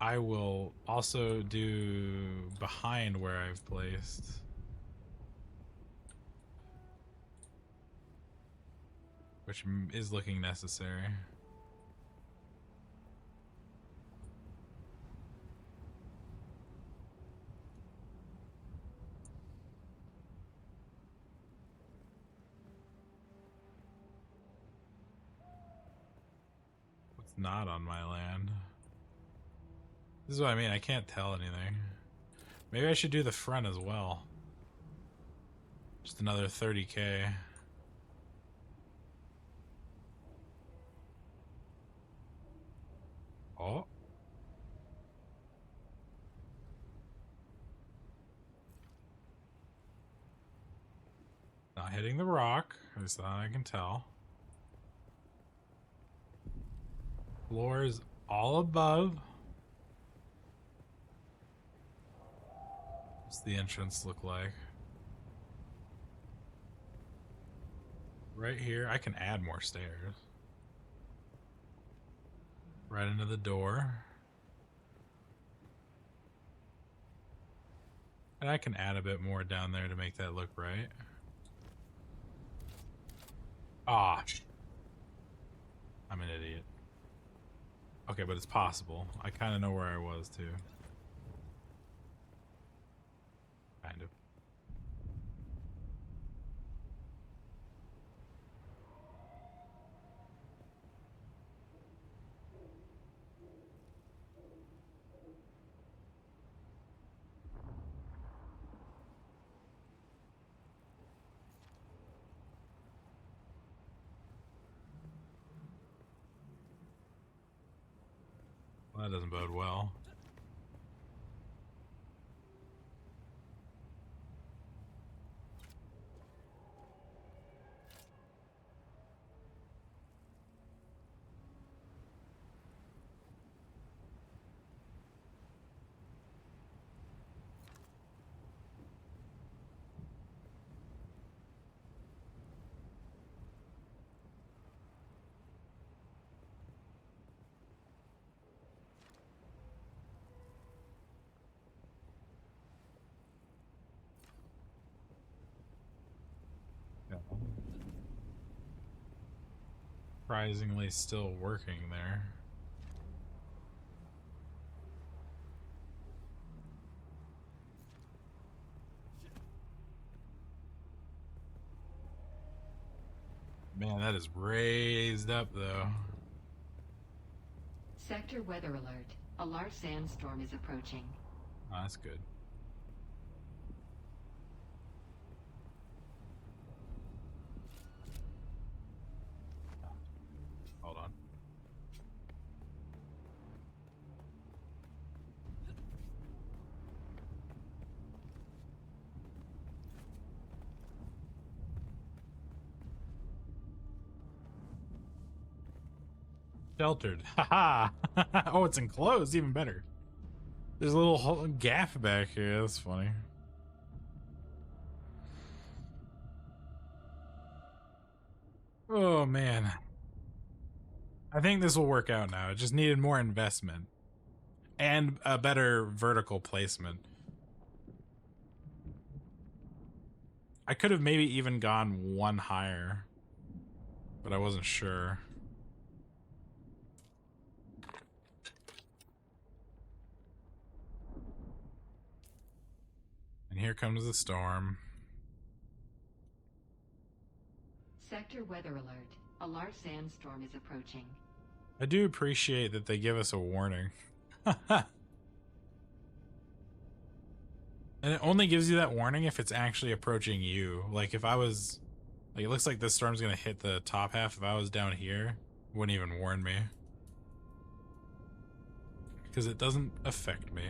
I will also do behind where I've placed. Which is looking necessary. What's not on my land? This is what I mean, I can't tell anything. Maybe I should do the front as well. Just another 30k. Oh. Not hitting the rock, at least that I can tell. Floor is all above. What's the entrance look like? Right here, I can add more stairs. Right into the door. And I can add a bit more down there to make that look right. Ah, I'm an idiot. Okay, but it's possible. I kind of know where I was too. Kind of. Well, that doesn't bode well. Surprisingly still working there. Man, that is raised up though. Sector weather alert. A large sandstorm is approaching. Oh, that's good. Hold on. sheltered. Haha. Oh, it's enclosed. Even better. There's a little gap back here. That's funny. Oh, man. I think this will work out now. It just needed more investment. And a better vertical placement. I could have maybe even gone one higher. But I wasn't sure. And here comes the storm. Sector weather alert. A large sandstorm is approaching. I do appreciate that they give us a warning. And it only gives you that warning if it's actually approaching you. Like if I was... Like it looks like this storm's gonna hit the top half. If I was down here, it wouldn't even warn me. Because it doesn't affect me.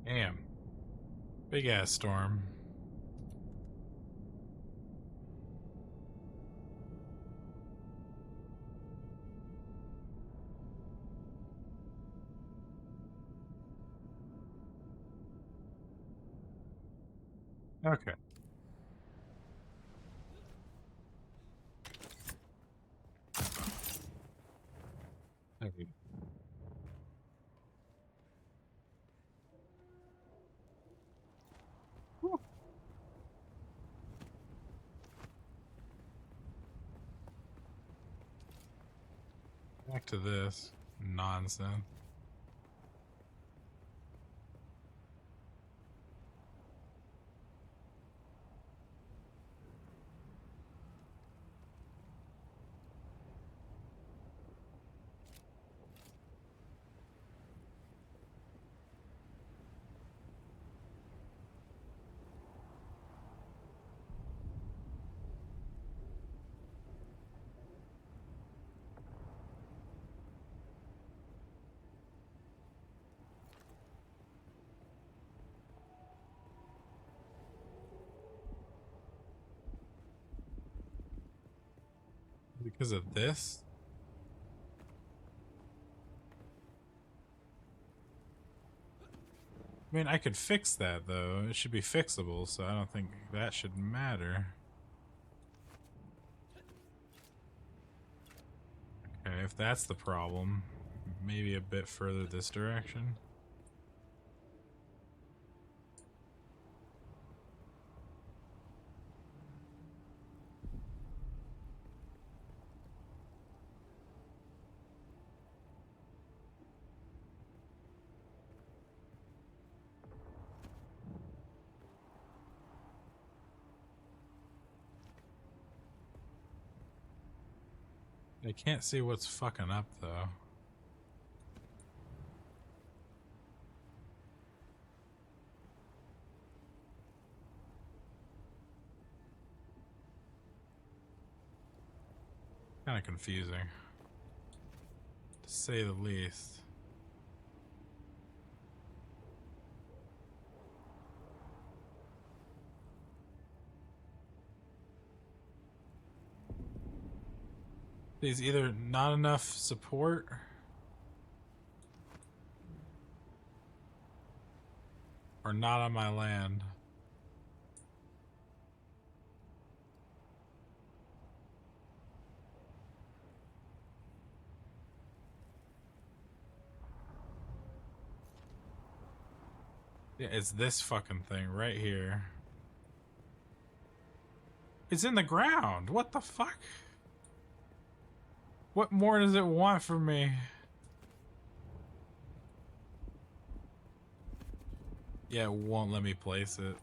Damn. Big ass storm. Okay. Okay. Back to this nonsense. Because of this? I mean, I could fix that, though. It should be fixable, so I don't think that should matter. Okay, if that's the problem, maybe a bit further this direction. I can't see what's fucking up, though. Kind of confusing, to say the least. There's either not enough support or not on my land. Yeah, it's this fucking thing right here. It's in the ground. What the fuck? What more does it want from me? Yeah, it won't let me place it.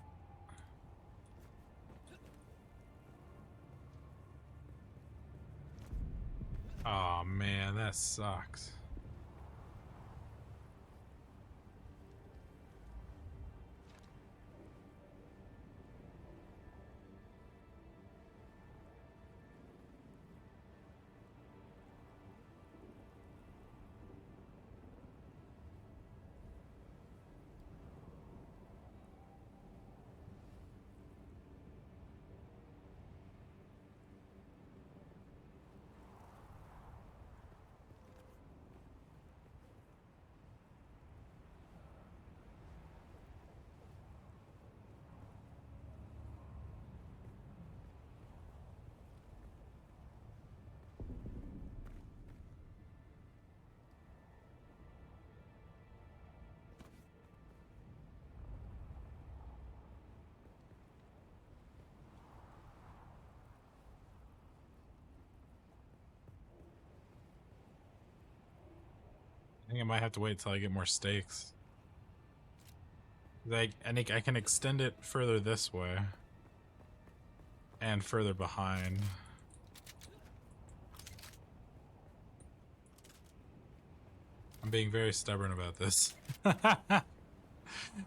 Oh man, that sucks. think I might have to wait till I get more stakes. I think I can extend it further this way. And further behind. I'm being very stubborn about this.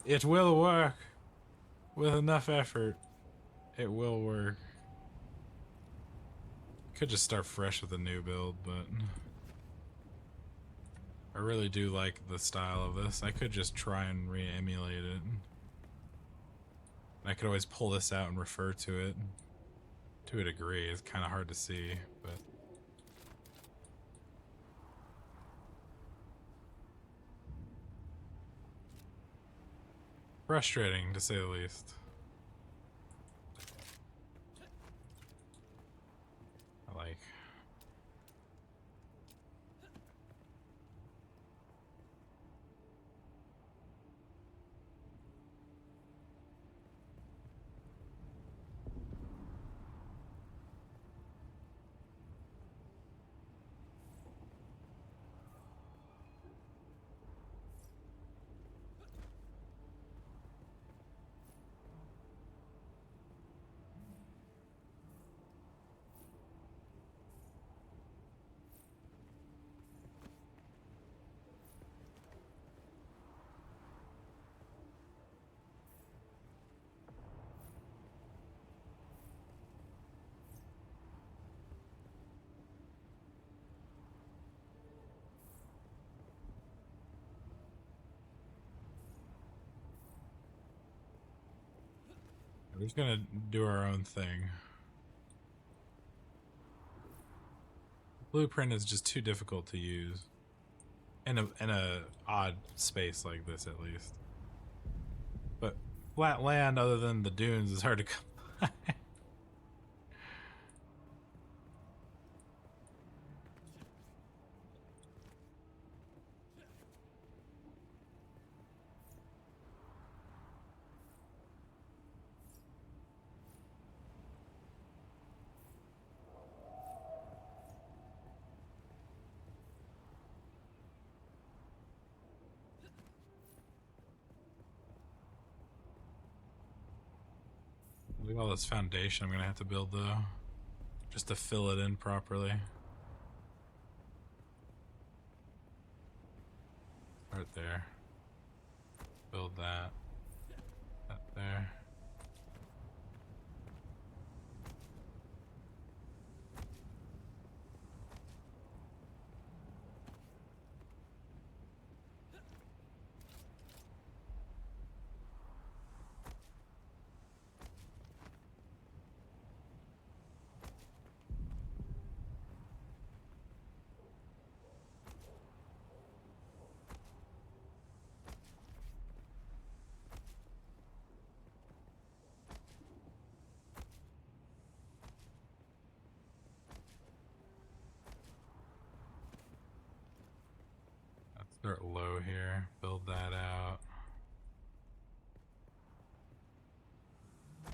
It will work. With enough effort, it will work. Could just start fresh with a new build, but I really do like the style of this. I could just try and re-emulate it. I could always pull this out and refer to it. To a degree, it's kind of hard to see, but... frustrating, to say the least. I like... we're just gonna do our own thing. Blueprint is just too difficult to use. In a odd space like this, at least. But flat land other than the dunes is hard to come by. Look at all this foundation I'm gonna have to build though, just to fill it in properly. Start there. Build that. That there. Start low here, build that out. There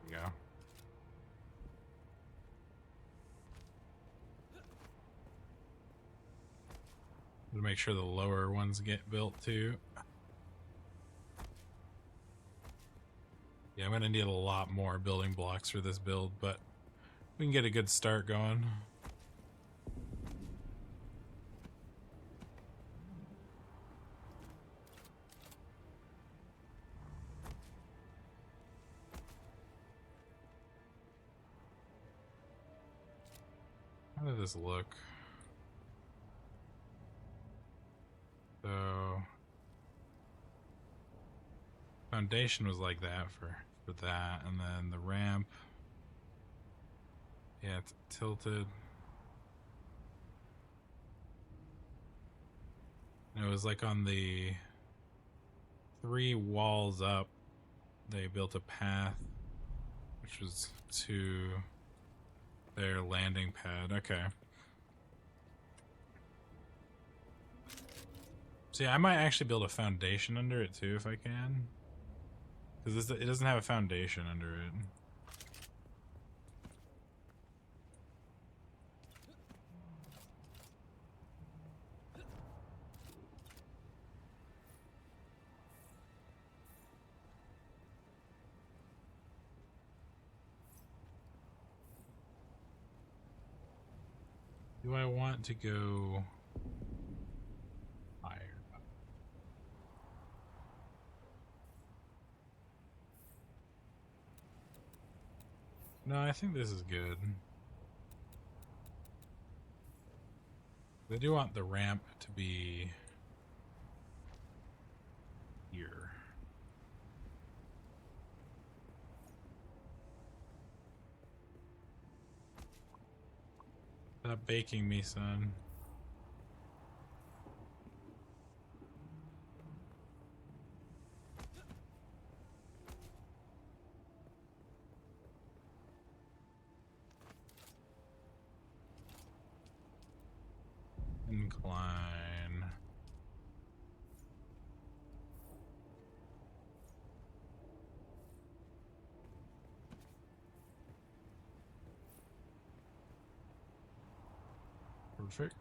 we go. To make sure the lower ones get built too. Yeah, I'm gonna need a lot more building blocks for this build, but we can get a good start going. How did this look? So foundation was like that for that, and then the ramp, yeah, it's tilted. And it was like on the 3 walls up, they built a path, which was to their landing pad. Okay. See, I might actually build a foundation under it too if I can. Because it doesn't have a foundation under it. Do I want to go higher? No, I think this is good. I do want the ramp to be here. Stop baking me, son. Incline. Perfect.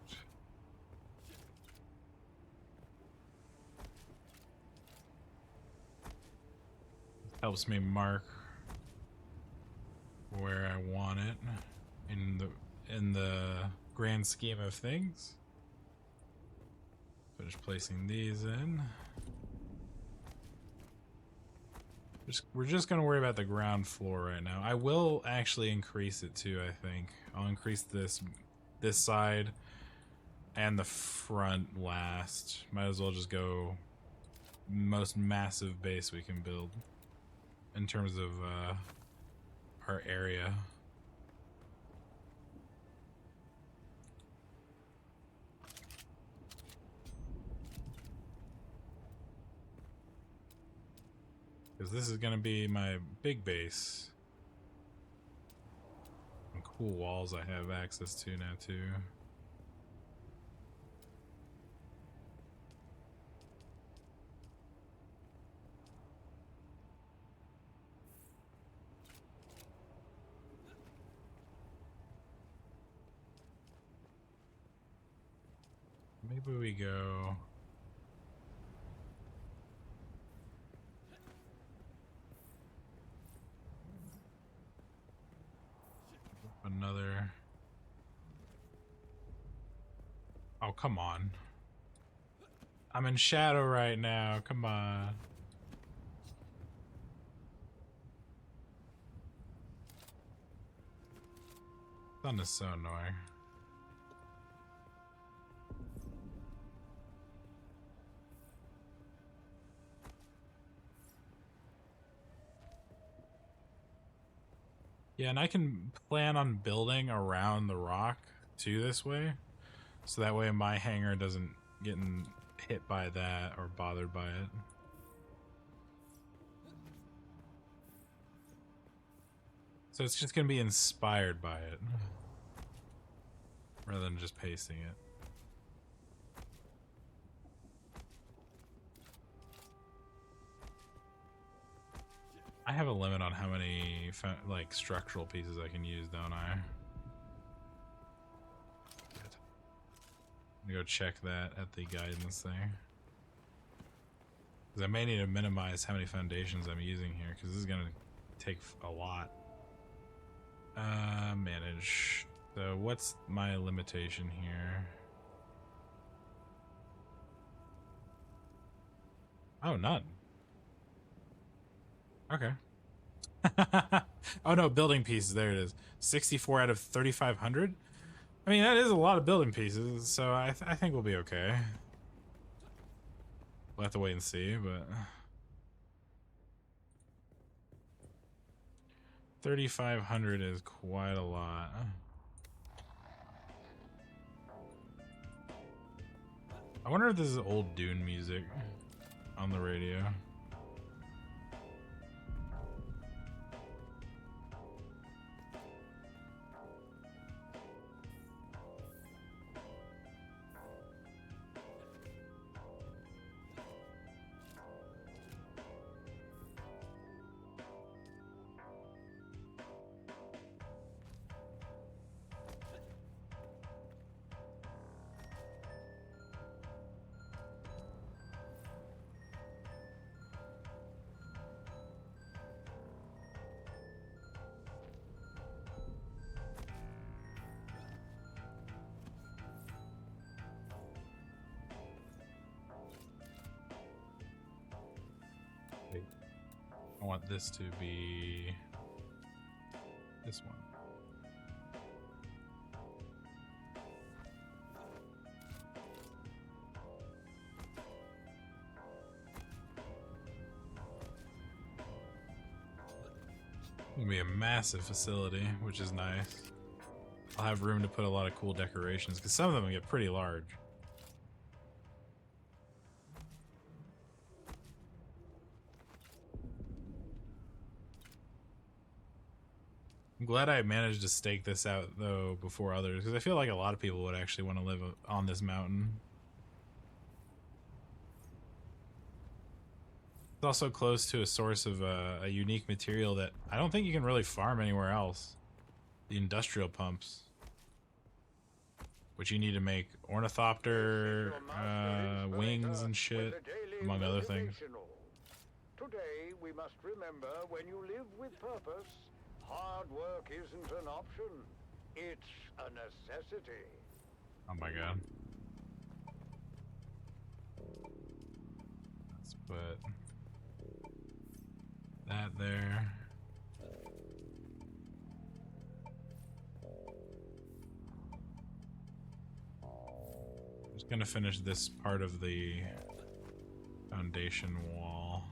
Helps me mark where I want it in the grand scheme of things. Finish placing these in. We're just gonna worry about the ground floor right now. I will actually increase it too, I think. I'll increase this side and the front last. Might as well just go most massive base we can build in terms of our area. Because this is going to be my big base. Some cool walls I have access to now too. Maybe we go... another... Oh, come on. I'm in shadow right now, come on. Sun is so annoying. Yeah, and I can plan on building around the rock too this way. So that way my hangar doesn't get hit by that or bothered by it. So it's just going to be inspired by it. Rather than just pasting it. I have a limit on how many like structural pieces I can use, don't I? I'm gonna go check that at the guidance thing. Because I may need to minimize how many foundations I'm using here, because this is gonna take a lot. Manage. So what's my limitation here? Oh, none. Okay. Oh no, building pieces. There it is. 64 out of 3,500. I mean, that is a lot of building pieces, so I think we'll be okay. We'll have to wait and see, but 3,500 is quite a lot. I wonder if this is old Dune music on the radio. want this to be this one. It'll be a massive facility, which is nice. I'll have room to put a lot of cool decorations because some of them get pretty large. I'm glad I managed to stake this out though before others because I feel like a lot of people would actually want to live on this mountain. It's also close to a source of a unique material that I don't think you can really farm anywhere else. The industrial pumps. Which you need to make ornithopter wings and shit, among other things. Today we must remember when you live with purpose, hard work isn't an option. It's a necessity. Oh my god. Let's put that there. Just gonna finish this part of the foundation wall.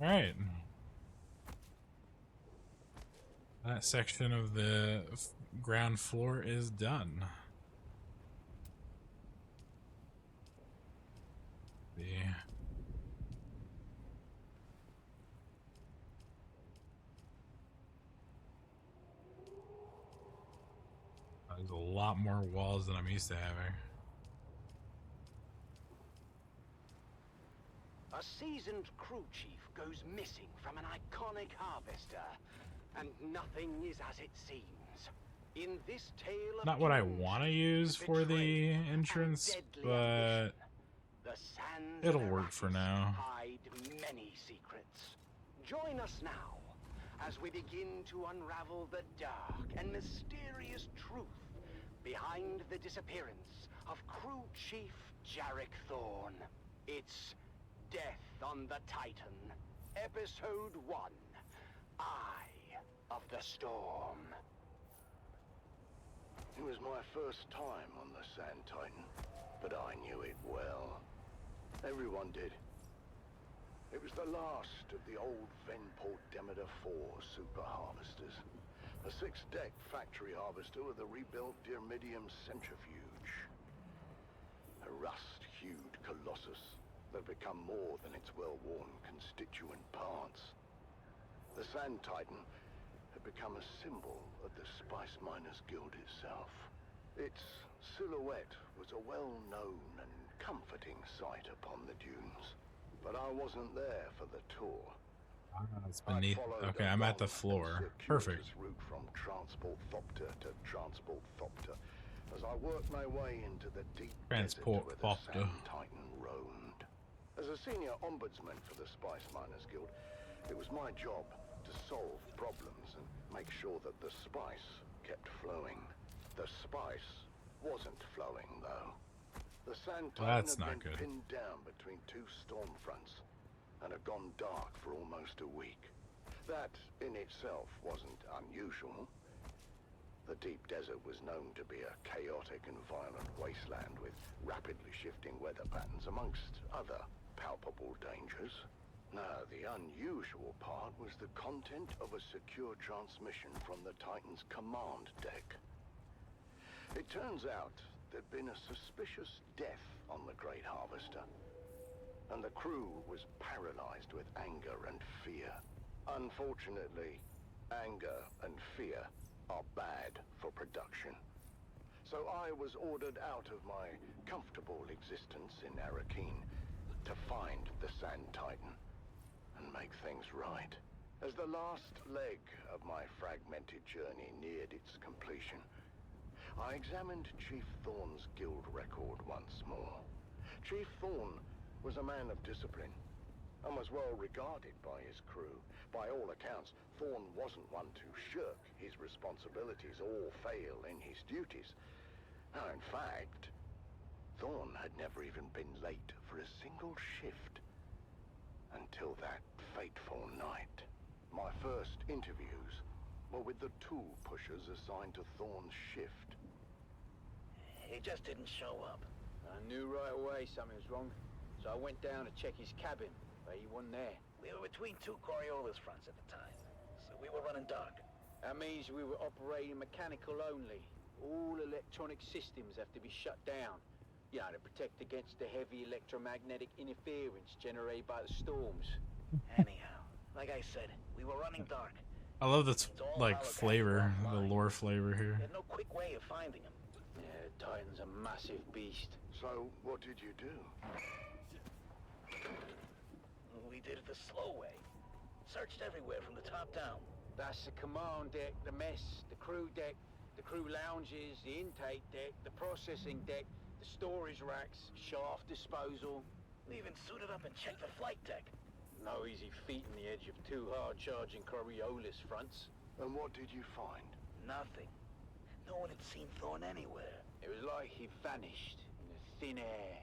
Alright. That section of the ground floor is done. There's a lot more walls than I'm used to having. A seasoned crew chief goes missing from an iconic harvester, and nothing is as it seems. In this tale of Not what I want to use for the entrance, but it'll work for now. Hide many secrets. Join us now as we begin to unravel the dark and mysterious truth behind the disappearance of crew chief Jarek Thorne. It's Death on the Titan, Episode 1, Eye of the Storm. It was my first time on the Sand Titan, but I knew it well. Everyone did. It was the last of the old Venport Demeter 4 super harvesters. A 6-deck factory harvester with a rebuilt Dyrmidium centrifuge. A rust-hued colossus that had become more than its well-worn constituent parts. The Sand Titan had become a symbol of the Spice Miners Guild itself. Its silhouette was a well-known and comforting sight upon the dunes. But I wasn't there for the tour. It's beneath. Okay, I'm at the floor. Perfect. Route from Transport Thopter to Transport Thopter as I worked my way into the deep Transport desert where the Thopter. Sand Titan roamed. As a senior ombudsman for the Spice Miners Guild, it was my job to solve problems and make sure that the spice kept flowing. The spice wasn't flowing, though. The Sand Titan That's had not been good. pinned down between two storm fronts and had gone dark for almost a week. That in itself wasn't unusual. The deep desert was known to be a chaotic and violent wasteland with rapidly shifting weather patterns amongst other palpable dangers. Now, the unusual part was the content of a secure transmission from the Titan's command deck. It turns out there'd been a suspicious death on the Great Harvester. and the crew was paralyzed with anger and fear. Unfortunately, anger and fear are bad for production. So I was ordered out of my comfortable existence in Arakeen to find the Sand Titan and make things right. As the last leg of my fragmented journey neared its completion, I examined Chief Thorne's guild record once more. Chief Thorne was a man of discipline and was well regarded by his crew. By all accounts, Thorne wasn't one to shirk his responsibilities or fail in his duties. Now, in fact, Thorne had never even been late for a single shift until that fateful night. My first interviews were with the tool pushers assigned to Thorne's shift. He just didn't show up. I knew right away something was wrong, so I went down to check his cabin, but he wasn't there. We were between two Coriolis fronts at the time, so we were running dark. That means we were operating mechanical only. All electronic systems have to be shut down, you know, to protect against the heavy electromagnetic interference generated by the storms. Anyhow, like I said, we were running dark. I love this like flavor, the lore flavor here. There's no quick way of finding him. Yeah, Titan's a massive beast. So, what did you do? We did it the slow way. Searched everywhere from the top down. That's the command deck, the mess, the crew deck, the crew lounges, the intake deck, the processing deck, the storage racks, shaft disposal. We even suited up and checked the flight deck. No easy feat on the edge of two hard-charging Coriolis fronts. And what did you find? Nothing. No one had seen Thorne anywhere. It was like he vanished in the thin air.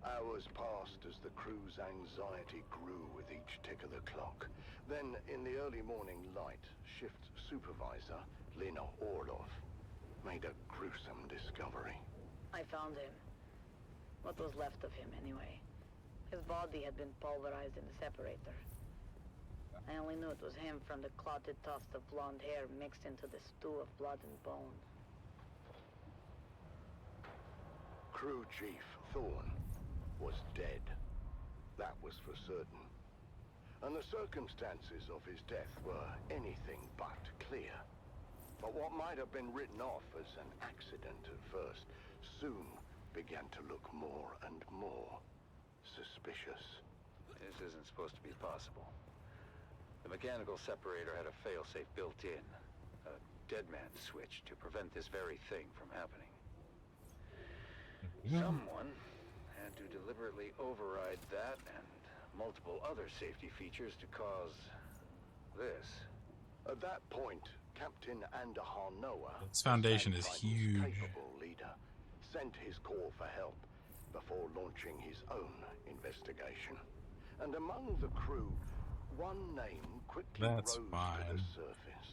Hours passed as the crew's anxiety grew with each tick of the clock. Then, in the early morning light, shift supervisor, Lena Orlov, made a gruesome discovery. I found him. What was left of him, anyway. His body had been pulverized in the separator. I only knew it was him from the clotted tuft of blonde hair mixed into the stew of blood and bone. Crew Chief Thorne was dead. That was for certain. And the circumstances of his death were anything but clear. But what might have been written off as an accident at first soon began to look more and more suspicious. This isn't supposed to be possible. The mechanical separator had a failsafe built in, a dead man's switch to prevent this very thing from happening. Someone had to deliberately override that and multiple other safety features to cause this. At that point, Captain Andahar Noah, This foundation is Titan's huge. capable leader, sent his call for help before launching his own investigation. And among the crew, one name quickly That's rose to fine. the surface.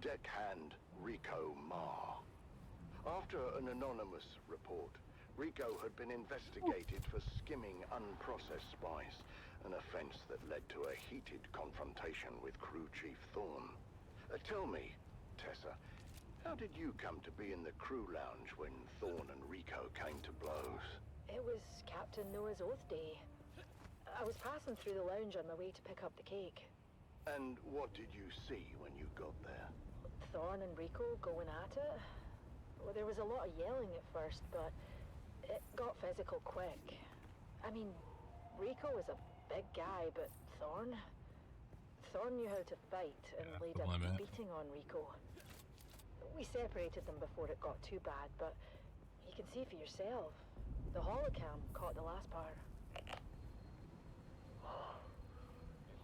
Deckhand Rico Marr. After an anonymous report, Rico had been investigated for skimming unprocessed spice, an offense that led to a heated confrontation with Crew Chief Thorne. Tell me, Tessa, how did you come to be in the crew lounge when Thorne and Rico came to blows? It was Captain Noah's Oath Day. I was passing through the lounge on my way to pick up the cake. And what did you see when you got there? Thorne and Rico going at it. Well, there was a lot of yelling at first, but it got physical quick. I mean, Rico was a big guy, but Thorne knew how to fight and laid a limit. beating on Rico. We separated them before it got too bad, but you can see for yourself. The holocam caught the last part.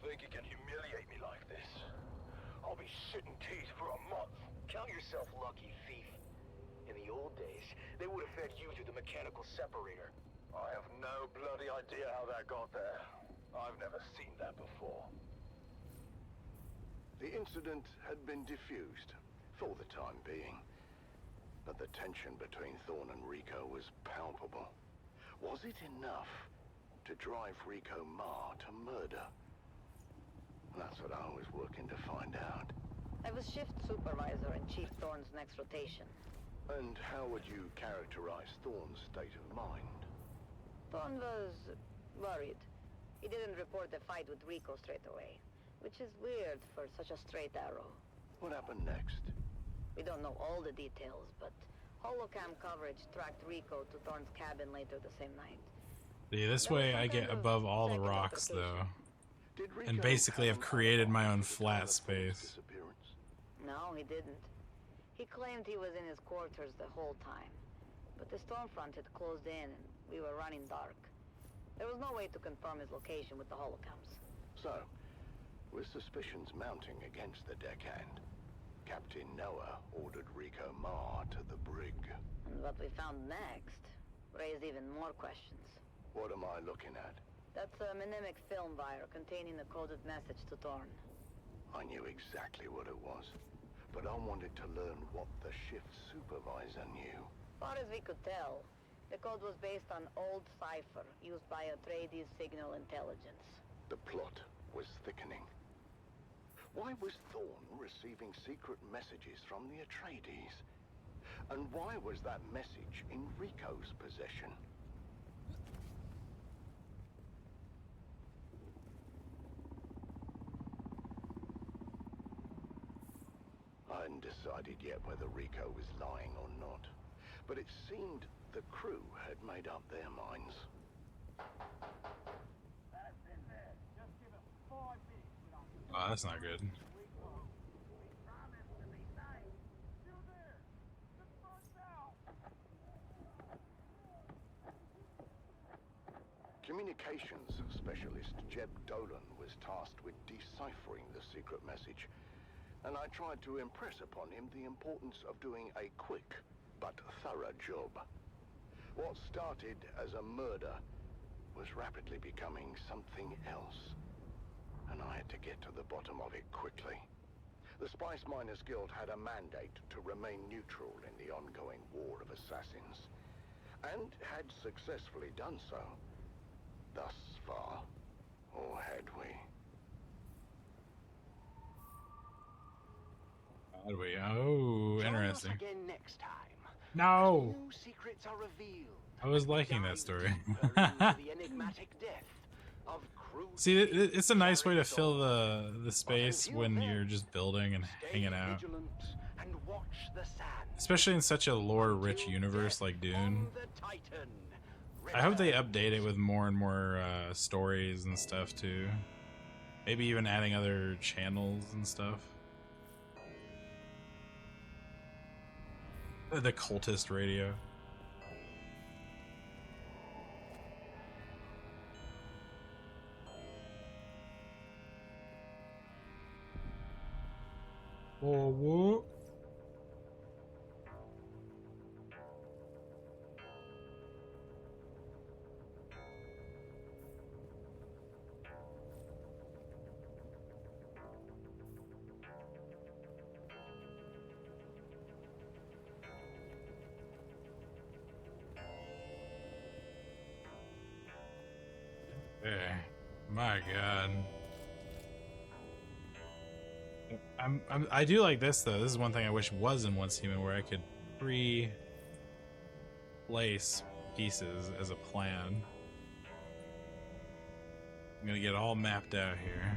You think you can humiliate me like this? I'll be shitting teeth for a month. Count yourself lucky, thief. In the old days, they would have fed you to the mechanical separator. I have no bloody idea how that got there. I've never seen that before. The incident had been diffused, for the time being. But the tension between Thorne and Rico was palpable. Was it enough to drive Rico Marr to murder? That's what I was working to find out. I was shift supervisor in Chief Thorne's next rotation. And how would you characterize Thorn's state of mind? Thorn was worried. He didn't report the fight with Rico straight away, which is weird for such a straight arrow. What happened next? We don't know all the details, but holocam coverage tracked Rico to Thorn's cabin later the same night. See, this way I get above all the rocks, though. And basically have created my own flat space. No, he didn't. He claimed he was in his quarters the whole time. But the storm front had closed in and we were running dark. There was no way to confirm his location with the holocams. So, with suspicions mounting against the deckhand, Captain Noah ordered Rico Ma to the brig. And what we found next raised even more questions. What am I looking at? That's a mnemonic film wire containing a coded message to Thorn. I knew exactly what it was, but I wanted to learn what the shift supervisor knew. Far as we could tell, the code was based on old cipher used by Atreides signal intelligence. The plot was thickening. Why was Thorn receiving secret messages from the Atreides? And why was that message in Rico's possession? I hadn't decided yet whether Rico was lying or not, but it seemed the crew had made up their minds. Oh, that's not good. Communications specialist Jeb Dolan was tasked with deciphering the secret message, and I tried to impress upon him the importance of doing a quick but thorough job. What started as a murder was rapidly becoming something else, and I had to get to the bottom of it quickly. The Spice Miners Guild had a mandate to remain neutral in the ongoing war of assassins, and had successfully done so. Thus far, or had we? Had we? Oh, interesting. Join us again next time. No! New secrets are revealed. I was liking that story. The enigmatic death of crew. See, it's a nice way to fill the space when you're just building and hanging out. Vigilant and watch the sand. Especially in such a lore-rich universe like Dune. The Titan. I hope they update it with more and more stories and stuff too. Maybe even adding other channels and stuff. The Cultist Radio. Oh, what? Hey, my God. I do like this though. This is one thing I wish was in Once Human, where I could pre-place pieces as a plan. I'm gonna get all mapped out here.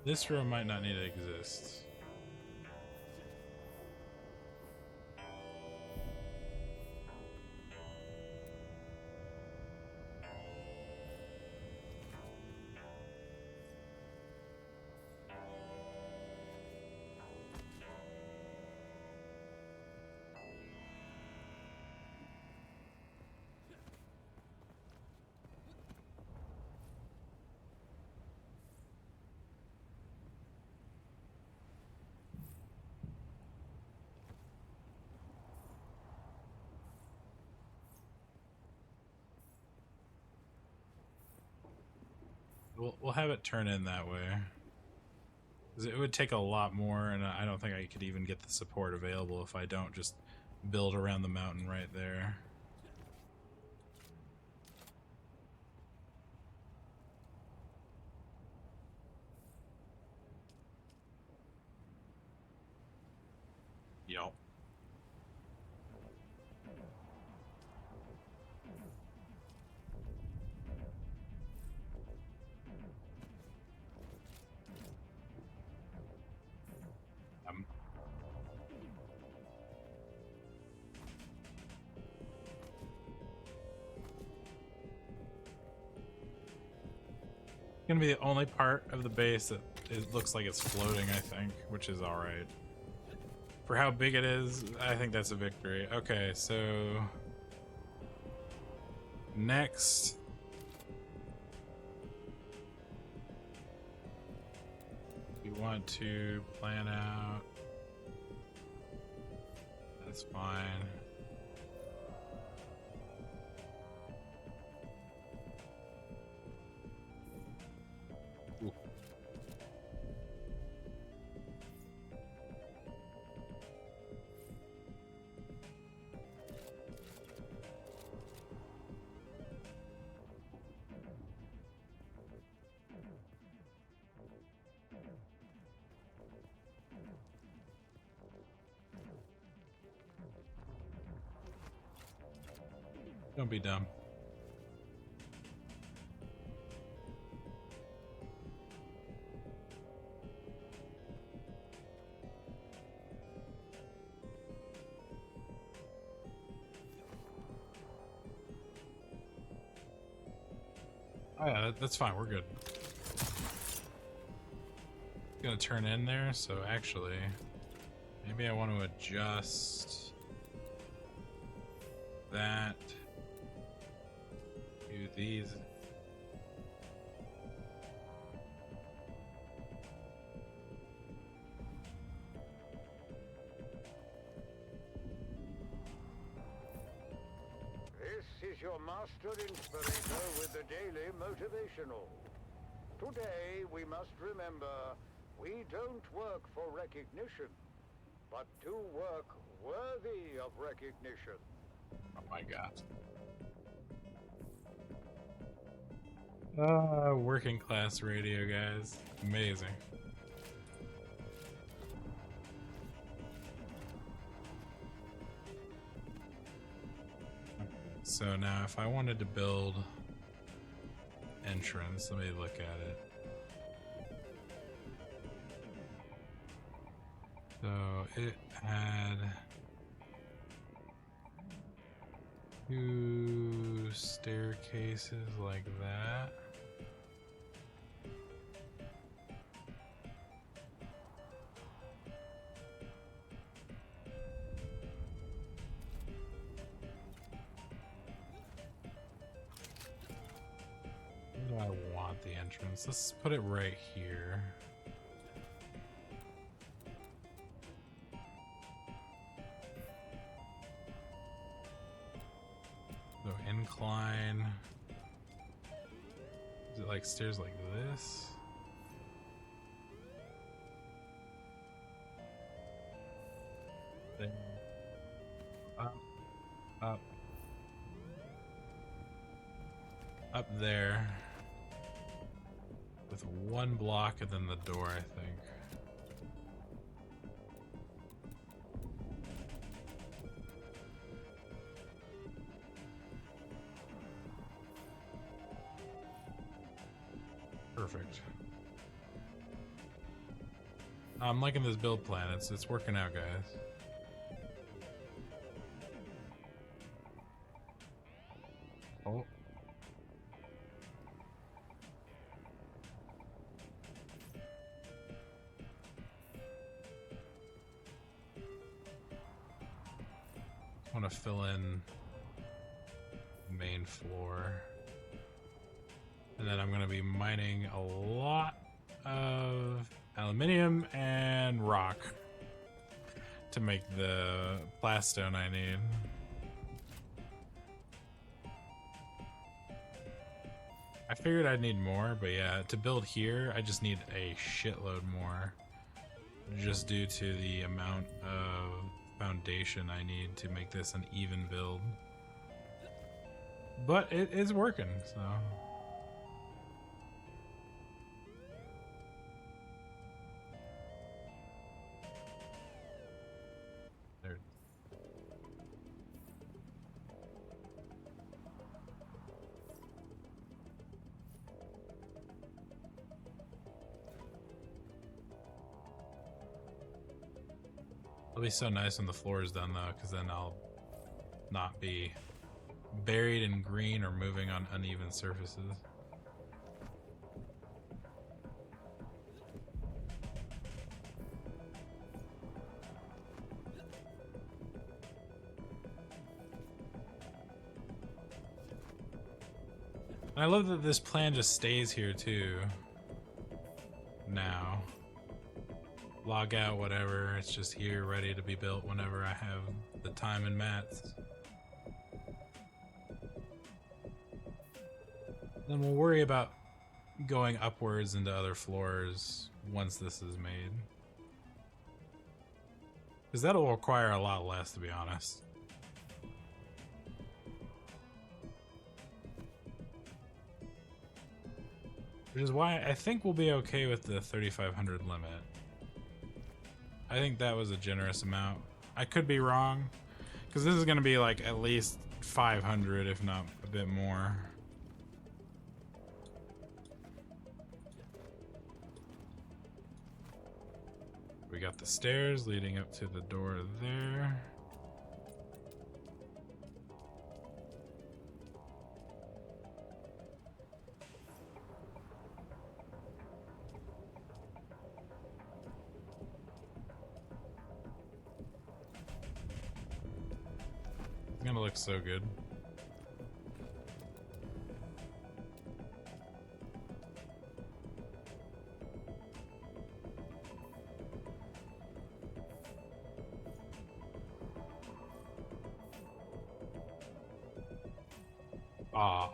This room might not need to exist. we'll have it turn in that way. 'Cause it would take a lot more, and I don't think I could even get the support available if I don't just build around the mountain right there. Yup. Gonna be the only part of the base that it looks like it's floating, I think, which is alright. For how big it is, I think that's a victory. Okay, so next we want to plan out. That's fine. Don't be dumb. Oh yeah, that's fine. We're good. Gonna turn in there, so actually, maybe I want to adjust that. Do these. This is your master inspirator with the daily motivational. Today we must remember we don't work for recognition, but do work worthy of recognition. Oh my god. Working class radio, guys. Amazing. So now if I wanted to build entrance, let me look at it. So it had 2 staircases like that. Where do I want the entrance? Let's put it right here. So incline. Is it like stairs like this? Then up, up, up there. With 1 block and then the door, I think. Perfect. I'm liking this build plan. It's working out, guys. Oh. I want to fill in main floor. And then I'm going to be mining a lot of aluminium and rock to make the plastone I need. I figured I'd need more, but yeah, to build here, I just need a shitload more. Just due to the amount of foundation I need to make this an even build. But it is working, so... There. It'll be so nice when the floor is done, though, because then I'll not be buried in green or moving on uneven surfaces. And I love that this plan just stays here, too. Now. Log out, whatever, it's just here ready to be built whenever I have the time and mats. Then we'll worry about going upwards into other floors once this is made. Because that'll require a lot less, to be honest. Which is why I think we'll be okay with the 3,500 limit. I think that was a generous amount. I could be wrong, because this is going to be like at least 500, if not a bit more. We got the stairs leading up to the door there. It's gonna look so good.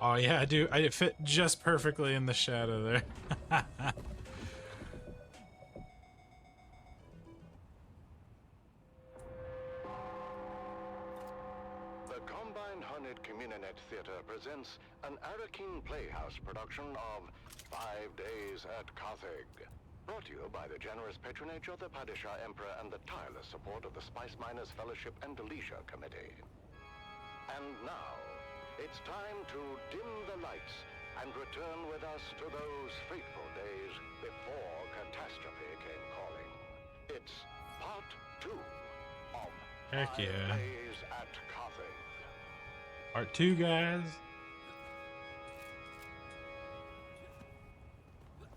Oh yeah, I do. I fit just perfectly in the shadow there. The Combined Hornet Communinet Theater presents an Arakin Playhouse production of 5 Days at Carthage. Brought to you by the generous patronage of the Padishah Emperor and the tireless support of the Spice Miners Fellowship and Delicia Committee. And now, it's time to dim the lights and return with us to those fateful days before catastrophe came calling. It's part 2 of Heck 5 yeah. Days at Carthage. Part 2, guys.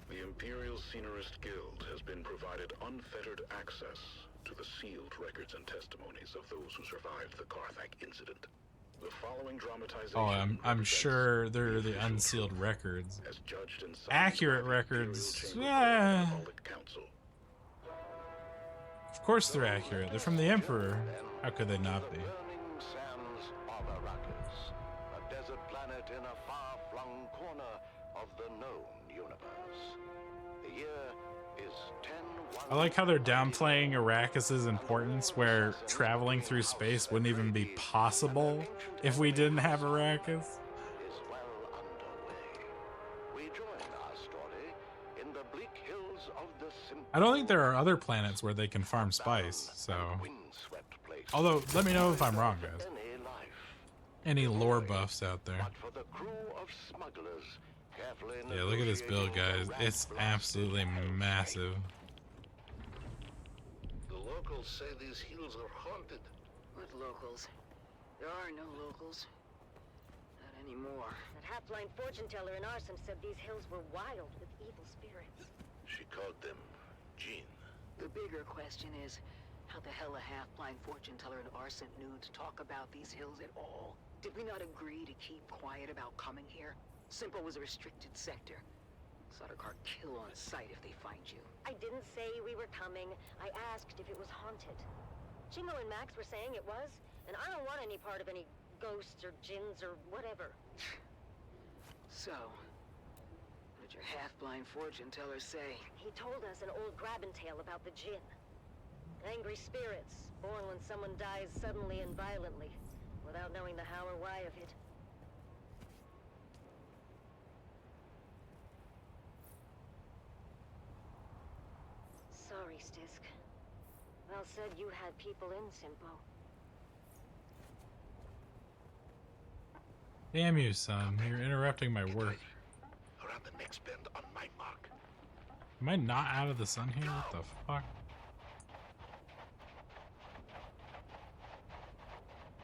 The Imperial Scenarist Guild has been provided unfettered access to the sealed records and testimonies of those who survived the Carthage incident. The following dramatization Oh, I'm sure they're the unsealed records. as judged and signed Accurate by the records. Imperial Chamber Yeah. Court Audit Council. Of course they're accurate. They're from the Emperor. How could they not be? Burning sands of Arrakis, a desert planet in a far-flung corner of the known universe. The year is 10. I like how they're downplaying Arrakis' importance, where traveling through space wouldn't even be possible if we didn't have Arrakis. Is well underway. We join our story in the bleak hills of the I don't think there are other planets where they can farm spice, so... Although, let me know if I'm wrong, guys. Any lore buffs out there. for the crew of smugglers carefully Yeah, look at this build, guys. It's absolutely massive. The locals say these hills are haunted. What locals? There are no locals. Not anymore. That half-blind fortune teller in Arson said these hills were wild with evil spirits. She called them Jinn. The bigger question is, how the hell a half-blind fortune teller in Arson knew to talk about these hills at all? Did we not agree to keep quiet about coming here? Simple was a restricted sector. Sardaukar kill on sight if they find you. I didn't say we were coming. I asked if it was haunted. Chingo and Max were saying it was, and I don't want any part of any ghosts or jinns or whatever. So, What'd your half-blind fortune teller say? He told us an old grabbing tale about the Jinn. Angry spirits, born when someone dies suddenly and violently, without knowing the how or why of it. Sorry, Stisk. Val said you had people in Simpo. Damn you, son. You're interrupting my work. Around the next bend on my mark. Am I not out of the sun here? What the fuck?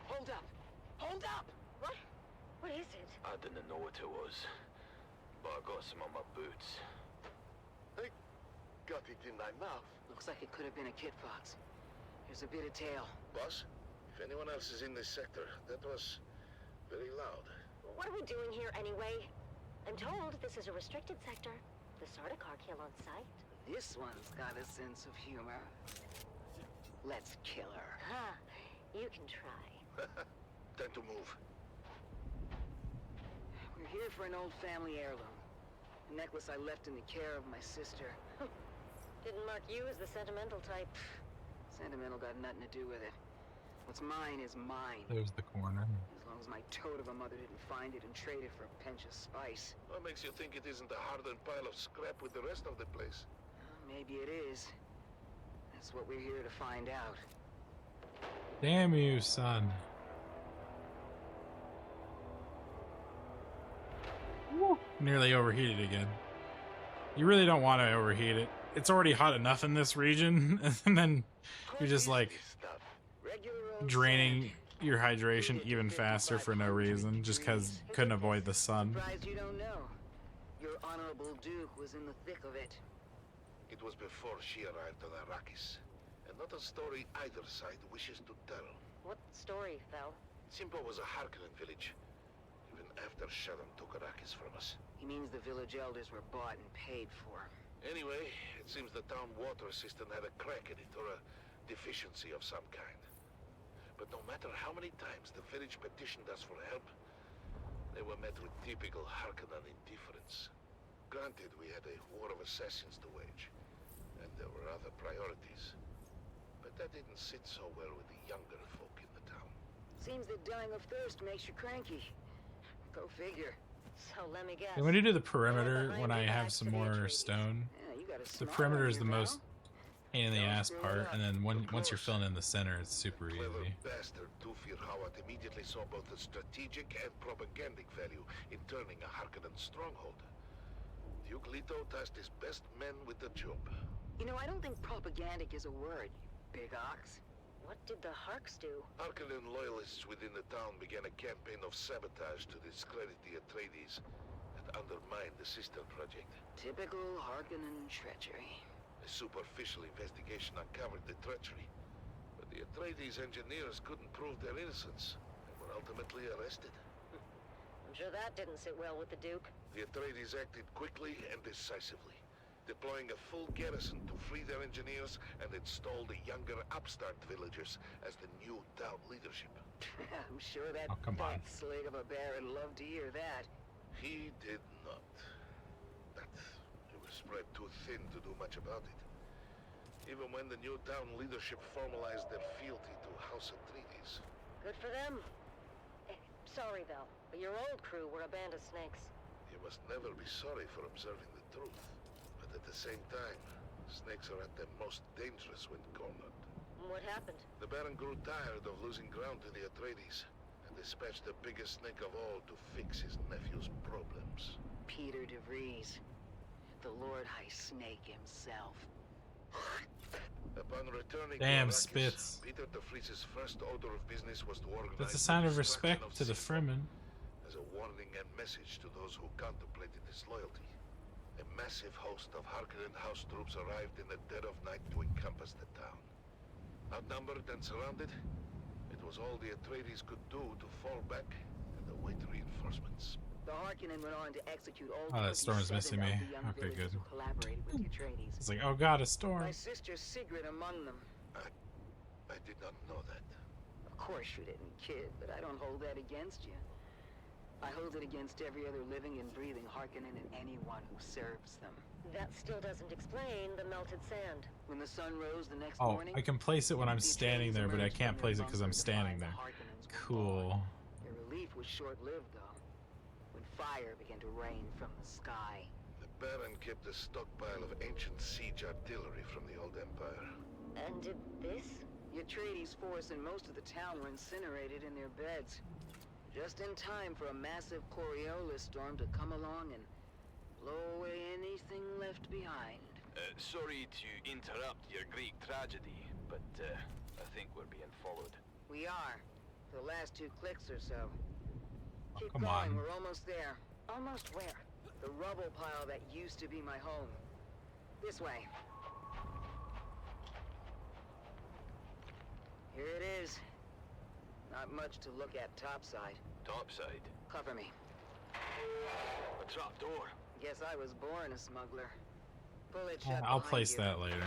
Hold up! Hold up! What? What is it? I didn't know what it was, but I got some on my boots. I got it in my mouth. Looks like it could have been a kit fox. Here's a bit of tail. Boss, if anyone else is in this sector, that was very loud. What are we doing here anyway? I'm told this is a restricted sector. The Sardaukar kill on sight. This one's got a sense of humor. Let's kill her. Ha! You can try. Time to move. We're here for an old family heirloom. A necklace I left in the care of my sister. Didn't mark you as the sentimental type. Sentimental got nothing to do with it. What's mine is mine. There's the corner. As long as my toad of a mother didn't find it and trade it for a pinch of spice. What makes you think it isn't a hardened pile of scrap with the rest of the place? Maybe it is. That's what we're here to find out. Damn you, son. Nearly overheated again. You really don't want to overheat it. It's already hot enough in this region, and then you're just like draining your hydration even faster for no reason, just because couldn't avoid the sun. Surprised you don't know. Your honorable Duke was in the thick of it. It was before she arrived on Arrakis, and not a story either side wishes to tell. What story, Val? Simpo was a Harkonnen village, even after Shaddam took Arrakis from us. He means the village elders were bought and paid for. Anyway, it seems the town water system had a crack in it, or a deficiency of some kind. But no matter how many times the village petitioned us for help, they were met with typical Harkonnen indifference. Granted, we had a war of assassins to wage, and there were other priorities. But that didn't sit so well with the younger folk in the town. Seems that dying of thirst makes you cranky. Go figure. So let me guess. And when you do the perimeter, when I have some more stone, the perimeter is the most pain in the ass part, and then once you're filling in the center, it's super easy. Bastard Dufir Hawat immediately saw both the strategic and propagandic value in turning a Harkonnen stronghold. Duke Leto tasked his best men with the job. You know, I don't think propagandic is a word, you big ox. What did the Harks do? Harkonnen loyalists within the town began a campaign of sabotage to discredit the Atreides and undermine the Sister Project. Typical Harkonnen treachery. A superficial investigation uncovered the treachery, but the Atreides engineers couldn't prove their innocence and were ultimately arrested. I'm sure that didn't sit well with the Duke. The Atreides acted quickly and decisively, deploying a full garrison to free their engineers and install the younger upstart villagers as the new town leadership. I'm sure that fat slig of a Baron loved to hear that. He did not. But he was spread too thin to do much about it. Even when the new town leadership formalized their fealty to House Atreides. Good for them. Sorry, Val, but your old crew were a band of snakes. You must never be sorry for observing the truth. But at the same time, snakes are at their most dangerous when cornered. What happened? The Baron grew tired of losing ground to the Atreides, and dispatched the biggest snake of all to fix his nephew's problems. Peter de Vries, the Lord High Snake himself. Upon returning Damn to Arrakis, spits. Peter de Vries' first order of business was to organize That's a sign the of destruction respect to the Simpo, Fremen. as a warning and message to those who contemplated disloyalty. A massive host of Harkonnen house troops arrived in the dead of night to encompass the town. Outnumbered and surrounded, it was all the Atreides could do to fall back and await reinforcements. The Harkonnen went on to execute all Oh, that storm's missing me. Okay, good. who collaborated with the Atreides. It's like, oh god, a storm. My sister Sigrid among them. I did not know that. Of course you didn't, kid, but I don't hold that against you. I hold it against every other living and breathing Harkonnen and anyone who serves them. That still doesn't explain the melted sand. When the sun rose the next Oh, morning, I can place it when I'm the standing Atreides there, but I emerged can't from place their it because I'm bunker to standing find the there. Harkonnens were Cool. gone. Their relief was short-lived, though, when fire began to rain from the sky. The Baron kept a stockpile of ancient siege artillery from the old Empire. And did this? The Atreides force and most of the town were incinerated in their beds. Just in time for a massive Coriolis storm to come along and blow away anything left behind. Sorry to interrupt your Greek tragedy, but I think we're being followed. We are. For the last 2 clicks or so. Keep come going, on. we're almost there. Almost where? The rubble pile that used to be my home. This way. Here it is. Not much to look at topside. Topside? Cover me. A trapdoor? Guess I was born a smuggler. Pull it shut I'll behind place you. that later.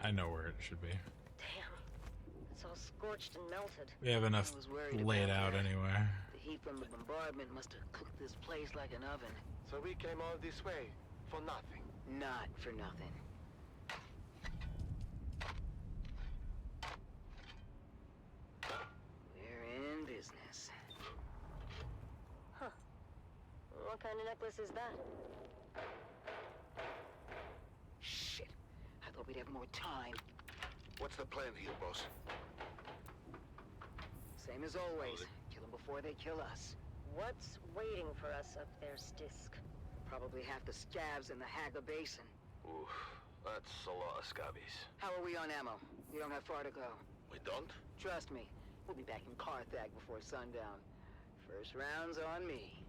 I know where it should be. Damn. It's all scorched and melted. We have enough I was worried laid about out that. anyway. The heat from the bombardment must have cooked this place like an oven. So we came all this way for nothing. Not for nothing. We're in business. Huh. What kind of necklace is that? Shit. I thought we'd have more time. What's the plan here, boss? Same as always. Kill them before they kill us. What's waiting for us up there, Stisk? Probably half the scabs in the Haga Basin. Oof, that's a lot of scabbies. How are we on ammo? We don't have far to go. We don't? Trust me, we'll be back in Carthag before sundown. First round's on me.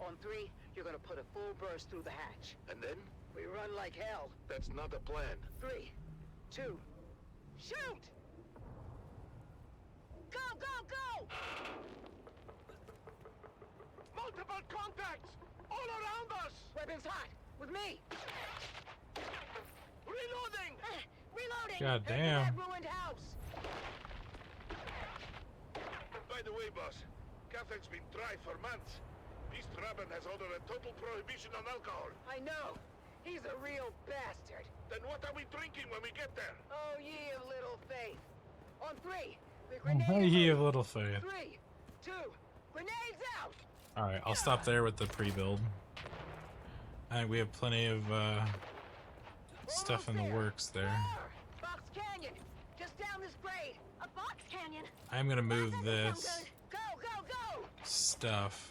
On 3, you're gonna put a full burst through the hatch. And then? We run like hell. That's not a plan. 3, 2, shoot! Go, go, go! Multiple contacts! All around us! Weapons hot! With me! Reloading! Reloading! God Head to damn. that ruined house! By the way, boss, Carthag's been dry for months. East Raben has ordered a total prohibition on alcohol. I know! He's a real bastard! Then what are we drinking when we get there? Oh, ye of little faith! On 3, the Oh, grenade ye is of little faith. 3, 2, grenades out! Alright, I'll stop there with the pre-build. I think we have plenty of stuff in the works there. Fox Canyon! Just down this grade! A box canyon? I'm gonna move this Go, go, go! stuff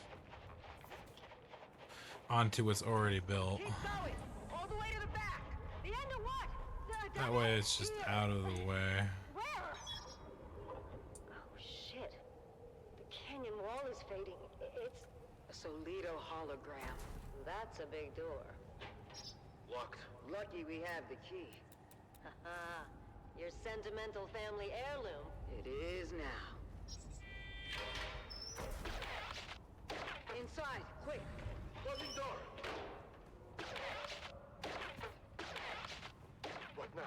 onto what's already built. Keep going! All the way to the back! The end of what? That way it's just out of the way. Where? Oh, shit. The canyon wall is fading. It's... A Solito hologram. That's a big door. Locked. Lucky we have the key. Haha. Your sentimental family heirloom. It is now. Inside, quick! Closing door. What now?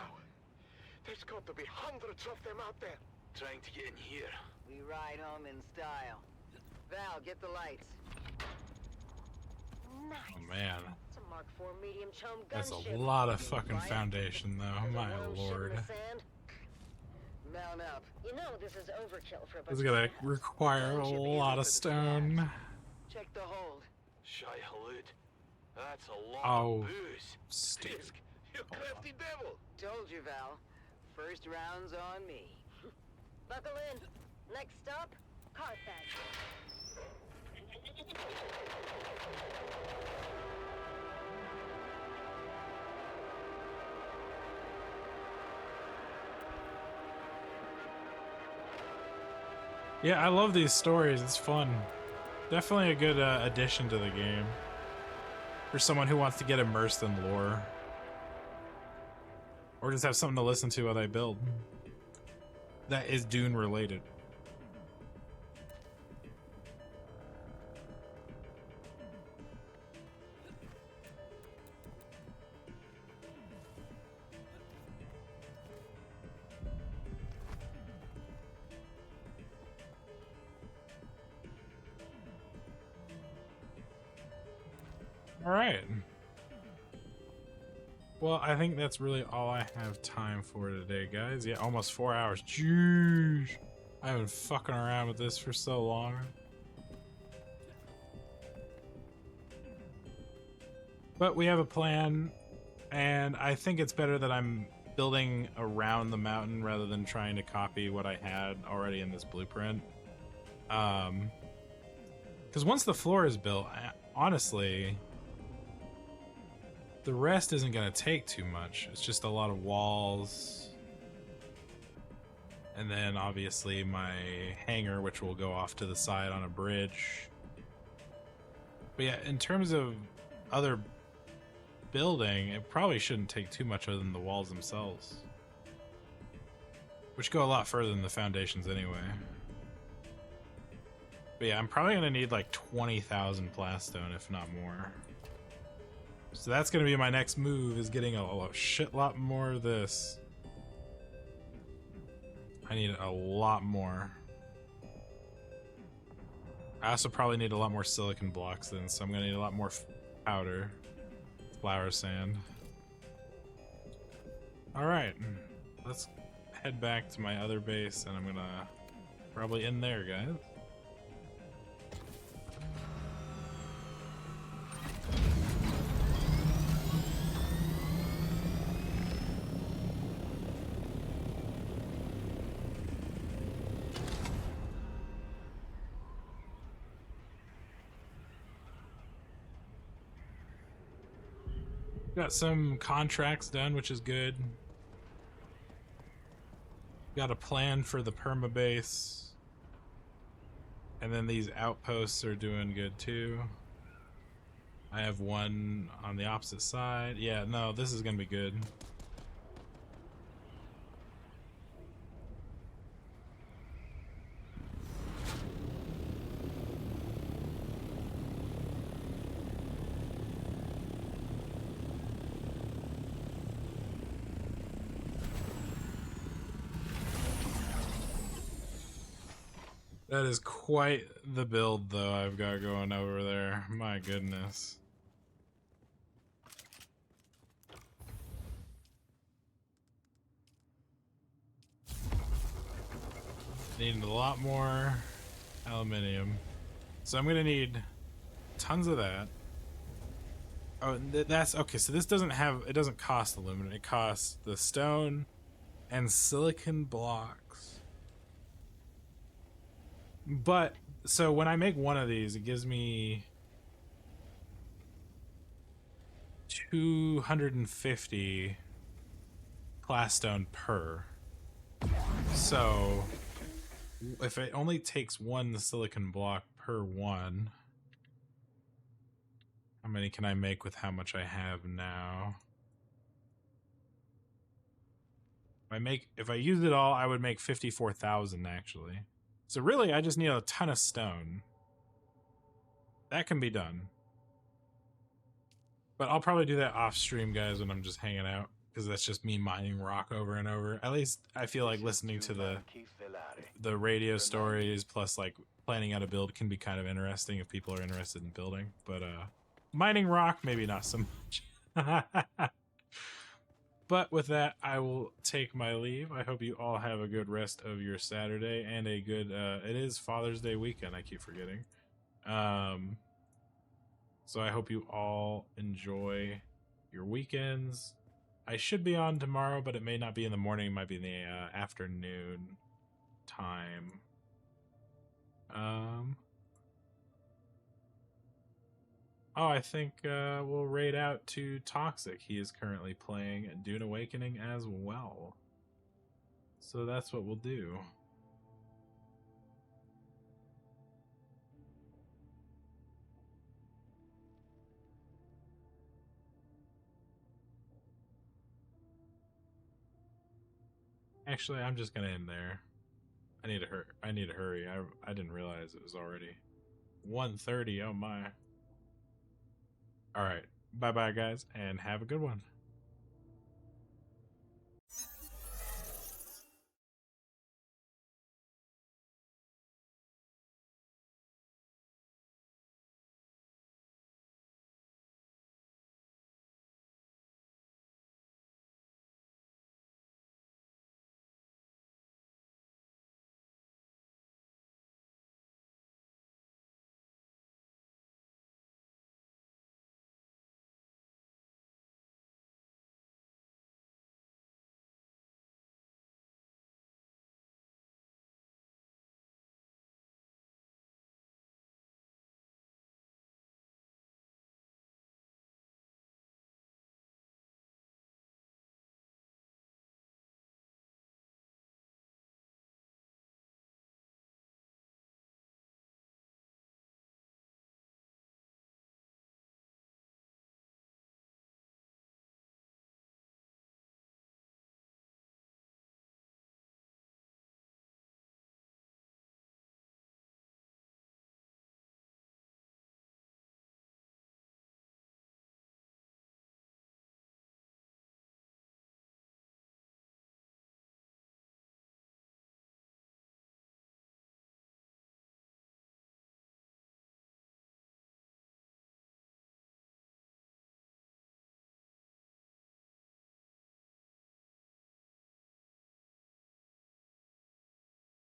There's got to be hundreds of them out there. Trying to get in here. We ride home in style. Val, get the lights. Nice. Oh man, It's a Mark IV medium chum that's a gunship. lot of fucking foundation though, There's a my worm shit in lord. the sand. Mount up. You know this is overkill for a bunch This is of gonna scabs. require a lot of stone. Check the hold. Shy Halud. That's a lot Oh, of booze. Steve. Fisk, you crafty devil. Told you, Val. First round's on me. Buckle in. Next stop, Carthage. Yeah, I love these stories. It's fun. Definitely a good addition to the game. For someone who wants to get immersed in lore. Or just have something to listen to while they build. That is Dune related. All right. Well, I think that's really all I have time for today, guys. Yeah, almost 4 hours. Jeez. I've been fucking around with this for so long. But we have a plan, and I think it's better that I'm building around the mountain rather than trying to copy what I had already in this blueprint. Because once the floor is built, honestly, the rest isn't going to take too much. It's just a lot of walls. And then obviously my hangar, which will go off to the side on a bridge. But yeah, in terms of other building, it probably shouldn't take too much other than the walls themselves, which go a lot further than the foundations anyway. But yeah, I'm probably gonna need like 20,000 plastone, if not more. So that's gonna be my next move, is getting a shit lot more of this. I need a lot more. I also probably need a lot more silicon blocks then, so I'm gonna need a lot more powder. Flower sand. Alright, let's head back to my other base, and I'm gonna probably end there, guys. Got some contracts done, which is good. Got a plan for the permabase. And then these outposts are doing good too. I have one on the opposite side. Yeah, no, this is gonna be good. That is quite the build, though, I've got going over there. My goodness. Need a lot more aluminium. So I'm gonna need tons of that. Oh, that's okay. So this doesn't have, it doesn't cost aluminum. It costs the stone and silicon blocks. But so when I make one of these, it gives me 250 plastone per. So if it only takes one silicon block per one, how many can I make with how much I have now? If I used it all, I would make 54,000 actually. So really, I just need a ton of stone. That can be done. But I'll probably do that off stream, guys, when I'm just hanging out, because that's just me mining rock over and over. At least I feel like listening to the radio stories plus like planning out a build can be kind of interesting if people are interested in building. But mining rock, maybe not so much. But with that, I will take my leave. I hope you all have a good rest of your Saturday and a good, it is Father's Day weekend, I keep forgetting. So I hope you all enjoy your weekends. I should be on tomorrow, but it may not be in the morning. It might be in the afternoon time. Oh, I think we'll raid out to Toxic. He is currently playing Dune Awakening as well. So that's what we'll do. Actually, I'm just gonna end there. I need to hurry. I didn't realize it was already 1:30. Oh my. All right. Bye-bye, guys, and have a good one.